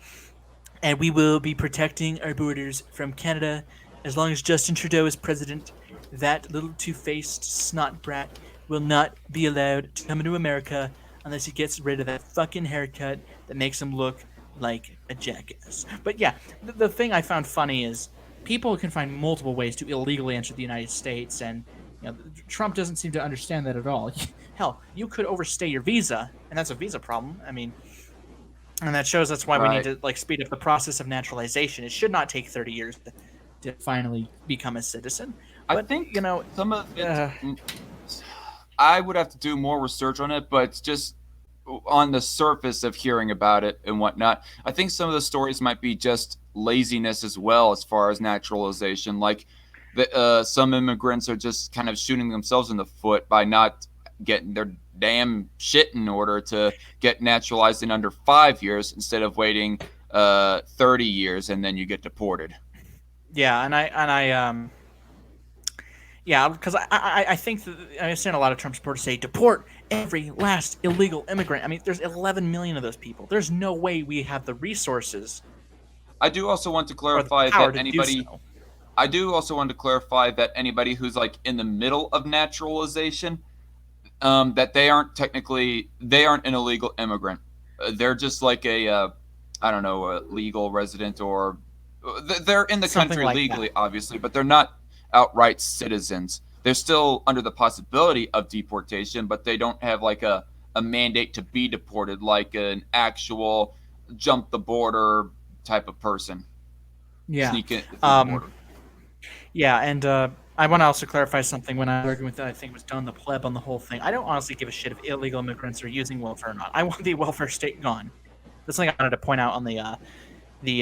and we will be protecting our borders from Canada as long as Justin Trudeau is president. That little two-faced snot brat will not be allowed to come into America unless he gets rid of that fucking haircut that makes him look like a jackass. But yeah, the thing I found funny is people can find multiple ways to illegally enter the United States, and Trump doesn't seem to understand that at all. Hell, you could overstay your visa, and that's a visa problem. I mean, and that shows that's why we need Right. to like speed up the process of naturalization. It should not take 30 years to finally become a citizen. I But think some of it, uh, I would have to do more research on it, but just on the surface of hearing about it and whatnot. I think some of the stories might be just laziness as well, as far as naturalization. Like, some immigrants are just kind of shooting themselves in the foot by not getting their damn shit in order to get naturalized in under 5 years instead of waiting 30 years and then you get deported. Yeah, yeah, because I think that I understand a lot of Trump supporters say deport every last illegal immigrant. I mean, there's 11 million of those people. There's no way we have the resources I do also want to or the clarify power that to do anybody so. I do also want to clarify that anybody who's like in the middle of naturalization, that they aren't an illegal immigrant. They're just like I don't know, a legal resident, or they're in the Something country like that. legally, obviously, but they're not outright citizens. They're still under the possibility of deportation, but they don't have like a mandate to be deported, like an actual jump the border type of person, Yeah. sneak in through the Um, border. yeah, and I want to also clarify something when I was arguing with I think it was Don the Pleb on the whole thing. I don't honestly give a shit if illegal immigrants are using welfare or not. I want the welfare state gone. That's something I wanted to point out on the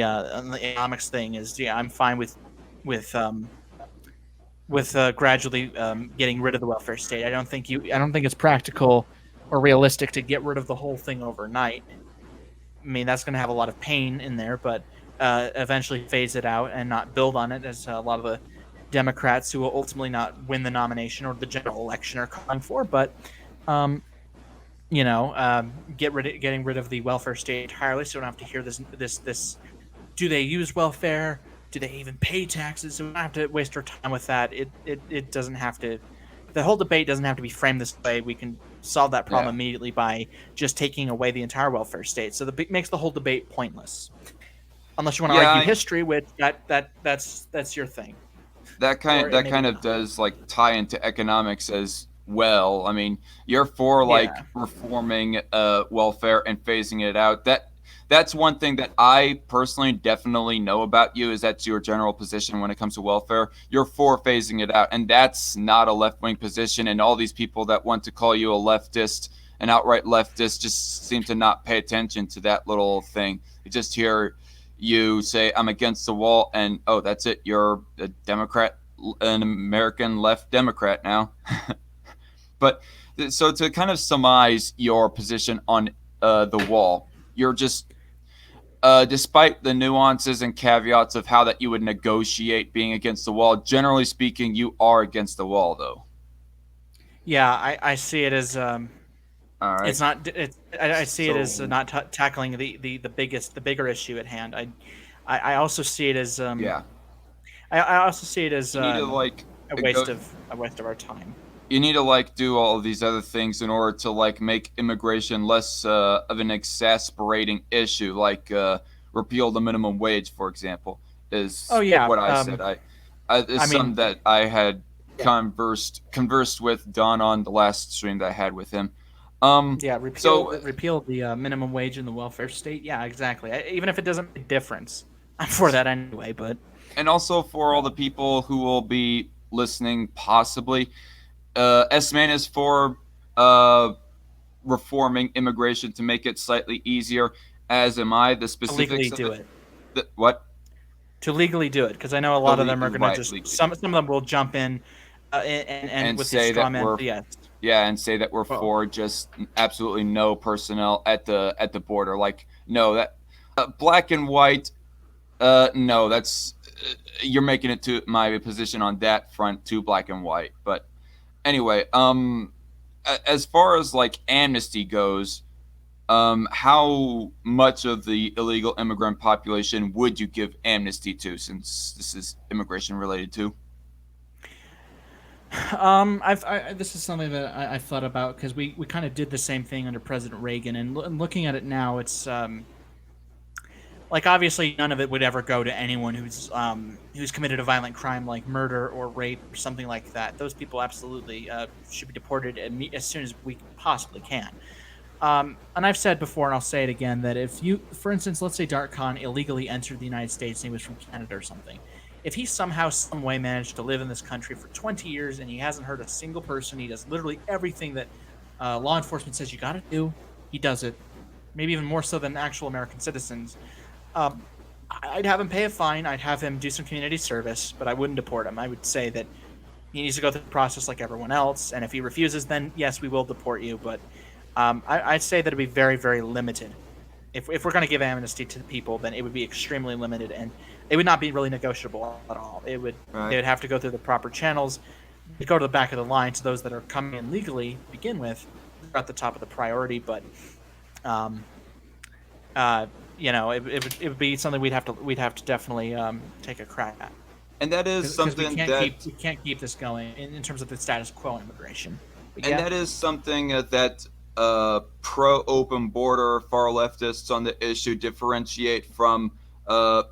economics thing is yeah, I'm fine with um gradually getting rid of the welfare state. I don't think it's practical or realistic to get rid of the whole thing overnight. I mean, that's going to have a lot of pain in there, but eventually phase it out and not build on it, as a lot of the Democrats who will ultimately not win the nomination or the general election are calling for. But um, getting rid of the welfare state entirely, so we don't have to hear this. Do they use welfare? Do they even pay taxes? So we don't have to waste our time with that. It doesn't have to. The whole debate doesn't have to be framed this way. We can solve that problem Yeah, immediately by just taking away the entire welfare state. So makes the whole debate pointless, unless you want to argue yeah. history, which that's your thing, or it That maybe kind of not. does like tie into economics as well. I mean, you're for like Yeah, reforming welfare and phasing it out. That's one thing that I personally definitely know about you, is that's your general position when it comes to welfare. You're for phasing it out, and that's not a left wing position. And all these people that want to call you a leftist, an outright leftist, just seem to not pay attention to that little thing. You just hear you say I'm against the wall, and oh, that's it. You're a Democrat, an American left Democrat now. But so to kind of surmise your position on the wall, you're just despite the nuances and caveats of how that you would negotiate being against the wall, generally speaking, you are against the wall, though. yeah. I see it as All it's right. not. I see it as So not tackling the bigger issue at hand. I also see it as yeah, I also see it as you need to like go. a waste of our time. You need to like do all of these other things in order to like make immigration less of an exasperating issue, like repeal the minimum wage, for example, Oh is yeah. what I said. I is I some mean, that I had yeah, conversed with Don on the last stream that I had with him. yeah. So Repeal the minimum wage in the welfare state. Yeah, exactly. Even if it doesn't make a difference, I'm for that anyway. But and also for all the people who will be listening, possibly, S Man is for uh reforming immigration to make it slightly easier, as am I. The to legally specifics of do it, it, what to legally do it, because I know a the lot of them are going to right just legally, some of them will jump in and and with his say straw that man. we're Yes. yeah, and say that we're Well, for just absolutely no personnel at the border. Like, no, that black and white. No, that's you're making it to my position on that front too black and white. But anyway, as far as like amnesty goes, how much of the illegal immigrant population would you give amnesty to, since this is immigration related too? this is something that I've thought about because we kind of did the same thing under President Reagan, and looking at it now, it's like obviously none of it would ever go to anyone who's committed a violent crime like murder or rape or something like that. Those people absolutely should be deported as soon as we possibly can. And I've said before, and I'll say it again, that if you, for instance, let's say Dark Khan illegally entered the United States and he was from Canada or something, if he somehow, some way managed to live in this country for 20 years and he hasn't hurt a single person, he does literally everything that law enforcement says you got to do. he does it, maybe even more so than actual American citizens. Um, I'd have him pay a fine. I'd have him do some community service, but I wouldn't deport him. I would say that he needs to go through the process like everyone else, and if he refuses, then yes, we will deport you. But I'd say that it'd be very, very limited. If we're going to give amnesty to the people, then it would be extremely limited, and it would not be really negotiable at all. They Right. would have to go through the proper channels. They'd go to the back of the line to those that are coming in legally to begin with. They're at the top of the priority, but um, uh, it would be something we'd have to definitely take a crack at, And that is because something that we can't keep this going in terms of the status quo in immigration. But and yeah, that is something that pro open border far leftists on the issue differentiate from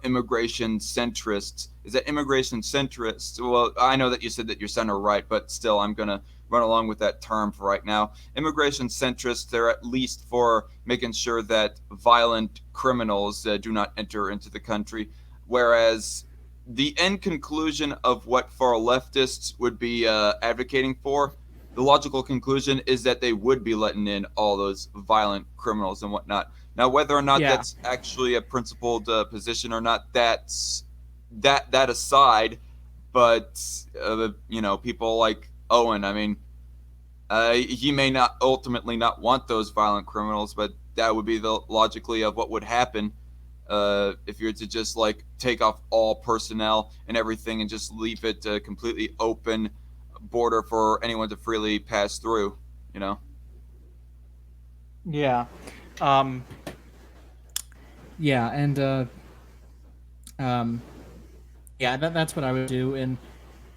immigration centrists. Is that immigration centrists? Well, I know that you said that you're center right, but still, I'm going to run along with that term for right now. Immigration centrists, they're at least for making sure that violent criminals do not enter into the country, whereas the end conclusion of what far leftists would be advocating for, the logical conclusion is that they would be letting in all those violent criminals and whatnot. Now, whether or not yeah, that's actually a principled position or not, that's that aside. But people like Owen. I mean, he may not ultimately not want those violent criminals, but that would be the logically of what would happen if you were to just like take off all personnel and everything and just leave it completely open border for anyone to freely pass through. You know. yeah, um, yeah, and um, yeah, that's what I would do. And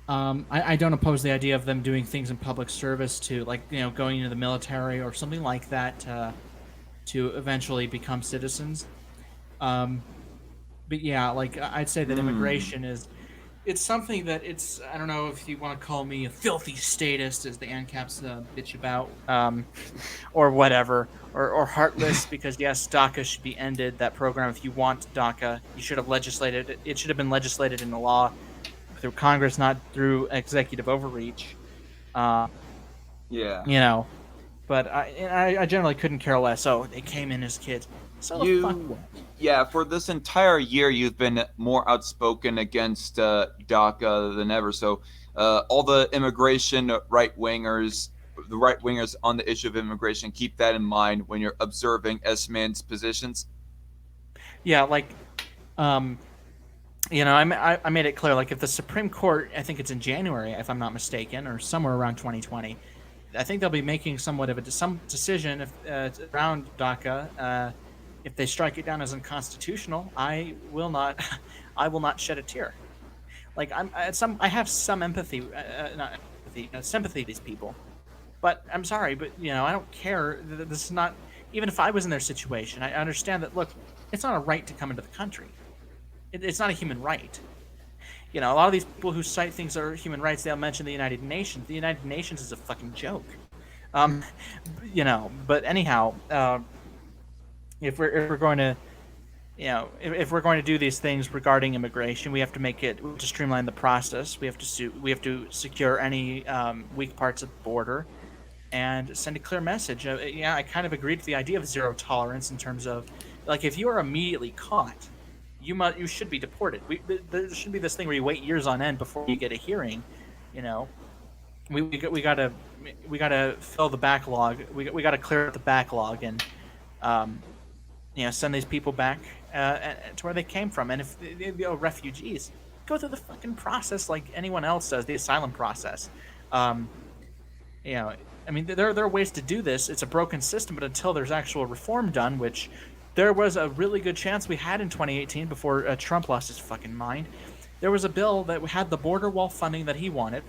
I don't oppose the idea of them doing things in public service to, like, going into the military or something like that to eventually become citizens. Um, but yeah, like I'd say that Hmm. immigration is it's something that it's I don't know if you want to call me a filthy statist, as the ANCAPs bitch about, or whatever, or heartless, because yes, DACA should be ended. That program, if you want DACA, you should have legislated it. It should have been legislated into law through Congress, not through executive overreach. Uh, Yeah. you know, but I generally couldn't care less. Oh, they came in as kids. So the fuck You, what? yeah, for this entire year, you've been more outspoken against DACA than ever. So, all the immigration the right wingers on the issue of immigration, keep that in mind when you're observing S-Man's positions. Yeah, like, um, I made it clear. Like, if the Supreme Court, I think it's in January, if I'm not mistaken, or somewhere around 2020, I think they'll be making somewhat of some decision if around DACA. If they strike it down as unconstitutional, I will not, I will not shed a tear. Like, I have some empathy, not empathy, sympathy to these people. But I'm sorry, but I don't care. This is not. Even if I was in their situation, I understand that. Look, it's not a right to come into the country. It's not a human right. A lot of these people who cite things that are human rights, they'll mention the United Nations. The United Nations is a fucking joke. Um, But anyhow, if we're going to if we're going to do these things regarding immigration, we have to streamline the process. We have to secure any weak parts of the border and send a clear message. Yeah, I kind of agreed with the idea of zero tolerance in terms of, like, if you are immediately caught, you should be deported. There should be this thing where you wait years on end before you get a hearing. You know, we gotta fill the backlog. We gotta clear up the backlog and um, send these people back to where they came from. And if they are refugees, go through the fucking process like anyone else does, the asylum process. Um, you know, I mean, there are ways to do this. It's a broken system, but until there's actual reform done, which there was a really good chance we had in 2018 before Trump lost his fucking mind, there was a bill that had the border wall funding that he wanted,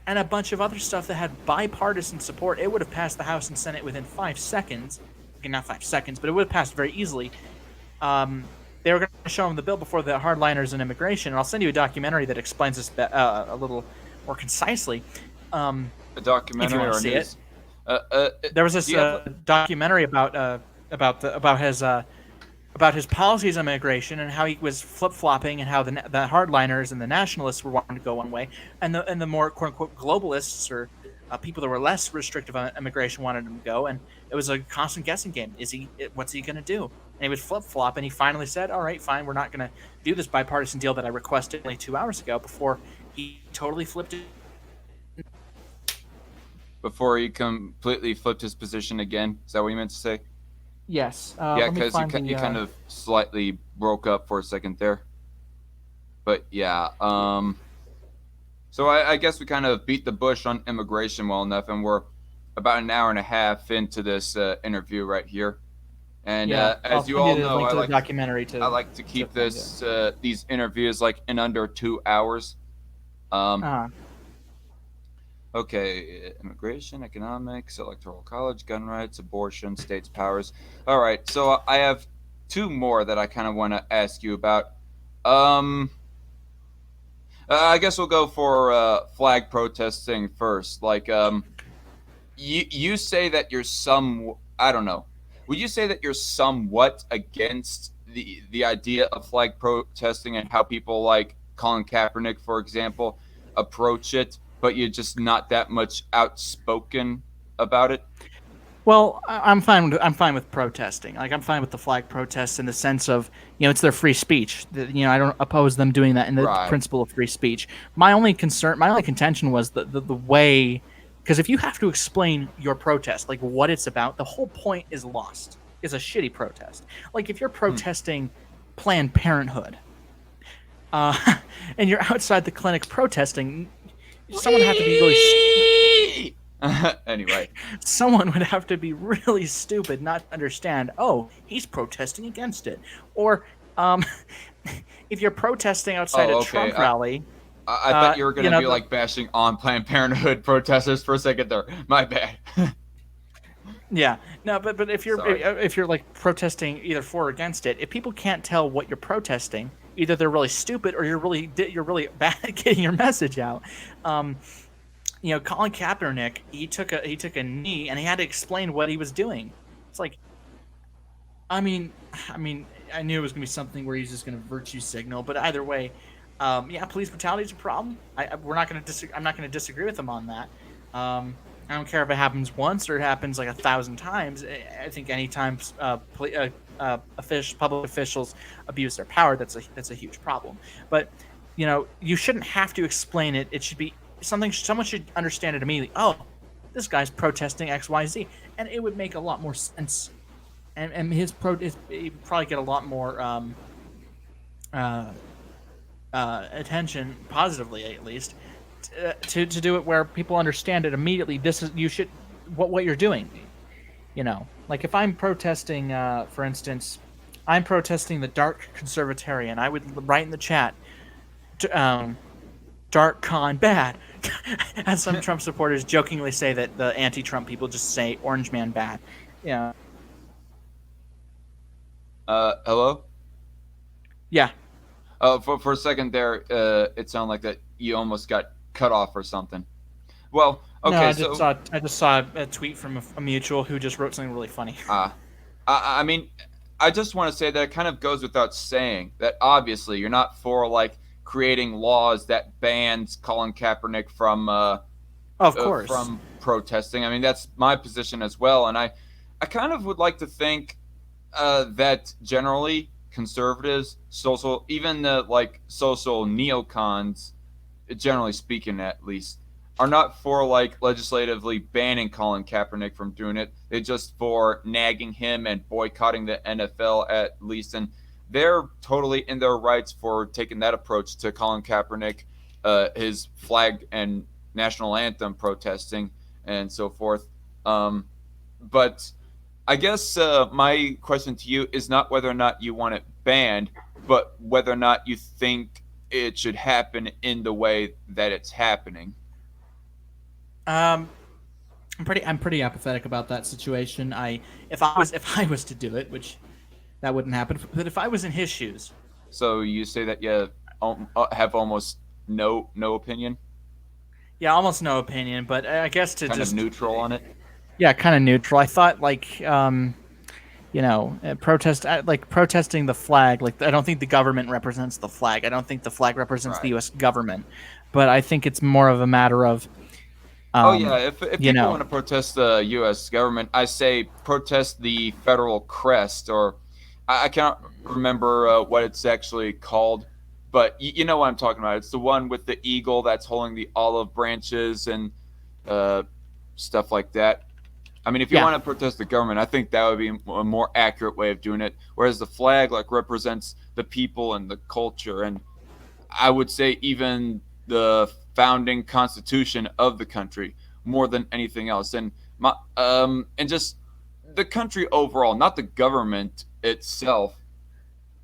and a bunch of other stuff that had bipartisan support. It would have passed the House and Senate within 5 seconds. Okay, not 5 seconds, but it would have passed very easily. They were going to show him the bill before the hardliners and immigration, and I'll send you a documentary that explains this a little more concisely. A If you documentary want to or see it, news? there was Do this you have? documentary about his policies on immigration and how he was flip flopping, and how the hardliners and the nationalists were wanting to go one way, and the more quote unquote globalists or People that were less restrictive on immigration wanted him to go, and it was a constant guessing game. What's he going to do? And he would flip flop, and he finally said, "All right, fine, we're not going to do this bipartisan deal that I requested only 2 hours ago." Before he totally flipped it. Before he completely flipped his position again. Is that what you meant to say? Yes. Yeah, Let me because find you the. kind of slightly broke up for a second there. But yeah, so I guess we kind of beat the bush on immigration well enough, and we're about an hour and a half into this interview right here. And Yeah, I'll as you send you all the know, link to the documentary I to like to to keep find it. this these interviews like in under 2 hours. Um, Uh, okay, immigration, economics, electoral college, gun rights, abortion, states' powers. All right, so I have two more that I kind of want to ask you about. Um, I guess we'll go for flag protesting first. Like, you say that you're some. I don't know. Would you say that you're somewhat against the idea of flag protesting and how people like Colin Kaepernick, for example, approach it, but you're just not that much outspoken about it? well, I'm fine. I'm fine with protesting. Like I'm fine with the flag protests in the sense of it's their free speech. I don't oppose them doing that in the Right. principle of free speech. My only contention was the way, because if you have to explain your protest, like what it's about, the whole point is lost. Is a shitty protest. Like if you're Hmm. protesting Planned Parenthood, uh, and you're outside the clinic protesting, someone would have to be Anyway. someone would have to be really stupid not to understand. Oh, he's protesting against it, or um, if you're protesting outside a Oh, okay. Trump rally, I thought you were you gonna know, be like bashing on Planned Parenthood protesters for a second there. My bad. yeah, no, but Sorry. if you're like protesting either for or against it, if people can't tell what you're protesting, either they're really stupid or you're really bad at getting your message out. Um, Colin Kaepernick, he took a knee and he had to explain what he was doing. It's like, I mean, I mean, I knew it was gonna be something where he's just gonna virtue signal, but either way, yeah, police brutality is a problem. We're not gonna I'm not gonna disagree with him on that. I don't care if it happens once or it happens like 1,000 times. I think anytime public officials abuse their power, that's a huge problem. But you shouldn't have to explain it. It should be something someone should understand it immediately. Oh, this guy's protesting X, Y, Z, and it would make a lot more sense. And he'd probably get a lot more uh, attention, positively at least, to do it where people understand it immediately. This is you should what you're doing. Like if I'm protesting, for instance, I'm protesting the dark conservatarian. I would write in the chat, dark con bad. As some Trump supporters jokingly say that the anti-Trump people just say orange man bad. Yeah. Hello. Yeah. For a second there, it sounded like that you almost got cut off or something. Well, No, okay, I just saw a tweet from a mutual who just wrote something really funny. I mean, I just want to say that it kind of goes without saying that obviously you're not for like creating laws that bans Colin Kaepernick Of course. from protesting. I mean, that's my position as well, and I kind of would like to think that generally conservatives, social, even the like social neocons, generally speaking, at least, are not for like legislatively banning Colin Kaepernick from doing it. They're just for nagging him and boycotting the NFL at least, and they're totally in their rights for taking that approach to Colin Kaepernick, his flag and national anthem protesting and so forth. But I guess my question to you is not whether or not you want it banned, but whether or not you think it should happen in the way that it's happening. Um, I'm pretty apathetic about that situation. If I was to do it, which that wouldn't happen, but if I was in his shoes, So you say that you have almost no opinion, yeah, almost no opinion, but I guess to kind of just neutral on it. yeah, kind of neutral. I thought like protesting the flag. Like I don't think the government represents the flag. I don't think the flag represents the Right. U.S. government, but I think it's more of a matter of Oh yeah, if You people want know, to protest the U.S. government, I say protest the federal crest, or I can't remember what it's actually called, but you know what I'm talking about. It's the one with the eagle that's holding the olive branches and uh, stuff like that. I mean, if you yeah, want to protest the government, I think that would be a more accurate way of doing it. Whereas the flag like represents the people and the culture, and I would say even the founding constitution of the country more than anything else, and just the country overall, not the government itself.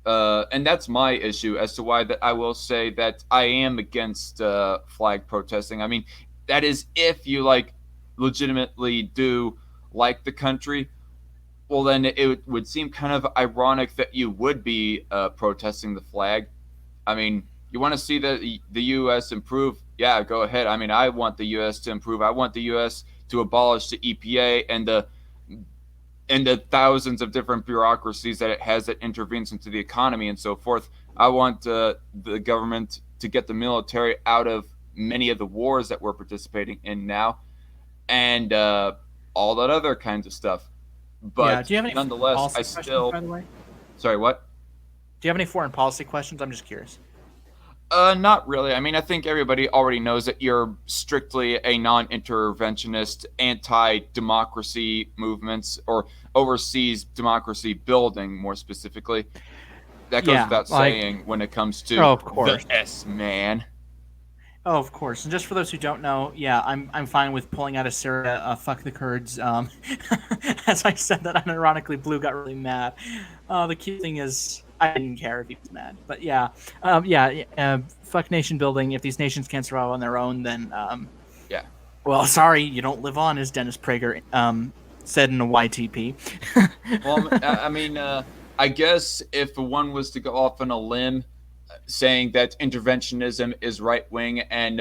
And that's my issue as to why that I will say that I am against flag protesting. I mean, that is if you like legitimately do like the country. Well, then it would seem kind of ironic that you would be protesting the flag. I mean, you want to see the U.S. improve? Yeah, go ahead. I mean, I want the U.S. to improve. I want the U.S. to abolish the EPA and the thousands of different bureaucracies that it has that intervenes into the economy and so forth. I want the government to get the military out of many of the wars that we're participating in now, and all that other kinds of stuff. yeah. But Do you have any foreign nonetheless, I policy questions, still. by the way? Sorry, what? Do you have any foreign policy questions? I'm just curious. Not really. I mean, I think everybody already knows that you're strictly a non-interventionist, anti-democracy movements or overseas democracy building, more specifically. That goes Yeah, without like, saying when it comes oh, to of the course. S man. Oh, of course. And just for those who don't know, yeah, I'm fine with pulling out of Syria. Fuck the Kurds. As I said that, unironically, Blue got really mad. The cute thing is, I didn't care if he was mad, but yeah, yeah, fuck nation building. If these nations can't survive on their own, then Yeah. well, sorry, you don't live on, as Dennis Prager said in a YTP. Well, I mean, I guess if one was to go off on a limb, saying that interventionism is right wing and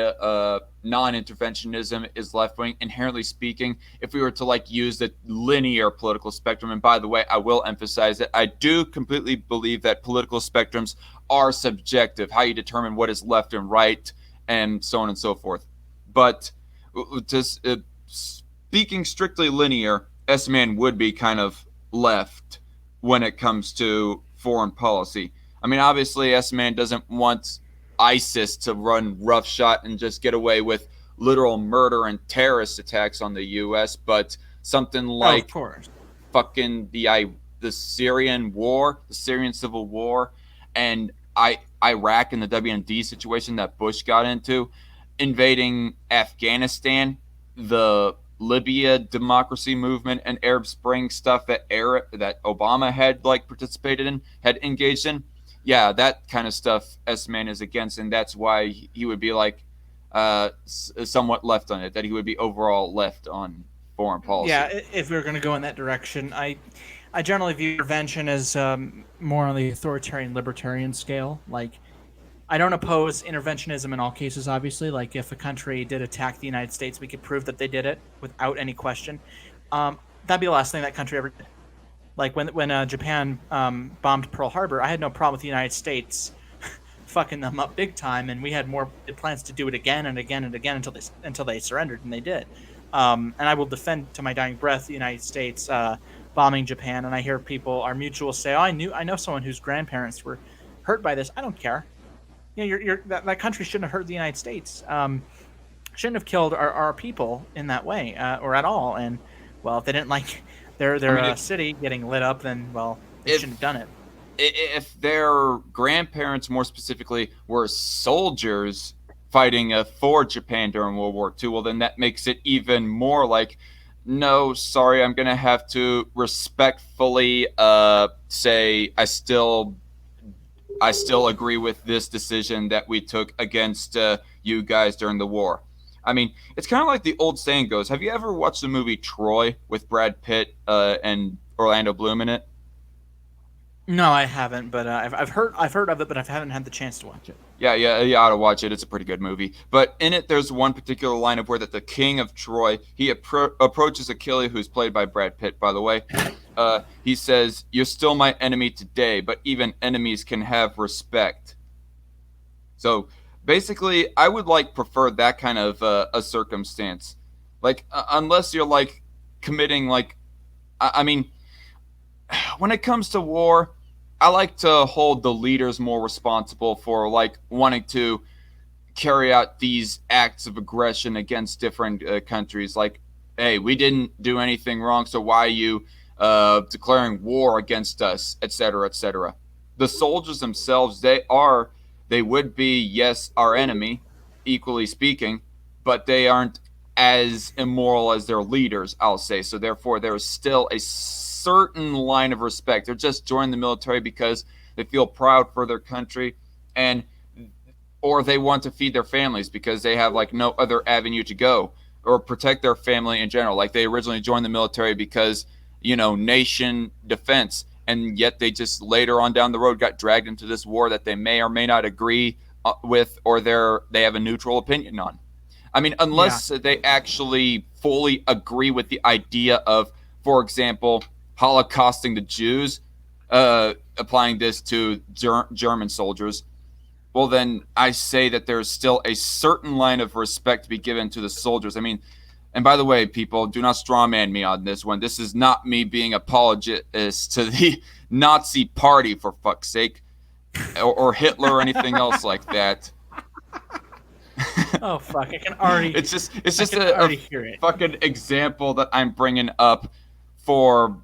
non-interventionism is left wing. Inherently speaking, if we were to like use the linear political spectrum, and by the way, I will emphasize that I do completely believe that political spectrums are subjective, how you determine what is left and right, and so on and so forth. But just speaking strictly linear, S Man would be kind of left when it comes to foreign policy. I mean, obviously, S Man doesn't want ISIS to run roughshod and just get away with literal murder and terrorist attacks on the U.S., but something Oh, of like course. fucking the Syrian war, the Syrian civil war, and Iraq and the WMD situation that Bush got into, invading Afghanistan, the Libya democracy movement and Arab Spring stuff that Obama had like participated in, had engaged in. Yeah, that kind of stuff S Man is against, and that's why he would be like somewhat left on it. That he would be overall left on foreign Yeah, policy. if we are going to go in that direction, I generally view intervention as more on the authoritarian libertarian scale. Like, I don't oppose interventionism in all cases, obviously. Like, if a country did attack the United States, we could prove that they did it without any question. That'd be the last thing that country ever did. Like, when Japan bombed Pearl Harbor, I had no problem with the United States fucking them up big time, and we had more plans to do it again and again and again until they surrendered, and they did. And I will defend to my dying breath the United States bombing Japan. And I hear people, our mutuals, say, "Oh, I know someone whose grandparents were hurt by this." I don't care. You know, that country shouldn't have hurt the United States. Shouldn't have killed our people in that way or at all. And well, if they didn't like I their mean, city getting lit up, then well, they if shouldn't have done it. if their grandparents, more specifically, were soldiers fighting for Japan during World War II, well, then that makes it even more like, no, sorry, I'm gonna have to respectfully say I still agree with this decision that we took against you guys during the war. I mean, it's kind of like the old saying goes. Have you ever watched the movie Troy with Brad Pitt and Orlando Bloom in it? No, I haven't, but I've heard of it, but I haven't had the chance to watch it. Yeah, yeah, you ought to watch it. It's a pretty good movie. But in it, there's one particular line of where that the king of Troy he approaches Achilles, who's played by Brad Pitt, by the way. He says, "You're still my enemy today, but even enemies can have respect." So basically, I would like prefer that kind of a circumstance. Like unless you're like committing like I mean, when it comes to war, I like to hold the leaders more responsible for like wanting to carry out these acts of aggression against different countries. Like, hey, we didn't do anything wrong, so why are you declaring war against us, etc., etc. The soldiers themselves, they would be, yes, our enemy, equally speaking, but they aren't as immoral as their leaders, I'll say. So therefore, there is still a certain line of respect. They're just joining the military because they feel proud for their country, and or they want to feed their families because they have like no other avenue to go, or protect their family in general. Like they originally joined the military because, nation defense, and yet they just later on down the road got dragged into this war that they may or may not agree with, or they have a neutral opinion on. I mean, Yeah. unless they actually fully agree with the idea of, for example, holocausting the Jews, applying this to German soldiers, well, then I say that there's still a certain line of respect to be given to the soldiers. I mean, and by the way, people, do not strawman me on this one. This is not me being apologist to the Nazi party, for fuck's sake, or Hitler or anything else like that. Oh fuck! I can already, It's I just can a already hear it. fucking example that I'm bringing up for,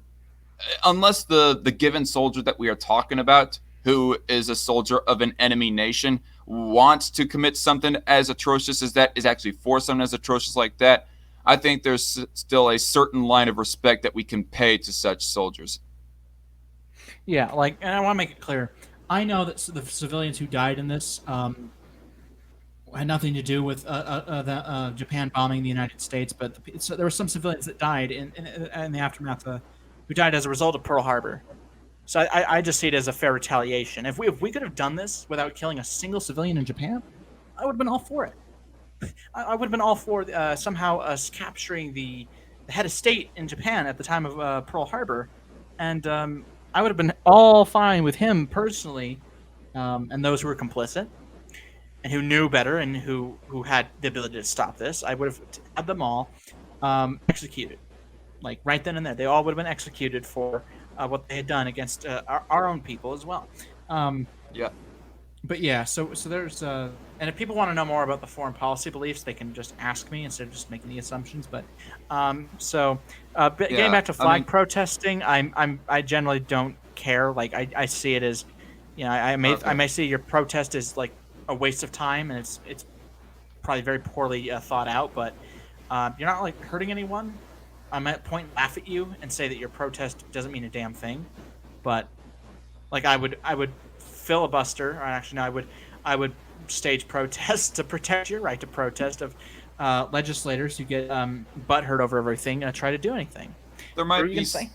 unless the given soldier that we are talking about, who is a soldier of an enemy nation, wants to commit something as atrocious as that, is actually for something as atrocious like that, I think there's still a certain line of respect that we can pay to such soldiers. Yeah, like, and I want to make it clear. I know that the civilians who died in this had nothing to do with Japan bombing the United States, but so there were some civilians that died in the aftermath, who died as a result of Pearl Harbor. So I just see it as a fair retaliation. If we could have done this without killing a single civilian in Japan, I would have been all for it. I would have been all for somehow us capturing the head of state in Japan at the time of Pearl Harbor, and I would have been all fine with him personally, and those who were complicit and who knew better and who had the ability to stop this. I would have had them all executed, like right then and there. They all would have been executed for what they had done against our own people as well. Um, Yeah, but yeah, so there's and if people want to know more about the foreign policy beliefs, they can just ask me instead of just making the assumptions. But getting yeah. back to I flag mean, protesting, I generally don't care. Like I see it as, I okay. may see your protest as like a waste of time, and it's probably very poorly thought out. But you're not like hurting anyone. I might point and laugh at you and say that your protest doesn't mean a damn thing, but like I would filibuster, or actually no, I would stage protests to protect your right to protest of legislators who get butthurt over everything and try to do anything. There What were might you be. gonna say?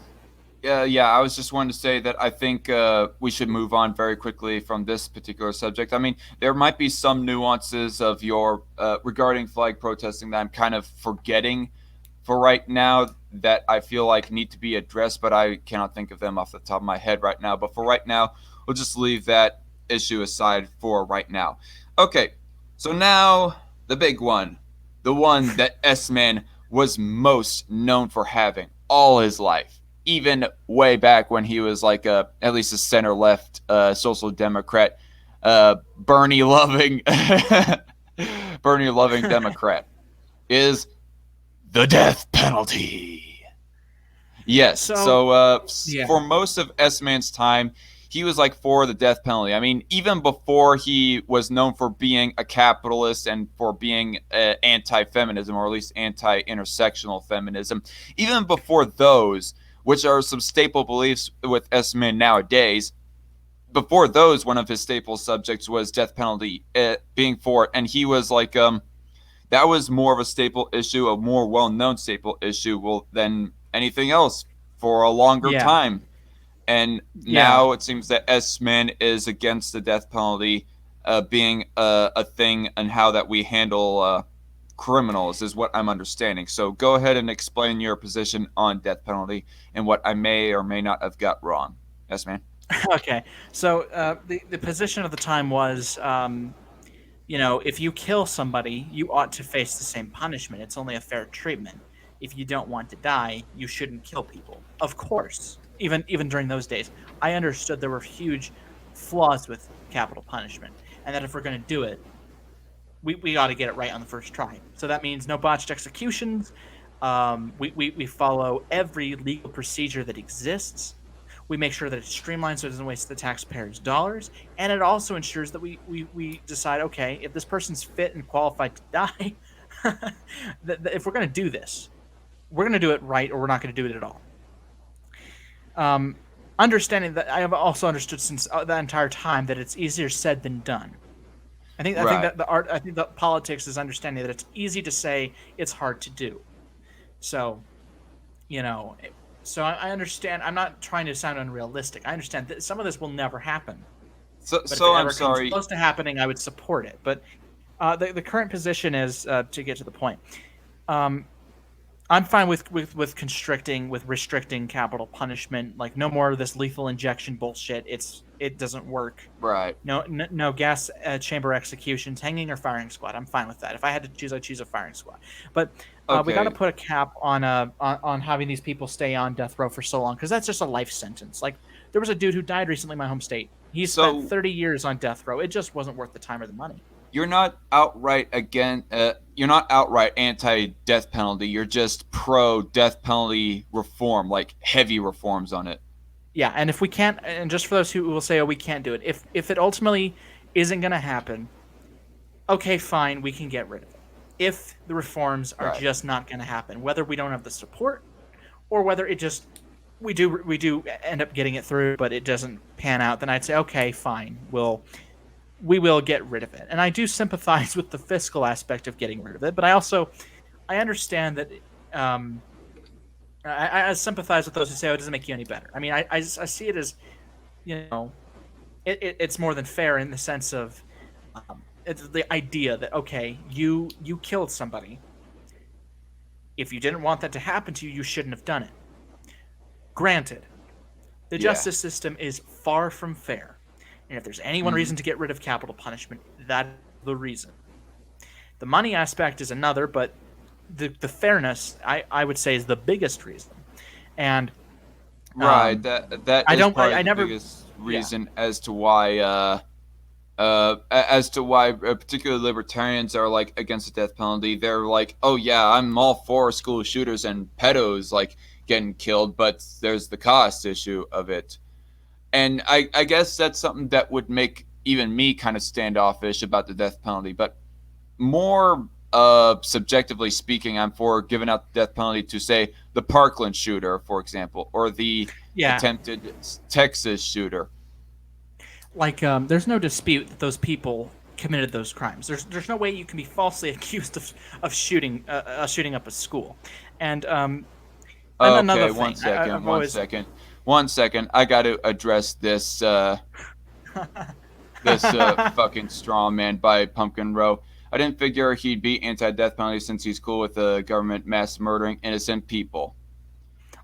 Yeah, I was just wanting to say that I think we should move on very quickly from this particular subject. I mean, there might be some nuances of your regarding flag protesting that I'm kind of forgetting for right now, that I feel like need to be addressed, but I cannot think of them off the top of my head right now. But for right now, we'll just leave that issue aside for right now. Okay, so now the big one, the one that S Man was most known for having all his life, even way back when he was like at least a center left social democrat, Bernie loving Bernie loving Democrat, is the death penalty. Yes. So So yeah, for most of S Man's time, he was like for the death penalty. I mean, even before he was known for being a capitalist and for being anti-feminism, or at least anti-intersectional feminism, even before those, which are some staple beliefs with S Man nowadays, before those, one of his staple subjects was death penalty, being for it, and he was like that was more of a staple issue, a more well-known staple issue, well, than anything else for a longer yeah, time. And yeah, now it seems that S-Man is against the death penalty being a thing, and how that we handle criminals is what I'm understanding. So go ahead and explain your position on death penalty and what I may or may not have got wrong. S-Man. okay. So the position of the time was, if you kill somebody, you ought to face the same punishment. It's only a fair treatment. If you don't want to die, you shouldn't kill people. Of course, even during those days, I understood there were huge flaws with capital punishment, and that if we're going to do it, we ought to get it right on the first try. So that means no botched executions. We follow every legal procedure that exists. We make sure that it's streamlined so it doesn't waste the taxpayers' dollars. And it also ensures that we decide, okay, if this person's fit and qualified to die, if we're going to do this, we're going to do it right or we're not going to do it at all. Understanding that, I have also understood since that entire time that it's easier said than done. I think Right. that I think that politics is understanding that it's easy to say, it's hard to do. So, you know, so I understand. I'm not trying to sound unrealistic. I understand that some of this will never happen. So But if it so I'm ever comes sorry. close to happening, I would support it. But the current position is, to get to the point. Um, I'm fine with restricting capital punishment. Like, no more of this lethal injection bullshit. It doesn't work. Right. No gas chamber executions, hanging or firing squad. I'm fine with that. If I had to choose, I'd choose a firing squad. But we got to Okay. put a cap on having these people stay on death row for so long, because that's just a life sentence. Like, there was a dude who died recently in my home state. He spent So 30 years on death row. It just wasn't worth the time or the money. you're not outright again. You're not outright anti-death penalty. You're just pro-death penalty reform, like heavy reforms on it. Yeah, and if we can't, and just for those who will say, "Oh, we can't do it," if it ultimately isn't going to happen, okay, fine, we can get rid of it. If the reforms are Right. just not going to happen, whether we don't have the support or whether it just we do end up getting it through, but it doesn't pan out, then I'd say, okay, fine, we will get rid of it. And I do sympathize with the fiscal aspect of getting rid of it, but I understand that. Um, I sympathize with those who say, "Oh, it doesn't make you any better." I mean, I see it as, it's more than fair in the sense of, it's the idea that, okay, you killed somebody. If you didn't want that to happen to you, you shouldn't have done it. Granted, the Yeah. justice system is far from fair, and if there's any one Hmm. reason to get rid of capital punishment, that's the reason. The money aspect is another, but the fairness, I would say, is the biggest reason. And Right. um, That I is don't, probably I the never, biggest yeah, reason as to why particularly libertarians are like against the death penalty. They're like, oh yeah, I'm all for school shooters and pedos like getting killed, but there's the cost issue of it. And I guess that's something that would make even me kind of standoffish about the death penalty. But more subjectively speaking, I'm for giving out the death penalty to, say, the Parkland shooter, for example, or the yeah. attempted Texas shooter. Like, there's no dispute that those people committed those crimes. There's no way you can be falsely accused of shooting up a school. And another Okay, thing, I've always, 1 second. I got to address this fucking straw man by Pumpkin Row. I didn't figure he'd be anti-death penalty since he's cool with the government mass murdering innocent people.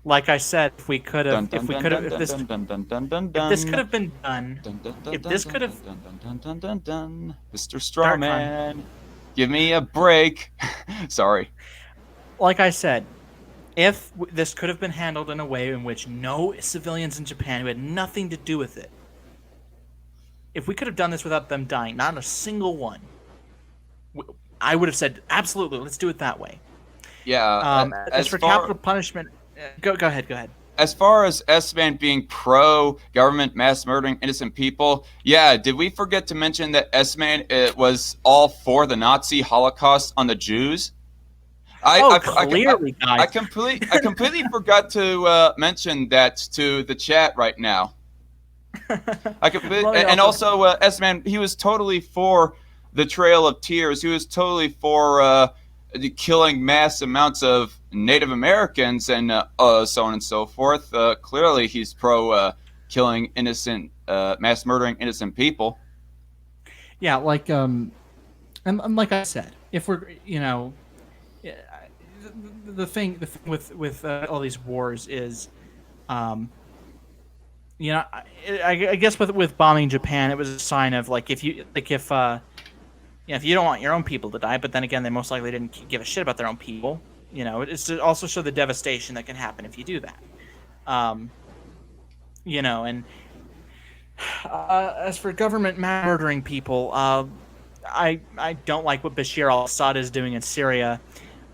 like I said, if we could Dun have, dun dun dun dun dun dun dun dun dun if this could dun. have been done, Dun, dun, dun, if dun, this dun, could have, dun, dun, dun, dun, dun, dun. Mr. dark time. Strawman, give me a break. Sorry. Like I said, if this could have been handled in a way in which no civilians in Japan who had nothing to do with it, if we could have done this without them dying, not a single one, I would have said, absolutely, let's do it that way. Yeah. As for capital punishment, go ahead, go ahead. As far as S-Man being pro government mass murdering innocent people, yeah, did we forget to mention that S-Man was all for the Nazi Holocaust on the Jews? Oh, clearly, guys. I completely forgot to mention that to the chat right now. Well, And also S-Man, he was totally for the Trail of Tears. He was totally for the killing mass amounts of Native Americans and so on and so forth. Clearly, he's pro killing innocent, mass murdering innocent people. yeah, like, and like I said, if we're, yeah, the thing with all these wars is, um, I guess with bombing Japan, it was a sign of, like, if you, like, if if you don't want your own people to die, but then again, they most likely didn't give a shit about their own people. It's to also show the devastation that can happen if you do that. Um, and as for government murdering people, I don't like what Bashir al-Assad is doing in Syria.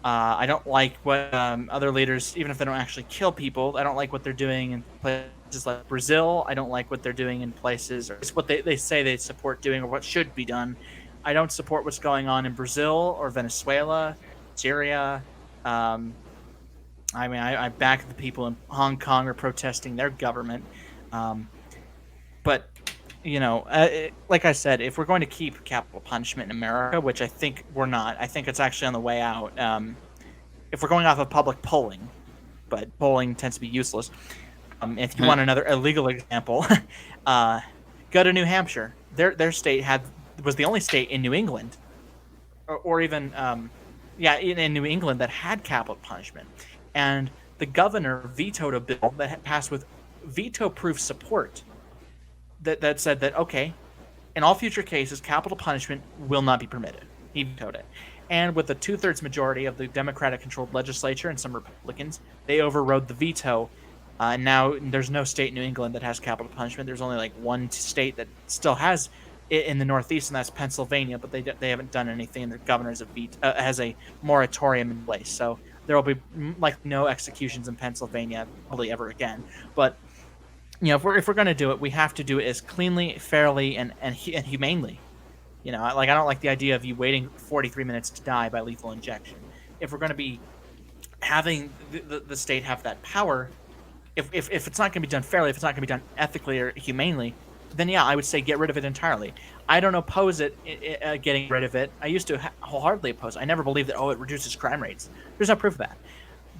I don't like what other leaders, even if they don't actually kill people, I don't like what they're doing in places like Brazil. I don't like what they're doing in places, or it's what they say they support doing or what should be done. I don't support what's going on in Brazil or Venezuela, Syria. Um, I back the people in Hong Kong are protesting their government. Um, but like I said, if we're going to keep capital punishment in America, which I think we're not, I think it's actually on the way out. If we're going off of public polling, but polling tends to be useless. If you want another illegal example, uh, go to New Hampshire. Their state was the only state in New England, or even in New England that had capital punishment, and the governor vetoed a bill that had passed with veto-proof support that said that, okay, in all future cases, capital punishment will not be permitted. He vetoed it. And with a 2/3 majority of the Democratic-controlled legislature and some Republicans, they overrode the veto. And now there's no state in New England that has capital punishment. There's only like one state that still has it in the Northeast, and that's Pennsylvania. But they haven't done anything. And the governor has a moratorium in place, so there will be like no executions in Pennsylvania probably ever again. But if we're going to do it, we have to do it as cleanly, fairly, and humanely. I don't like the idea of you waiting 43 minutes to die by lethal injection. If we're going to be having the state have that power, if it's not going to be done fairly, if it's not going to be done ethically or humanely, then yeah, I would say get rid of it entirely. I don't oppose getting rid of it. I used to wholeheartedly oppose it. I never believed that, it reduces crime rates. There's no proof of that.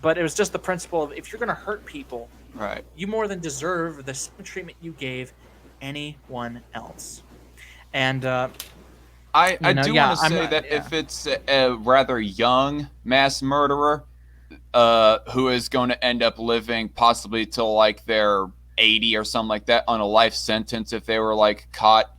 But it was just the principle of, if you're going to hurt people, Right. you more than deserve the same treatment you gave anyone else. And I do want to say that yeah. if it's a rather young mass murderer who is going to end up living possibly till like they're 80 or something like that on a life sentence, if they were like caught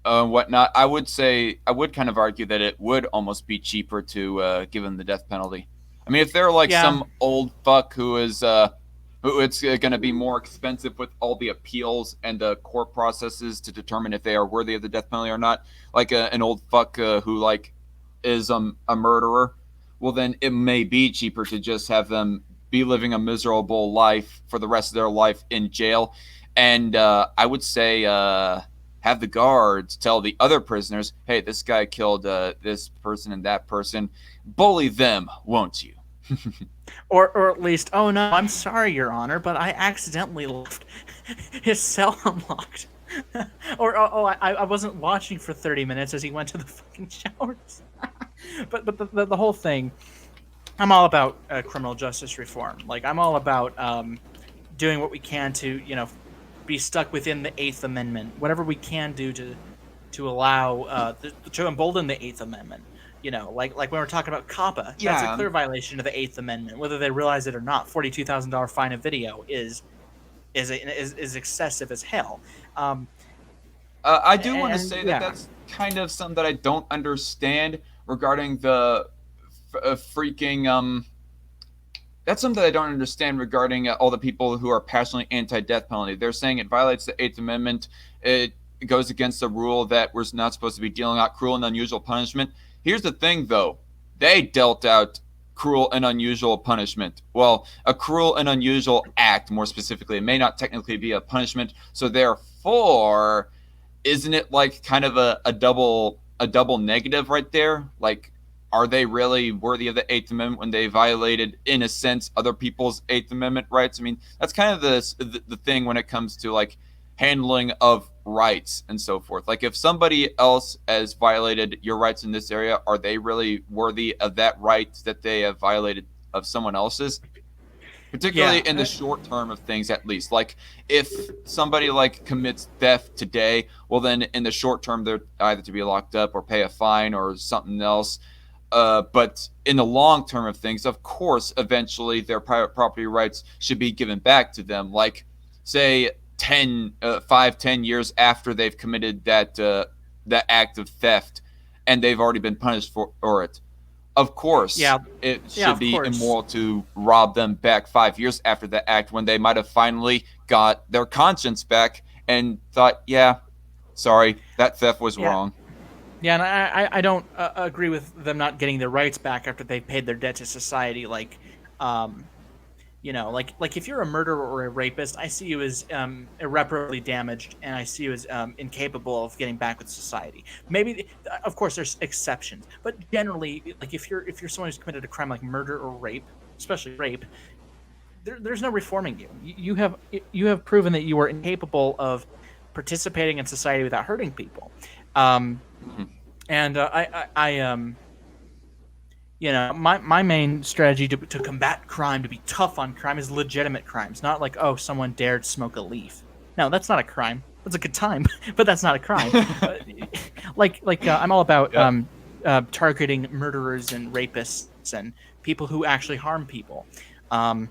whatnot, I would kind of argue that it would almost be cheaper to give them the death penalty. I mean, if they're like some old fuck who it's going to be more expensive with all the appeals and the court processes to determine if they are worthy of the death penalty or not, like an old fuck who like is a murderer, well then it may be cheaper to just have them be living a miserable life for the rest of their life in jail. And I would say have the guards tell the other prisoners, hey, this guy killed this person and that person. Bully them, won't you? or at least, oh no, I'm sorry, Your Honor, but I accidentally left his cell unlocked. Or I wasn't watching for 30 minutes as he went to the fucking showers. but the whole thing, I'm all about criminal justice reform. Like, I'm all about doing what we can to be stuck within the Eighth Amendment, whatever we can do to allow to embolden the Eighth Amendment. Like when we're talking about COPPA, that's a clear violation of the Eighth Amendment, whether they realize it or not. $42,000 fine a video is excessive as hell. I do want to say that that's kind of something that I don't understand regarding the freaking. That's something that I don't understand regarding all the people who are passionately anti-death penalty. They're saying it violates the Eighth Amendment. It goes against the rule that we're not supposed to be dealing out cruel and unusual punishment. Here's the thing, though. They dealt out cruel and unusual punishment. Well, a cruel and unusual act, more specifically. It may not technically be a punishment. So therefore, isn't it like kind of a double negative right there? Like, are they really worthy of the Eighth Amendment when they violated, in a sense, other people's Eighth Amendment rights? I mean, that's kind of the thing when it comes to like handling of rights and so forth. Like, if somebody else has violated your rights in this area, are they really worthy of that right that they have violated of someone else's? Particularly in the short term of things, at least. Like, if somebody like commits theft today, well then in the short term they're either to be locked up or pay a fine or something else. But in the long term of things, of course, eventually their private property rights should be given back to them. Like, say 10 years after they've committed that act of theft, and they've already been punished for it. Of course, Yeah, it yeah, should of be course. immoral to rob them back 5 years after the act when they might have finally got their conscience back and thought, yeah, sorry, that theft was Yeah, wrong. yeah, and I don't agree with them not getting their rights back after they've paid their debt to society. Um, like if you're a murderer or a rapist, I see you as irreparably damaged, and I see you as incapable of getting back with society. Maybe, of course, there's exceptions, but generally, like if you're someone who's committed a crime like murder or rape, especially rape, there's no reforming you. You have proven that you are incapable of participating in society without hurting people. Um, Mhm. and my main strategy to combat crime, to be tough on crime, is legitimate crimes, not like, oh, someone dared smoke a leaf. No, that's not a crime. That's a good time, but that's not a crime. Uh, I'm all about Yep. targeting murderers and rapists and people who actually harm people. Um,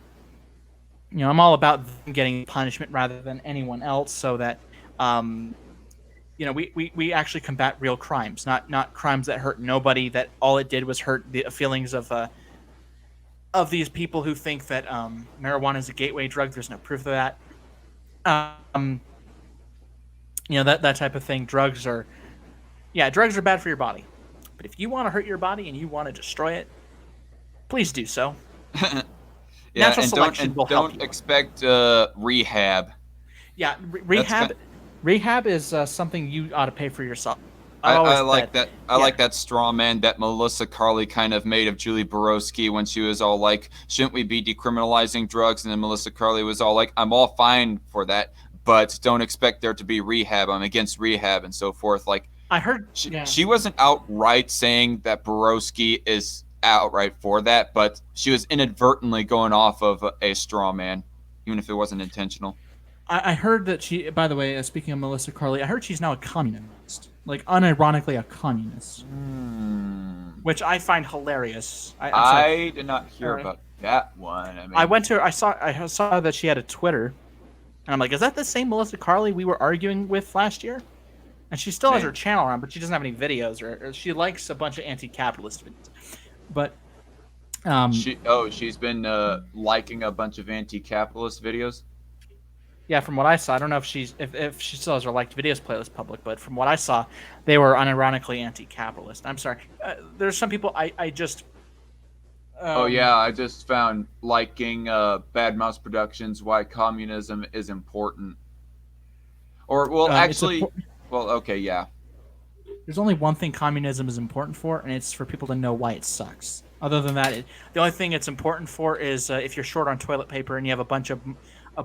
I'm all about them getting punishment rather than anyone else, so that um, we actually combat real crimes, not crimes that hurt nobody. That all it did was hurt the feelings of these people who think that marijuana is a gateway drug. There's no proof of that. Um, that type of thing. Drugs are bad for your body. But if you want to hurt your body and you want to destroy it, please do so. Yeah, Natural selection and will help don't you. expect rehab. Yeah, That's kind. rehab is something you ought to pay for yourself. I've I always like said, that. I yeah, like that straw man that Melissa Carley kind of made of Julie Borowski when she was all like, "Shouldn't we be decriminalizing drugs?" And then Melissa Carley was all like, "I'm all fine for that, but don't expect there to be rehab. I'm against rehab and so forth." Like I heard, she yeah, she wasn't outright saying that Borowski is outright for that, but she was inadvertently going off of a straw man, even if it wasn't intentional. I heard that she. By the way, speaking of Melissa Carley, I heard she's now a communist. Like unironically, a communist, Hmm. which I find hilarious. I'm sorry. I did not hear Uh, about that one. I I mean, went to I saw that she had a Twitter, and I'm like, is that the same Melissa Carley we were arguing with last year? And she still has her maybe. channel on, but she doesn't have any videos, or she likes a bunch of anti-capitalist videos. But She's been liking a bunch of anti-capitalist videos. yeah, from what I saw, I don't know if she still has her liked videos playlist public, but from what I saw, they were unironically anti-capitalist. I'm sorry. There's some people I just Oh um yeah, I just found liking Bad Mouse Productions why communism is important. Or well, it's a. actually, well, okay, yeah. There's only one thing communism is important for, and it's for people to know why it sucks. Other than that, the only thing it's important for is if you're short on toilet paper and you have a bunch of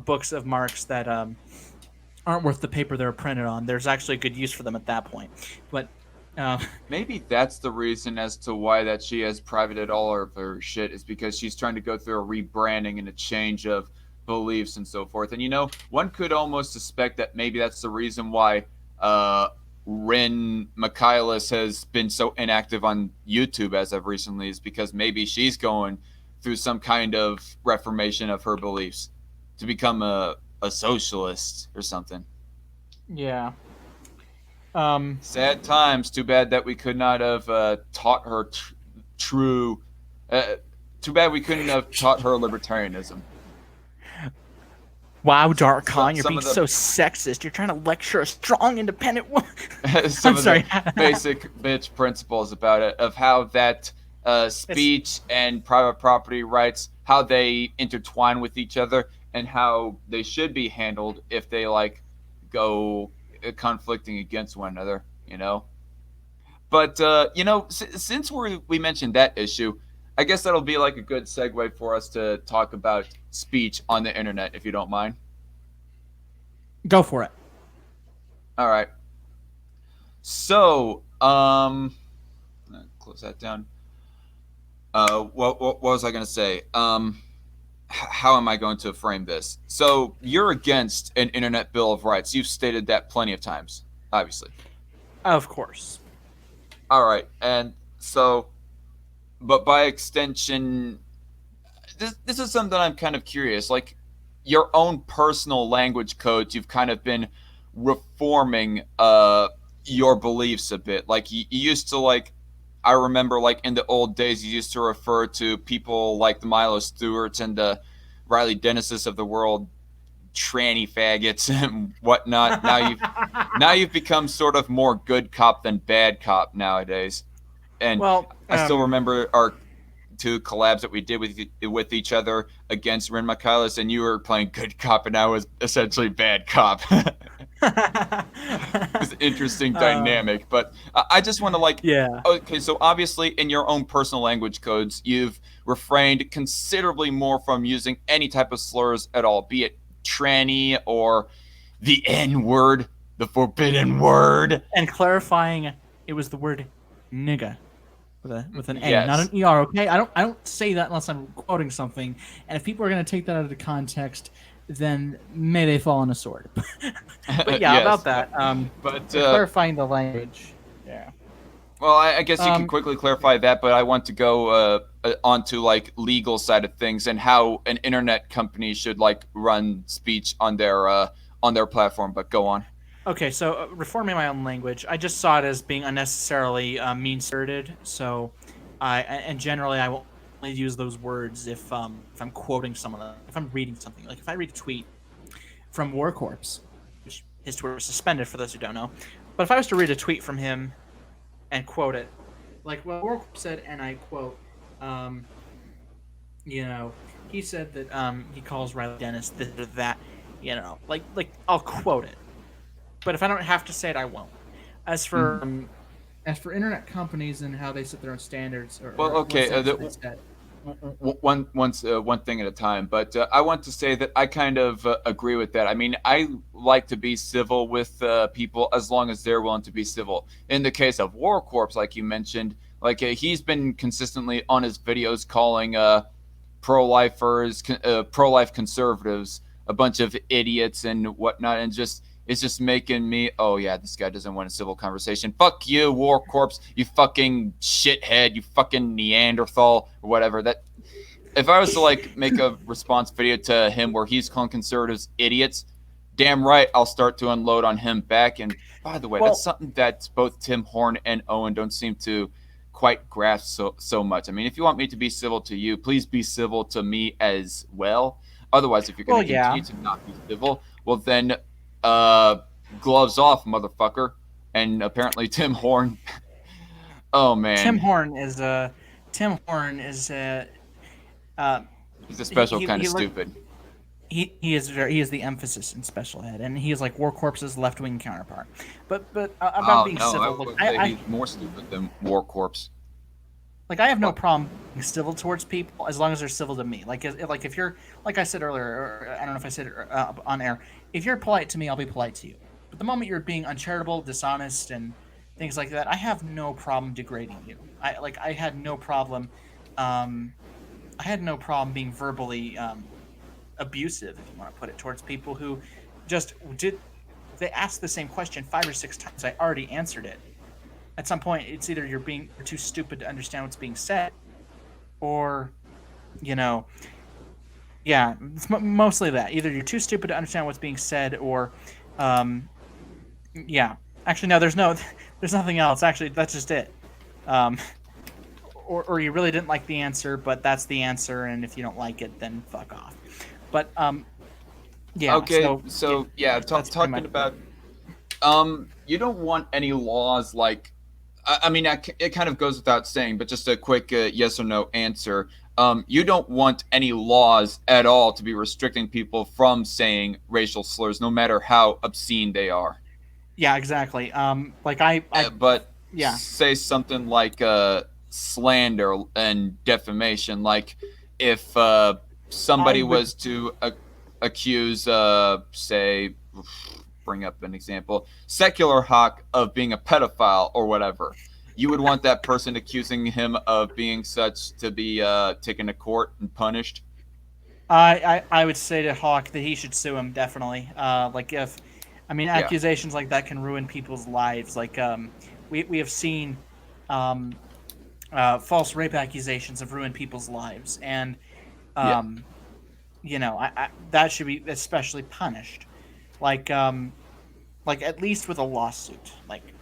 books of Marx that aren't worth the paper they're printed on. there's actually a good use for them at that point. But uh, Maybe that's the reason as to why that she has privated all of her shit is because she's trying to go through a rebranding and a change of beliefs and so forth. And one could almost suspect that maybe that's the reason why uh, Rin Michaelis has been so inactive on YouTube as of recently, is because maybe she's going through some kind of reformation of her beliefs to become a socialist or something. yeah, um, Sad times. Too bad that we could not have taught her true. Uh, Too bad we couldn't have taught her libertarianism. wow, Darkon, you're Some being of the so sexist. You're trying to lecture a strong, independent woman. some I'm of the sorry. basic bitch principles about it, of how that It's speech and private property rights, how they intertwine with each other, and how they should be handled if they like go conflicting against one another. But since we mentioned that issue, I guess that'll be like a good segue for us to talk about speech on the internet, if you don't mind. go for it. All right. So, close that down. What was I going to say? How am I going to frame this? So, you're against an internet bill of rights. You've stated that plenty of times, obviously. of course. All right, and so, but by extension, this is something I'm kind of curious. Like your own personal language codes, you've kind of been reforming. your beliefs a bit. Like you used to like. I remember like in the old days, you used to refer to people like the Milo Stewarts and the Riley Dennises of the world tranny faggots and whatnot. Now you've become sort of more good cop than bad cop nowadays. And Well, I still remember our two collabs that we did with each other against Ren Michaelis, and you were playing good cop, and I was essentially bad cop. It's an interesting dynamic, but I just want to like. yeah. Okay, so obviously, in your own personal language codes, you've refrained considerably more from using any type of slurs at all, be it tranny or the N word, the forbidden word. And clarifying, it was the word nigga with an A, not Yes. an ER. Okay, I don't say that unless I'm quoting something. And if people are going to take that out of the context, then may they fall on a sword. But yeah, Yes, about that. but Clarifying the language. Yeah. well, I guess you can Um, quickly clarify that, but I want to go onto like legal side of things and how an internet company should like run speech on their platform. But go on. Okay, so reforming my own language, I just saw it as being unnecessarily mean-spirited. So, and generally, I will only use those words if I'm quoting someone, if I'm reading something. Like if I read a tweet from War Corpse, which his Twitter is suspended for those who don't know. But if I was to read a tweet from him and quote it, like what War Corpse said, and I quote, um, you know, he said that he calls Riley Dennis this or that, like I'll quote it. But if I don't have to say it, I won't. As for Mhm. as for internet companies and how they set their own standards Well, or what okay. standards they set, One thing at a time. But I want to say that I kind of agree with that. I mean, I like to be civil with people as long as they're willing to be civil. In the case of War Corps, like you mentioned, like he's been consistently on his videos calling pro-lifers, pro-life conservatives, a bunch of idiots and whatnot, and just it's just making me, oh yeah, this guy doesn't want a civil conversation. Fuck you, War Corpse, you fucking shithead, you fucking Neanderthal or whatever. That if I was to like make a response video to him where he's calling conservatives idiots, damn right I'll start to unload on him back. And by the way, that's well, something that both Tim Horn and Owen don't seem to quite grasp so much. I mean, if you want me to be civil to you, please be civil to me as well. Otherwise, if you're going well, to yeah. continue to not be civil, well then, uh, gloves off, motherfucker. And apparently, Tim Horn. Oh Tim man, Horn is Tim Horn is uh, he's a he special he kind of he, look, stupid. he is the emphasis in Special Ed, and he is like War Corpse's left wing counterpart. But about Oh being no, I civil, look, would say he's more stupid than War Corpse. I have no What? problem being civil towards people as long as they're civil to me. Like if you're like I said earlier, or I don't know if I said it on air. If you're polite to me, I'll be polite to you. But the moment you're being uncharitable, dishonest, and things like that, I have no problem degrading you. I had no problem, um, I had no problem being verbally abusive, if you want to put it, towards people who just did. They asked the same question 5 or 6 times. I already answered it. At some point, it's either you're too stupid to understand what's being said, or you know, yeah, it's mostly that. Either you're too stupid to understand what's being said, or um, yeah. Actually, no. There's nothing else. Actually, that's just it. Um, or you really didn't like the answer, but that's the answer, and if you don't like it, then fuck off. But yeah. Okay, So yeah, so yeah, that's pretty talking much about you don't want any laws like I mean, it kind of goes without saying, but just a quick yes or no answer. You don't want any laws at all to be restricting people from saying racial slurs, no matter how obscene they are. yeah, exactly. Like I But yeah, say something like slander and defamation, like if I somebody would was to accuse, say, bring up an example, Secular Hawk of being a pedophile or whatever. You would want that person accusing him of being such to be taken to court and punished. I would say to Hawk that he should sue him definitely. Like if, I mean, Yeah, accusations like that can ruin people's lives. Like we have seen um, false rape accusations have ruined people's lives, and yeah, um, that should be especially punished. Like like at least with a lawsuit. Like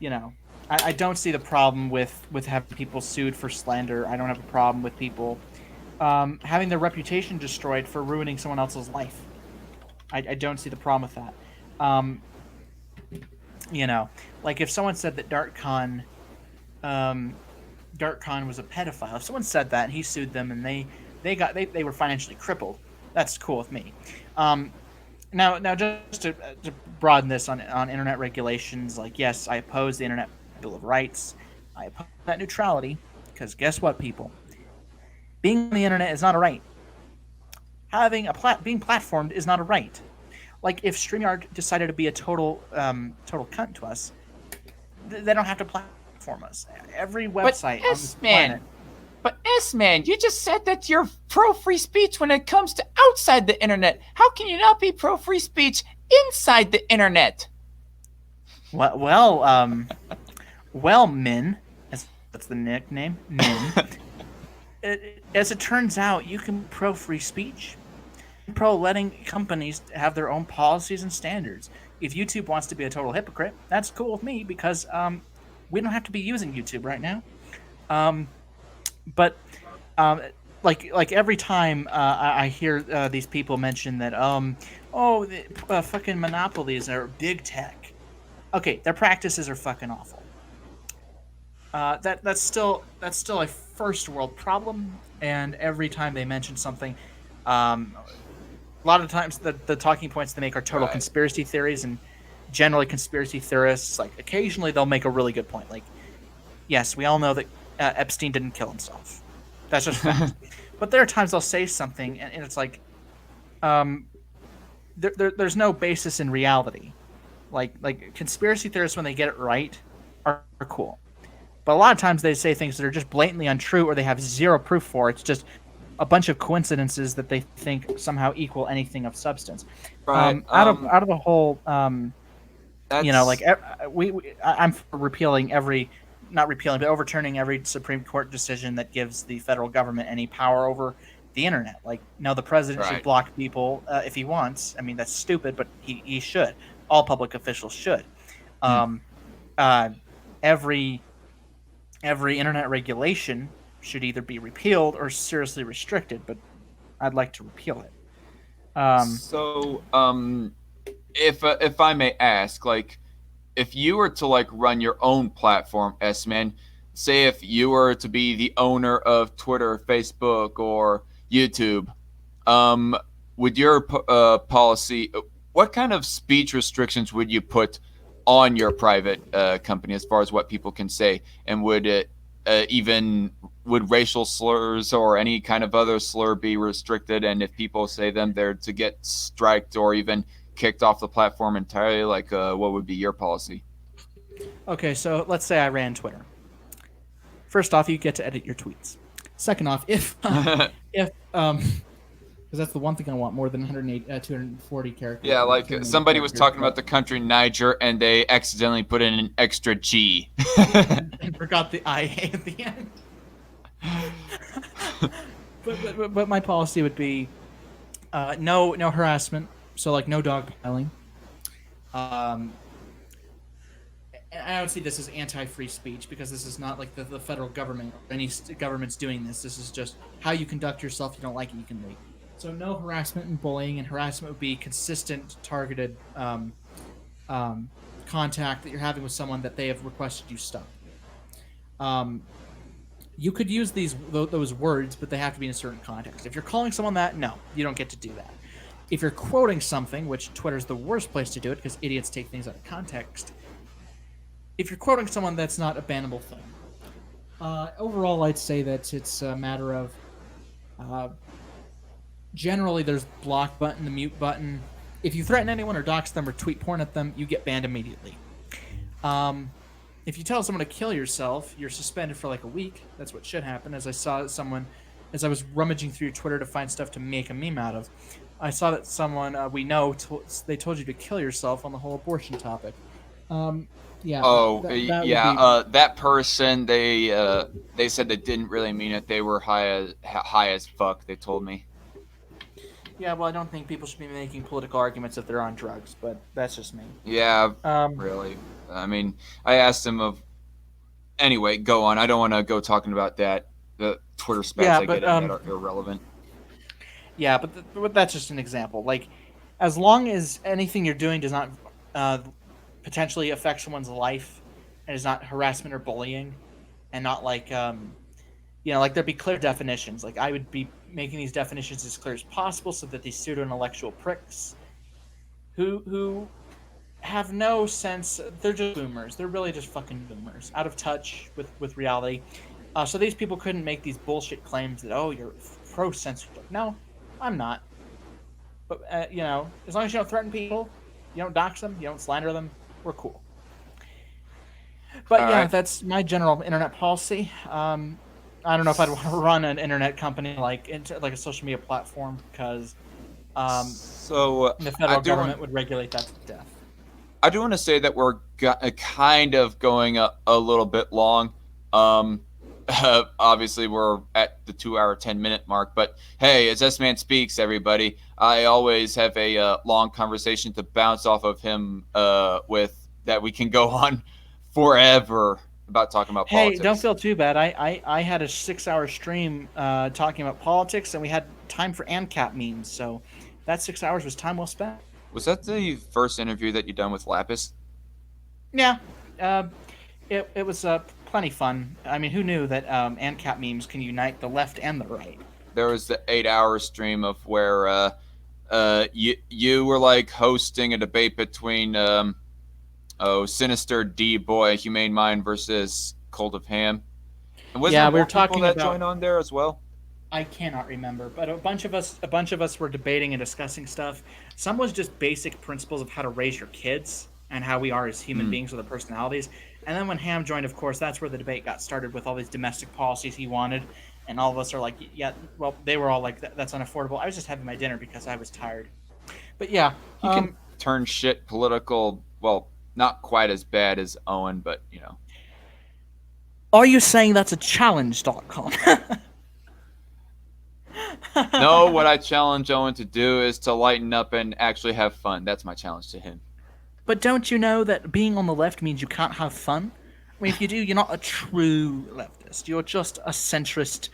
you know, I don't see the problem with having people sued for slander. I don't have a problem with people having their reputation destroyed for ruining someone else's life. I don't see the problem with that. Um, you know, like if someone said that um, Dark Khan was a pedophile, if someone said that and he sued them and they were financially crippled, that's cool with me. Um, now just to broaden this on internet regulations, like yes, I oppose the Internet Bill of Rights. I oppose net neutrality because guess what, people? Being on the internet is not a right. Being platformed is not a right. Like if StreamYard decided to be a total cunt to us, they don't have to platform us. Every But website on this S-Man, planet. but S-Man, you just said that you're pro-free speech when it comes to outside the internet. How can you not be pro-free speech inside the internet? Well, Min, as that's the nickname, Min. As it turns out, you can pro free speech, pro letting companies have their own policies and standards. If YouTube wants to be a total hypocrite, that's cool with me because we don't have to be using YouTube right now. Um, but um, like every time I hear these people mention that fucking monopolies are big tech. Okay, their practices are fucking awful. That's still a first world problem, and every time they mention something, um, a lot of times the talking points they make are total Right. conspiracy theories, and generally conspiracy theorists like occasionally they'll make a really good point. Like, yes, we all know that Epstein didn't kill himself. That's just fact. But there are times they'll say something, and it's like, um, there's no basis in reality. Like conspiracy theorists when they get it right are cool. But a lot of times they say things that are just blatantly untrue or they have zero proof for. It's just a bunch of coincidences that they think somehow equal anything of substance. Right. Out of the whole, like That's I'm for repealing every, not repealing, but overturning every Supreme Court decision that gives the federal government any power over the internet. Like, no, the president should right. block people if he wants. I mean, that's stupid, but he should. All public officials should. Hmm. Um, uh, every every internet regulation should either be repealed or seriously restricted, but I'd like to repeal it. Um, So, if I may ask, like, if you were to like run your own platform, S man, say if you were to be the owner of Twitter, Facebook, or YouTube, um, would your policy, what kind of speech restrictions would you put on your private company as far as what people can say, and would it even would racial slurs or any kind of other slur be restricted? And if people say them, they're to get striked or even kicked off the platform entirely. Like, what would be your policy? okay, so let's say I ran Twitter. First off, you get to edit your tweets. Second off, if because that's the one thing I want more than 240 characters. Yeah, like 280 somebody was characters, talking but- about the country Niger and they accidentally put in an extra G. and forgot the IA at the end. but my policy would be no harassment. So like no dogpiling. Um, and I don't see this as anti-free speech because this is not like the federal government or any government's doing this. This is just how you conduct yourself. You don't like it, you can leave. So no harassment and bullying, and harassment would be consistent, targeted um, contact that you're having with someone that they have requested you stop. Um, you could use those words, but they have to be in a certain context. If you're calling someone that, no, you don't get to do that. If you're quoting something, which Twitter's the worst place to do it because idiots take things out of context. If you're quoting someone, that's not a bannable thing. Overall, I'd say that it's a matter of generally there's block button, the mute button. If you threaten anyone or dox them or tweet porn at them, you get banned immediately. If you tell someone to kill yourself, you're suspended for like a week. That's what should happen. As I was rummaging through Twitter to find stuff to make a meme out of, I saw that someone we know they told you to kill yourself on the whole abortion topic. Yeah. Oh, That yeah. would be, That person, they said they didn't really mean it. They were high as fuck. They told me. Yeah, well, I don't think people should be making political arguments if they're on drugs, but that's just me. Yeah, Um, really. I mean, I asked him of. Anyway, go on. I don't want to go talking about that. The Twitter spats yeah, I get but in that are irrelevant. yeah, but that's just an example. Like, as long as anything you're doing does not uh, potentially affect someone's life and is not harassment or bullying, and not like like there'd be clear definitions. Like I would be making these definitions as clear as possible so that these pseudo intellectual pricks who have no sense, they're just boomers. They're really just fucking boomers, out of touch with reality. So these people couldn't make these bullshit claims that you're pro censorship. No, I'm not. But as long as you don't threaten people, you don't dox them, you don't slander them, we're cool. But All yeah, right. that's my general internet policy. I don't know if I'd want to run an internet company like a social media platform because So the I federal do want government would regulate that to death. I do want to say that we're kind of going a little bit long. Um, obviously, we're at the 2 hour 10 minute mark, but hey, as S Man speaks, everybody, I always have a long conversation to bounce off of him with that we can go on forever about talking about Hey, don't politics. feel too bad. I had a 6 hour stream talking about politics, and we had time for ANCAP memes. So that 6 hours was time well spent. Was that the first interview that you done with Lapis? Yeah, uh, it was plenty fun. I mean, who knew that ANCAP memes can unite the left and the right? There was the 8 hour stream of where you were like hosting a debate between Sinister D Boy, Humane Mind versus Cold of Ham. And was there Yeah, we were more people talking that about. joined on there as well? I cannot remember, but a bunch of us were debating and discussing stuff. Some was just basic principles of how to raise your kids and how we are as human Hmm. beings with our personalities. And then when Ham joined, of course, that's where the debate got started with all these domestic policies he wanted. And all of us are like, yeah, well, they were all like, that's unaffordable. I was just having my dinner because I was tired. But yeah, He can turn shit political. Well, not quite as bad as Owen, but you know. are you saying that's a challenge.com? No, what I challenge Owen to do is to lighten up and actually have fun. That's my challenge to him. But don't you know that being on the left means you can't have fun? I mean, if you do, you're not a true leftist. You're just a centrist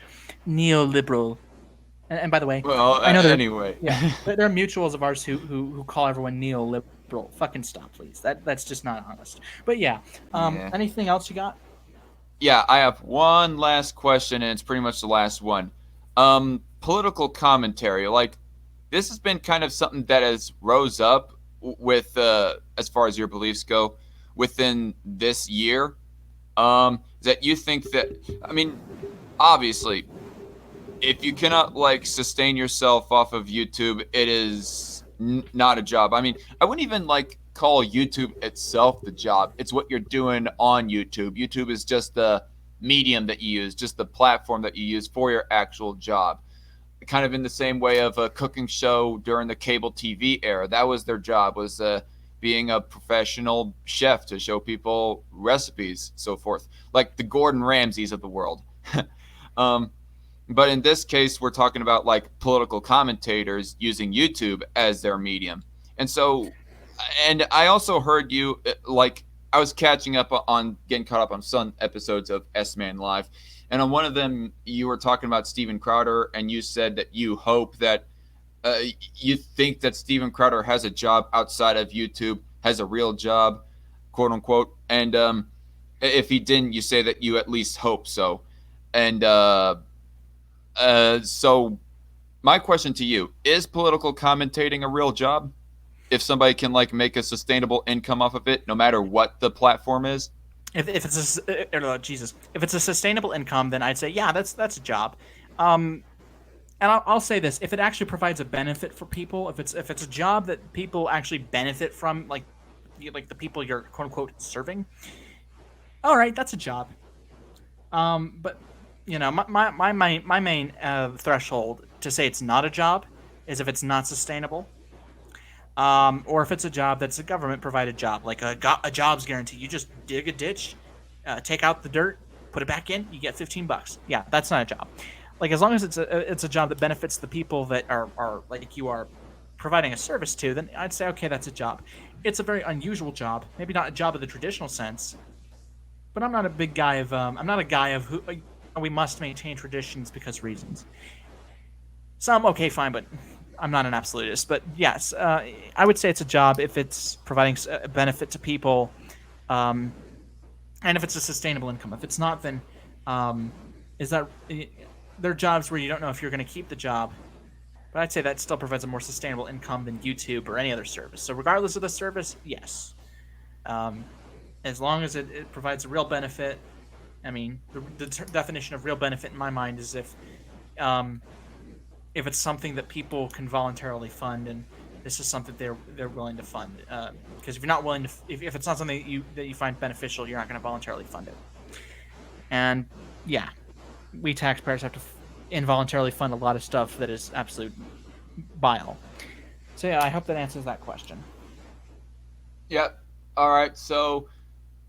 neoliberal. And by the way, Well, I know anyway. there are mutuals of ours who call everyone neoliberal. Fucking stop, please. That's just not honest. But yeah, Yeah. anything else you got? Yeah, I have one last question, and it's pretty much the last one. Political commentary. Like, this has been kind of something that has rose up with, as far as your beliefs go, within this year. That you think that, I mean, obviously, if you cannot like sustain yourself off of YouTube, it is not a job. I mean, I wouldn't even like call YouTube itself the job. It's what you're doing on YouTube. YouTube is just the medium that you use, just the platform that you use for your actual job. Kind of in the same way of a cooking show during the cable TV era. That was their job, was being a professional chef to show people recipes, so forth, like the Gordon Ramsays of the world. um, but in this case, we're talking about like political commentators using YouTube as their medium. And so, and I also heard you like, I was catching up on getting caught up on some episodes of S Man Live. And on one of them, you were talking about Steven Crowder, and you said that you hope that you think that Steven Crowder has a job outside of YouTube, has a real job, quote unquote. And if he didn't, you say that you at least hope so. And so my question to you is: political commentating a real job? If somebody can like make a sustainable income off of it, no matter what the platform is. If it's Jesus, if it's a sustainable income, then I'd say yeah, that's a job. Um, and I'll say this: if it actually provides a benefit for people, if it's a job that people actually benefit from, like the people you're quote unquote serving, all right, that's a job. But my main threshold to say it's not a job is if it's not sustainable, or if it's a job that's a government provided job, like a jobs guarantee. You just dig a ditch, take out the dirt, put it back in, you get $15. Yeah, that's not a job. like as long as it's a job that benefits the people that are like you are providing a service to, then I'd say okay, that's a job. It's a very unusual job, maybe not a job in the traditional sense, but I'm not a big guy of I'm not a guy of who we must maintain traditions because reasons. Some okay, fine, but I'm not an absolutist. But yes, I would say it's a job if it's providing a benefit to people, um, and if it's a sustainable income. If it's not, then um, is that there are jobs where you don't know if you're going to keep the job. But I'd say that still provides a more sustainable income than YouTube or any other service. So regardless of the service, yes, um, as long as it provides a real benefit. I mean, the definition of real benefit in my mind is um, if it's something that people can voluntarily fund, and this is something they're willing to fund. Because if you're not willing to, if it's not something that you find beneficial, you're not going to voluntarily fund it. And yeah, we taxpayers have to involuntarily fund a lot of stuff that is absolute bile. So yeah, I hope that answers that question. Yep. All right. So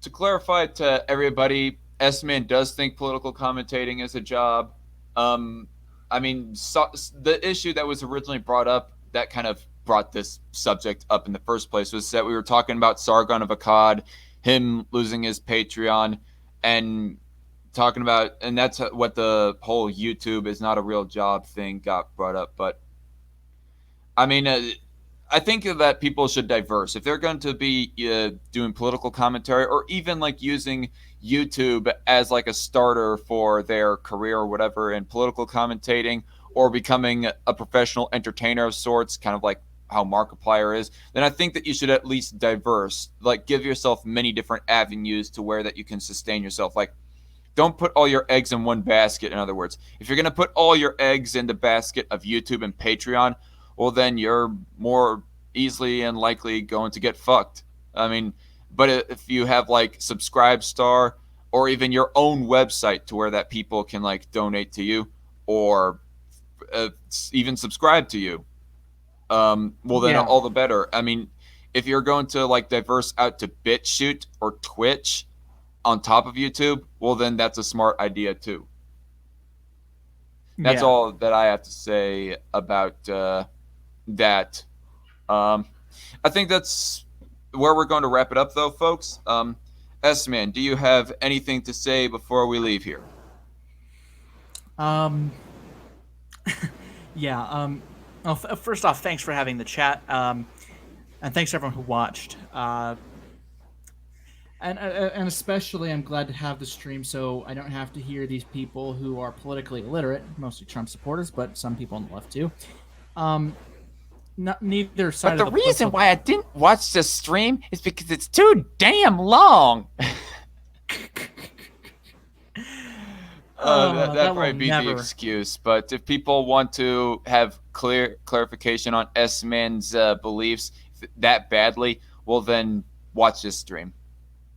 to clarify to everybody, S-Man does think political commentating is a job. Um, I mean, the issue that was originally brought up that kind of brought this subject up in the first place was that we were talking about Sargon of Akkad, him losing his Patreon, and talking about, and that's what the whole YouTube is not a real job thing got brought up. But I mean, I think that people should diverse. If they're going to be doing political commentary or even like using YouTube as like a starter for their career or whatever in political commentating or becoming a professional entertainer of sorts, kind of like how Markiplier is, then I think that you should at least diverse, like give yourself many different avenues to where that you can sustain yourself. Like, don't put all your eggs in one basket. In other words, if you're going to put all your eggs in the basket of YouTube and Patreon, well, then you're more easily and likely going to get fucked. I mean, but if you have like Subscribestar or even your own website to where that people can like donate to you or even subscribe to you, well, then Yeah. all the better. I mean, if you're going to like diverse out to BitChute or Twitch on top of YouTube, well, then that's a smart idea too. That's Yeah. all that I have to say about that. Um, I think that's where we're going to wrap it up, though, folks. S-Man, do you have anything to say before we leave here? Um. Yeah. Well, first off, thanks for having the chat. And thanks to everyone who watched. And especially, I'm glad to have the stream so I don't have to hear these people who are politically illiterate, mostly Trump supporters, but some people on the left too. Neither side But of the the reason political... why I didn't watch this stream is because it's too damn long. That will might be the never... excuse, but if people want to have clarification on S-Man's beliefs that badly, well, then watch this stream.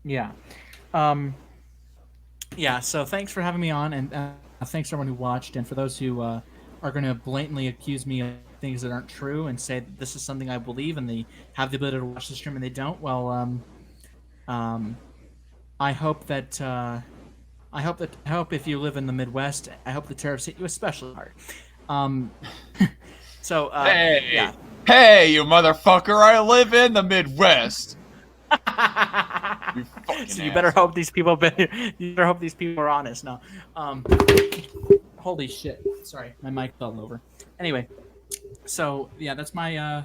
Yeah. Yeah, so thanks for having me on, and thanks to everyone who watched, and for those who are going to blatantly accuse me of things that aren't true and say that this is something I believe and they have the ability to watch the stream and they don't, well, I hope that I hope if you live in the Midwest, I hope the tariffs hit you especially hard. So Hey, yeah. hey, you motherfucker! I live in the Midwest. You fucking So you better asshole. hope these people you better hope these people are honest. No. Holy shit. Sorry, my mic fell over. Anyway, so yeah, that's my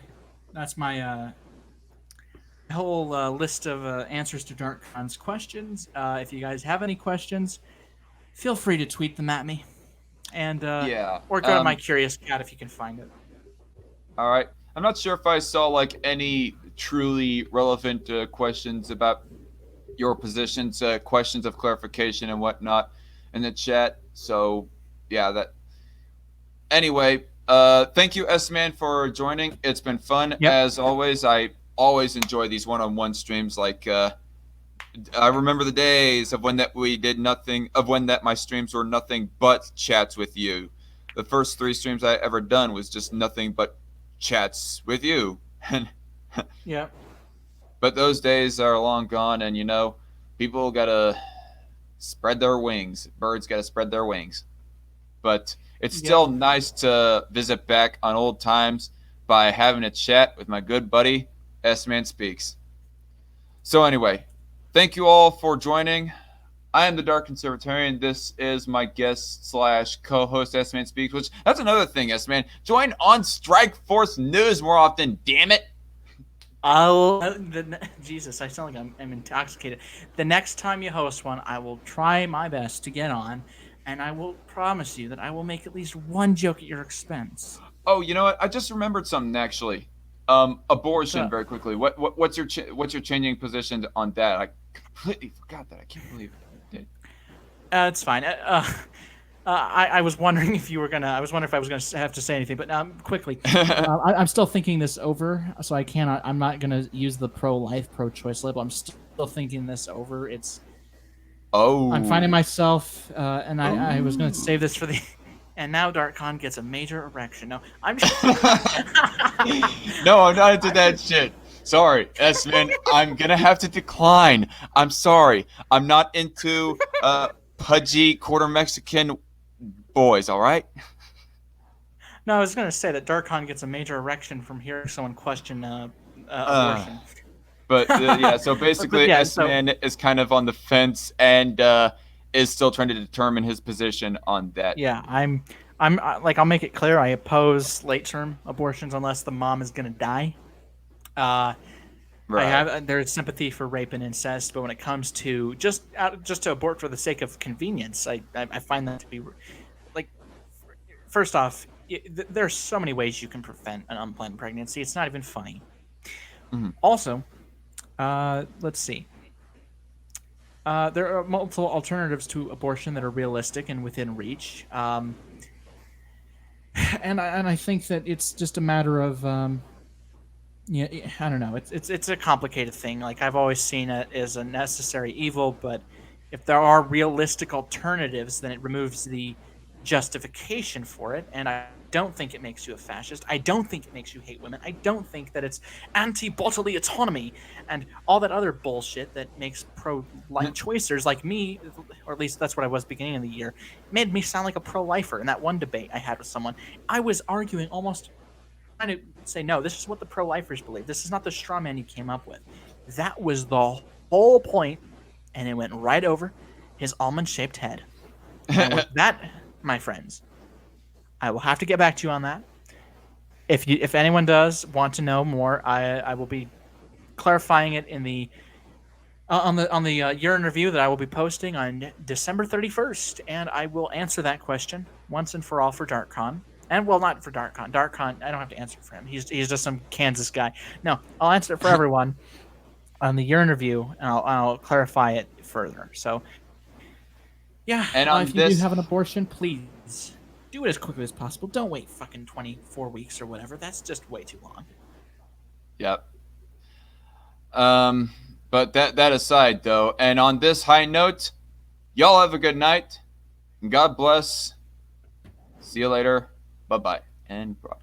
whole list of answers to DarkCon's questions. If you guys have any questions, feel free to tweet them at me, and Yeah. or go to my Curious Cat if you can find it. All right. I'm not sure if I saw like any truly relevant questions about your positions, questions of clarification and whatnot in the chat. So, yeah, that. Anyway, thank you, S-Man, for joining. It's been fun Yep. as always. I always enjoy these one-on-one streams. Like, I remember the days of when that we did nothing, of when that my streams were nothing but chats with you. The first 3 streams I ever done was just nothing but chats with you. And Yeah. but those days are long gone, and you know, people gotta spread their wings. Birds gotta spread their wings. But it's still nice to visit back on old times by having a chat with my good buddy, S-Man Speaks. So anyway, thank you all for joining. I am the Dark Conservatarian. This is my guest slash co-host S-Man Speaks, which that's another thing, S-Man. Join on Strike Force News more often, damn it. Jesus, I sound like I'm intoxicated. The next time you host one, I will try my best to get on, and I will promise you that I will make at least one joke at your expense. Oh, you know what? I just remembered something actually. Abortion. Very quickly. What's your changing position on that? I completely forgot that. I can't believe it. I did. It's fine. I was wondering if you were gonna. I was wondering if I was gonna have to say anything, but quickly. I'm still thinking this over, so I cannot. I'm not gonna use the pro-life, pro-choice label. I'm still thinking this over. Oh. I'm finding myself, and I was gonna save this for the. And now DarkCon gets a major erection. No, I'm just. No, I'm not into that shit. Sorry, S-Man. I'm gonna have to decline. I'm sorry. I'm not into pudgy quarter Mexican boys. All right. No, I was gonna say that DarkCon gets a major erection from hearing someone question abortion. But yeah, so basically, yeah, S-Man is kind of on the fence and is still trying to determine his position on that. Yeah, I'm like, I'll make it clear. I oppose late-term abortions unless the mom is gonna die. Right. There's sympathy for rape and incest, but when it comes to just to abort for the sake of convenience, I find that to be like, first off, there's so many ways you can prevent an unplanned pregnancy. It's not even funny. Mm-hmm. Also, let's see. There are multiple alternatives to abortion that are realistic and within reach. And I think that it's just a matter of yeah, I don't know. It's a complicated thing. Like, I've always seen it as a necessary evil, but if there are realistic alternatives, then it removes the justification for it. And I don't think it makes you a fascist. I don't think it makes you hate women. I don't think that it's anti-bodily autonomy and all that other bullshit that makes pro-life choicers like me, or at least that's what I was beginning of the year, made me sound like a pro-lifer. In that one debate I had with someone, I was arguing almost trying to say, no, this is what the pro-lifers believe. This is not the straw man you came up with. That was the whole point, and it went right over his almond-shaped head. And with that, my friends, I will have to get back to you on that. If anyone does want to know more, I will be clarifying it in the on the year in review that I will be posting on December 31st, and I will answer that question once and for all for DarkCon. And, well, not for DarkCon. DarkCon, I don't have to answer for him. He's just some Kansas guy. No, I'll answer it for everyone on the year in review, and I'll clarify it further. So, yeah, And on if you this, do have an abortion, please do it as quickly as possible. Don't wait fucking 24 weeks or whatever. That's just way too long. Yep. But that aside, though, and on this high note, y'all have a good night. And God bless. See you later. Bye-bye. And bye.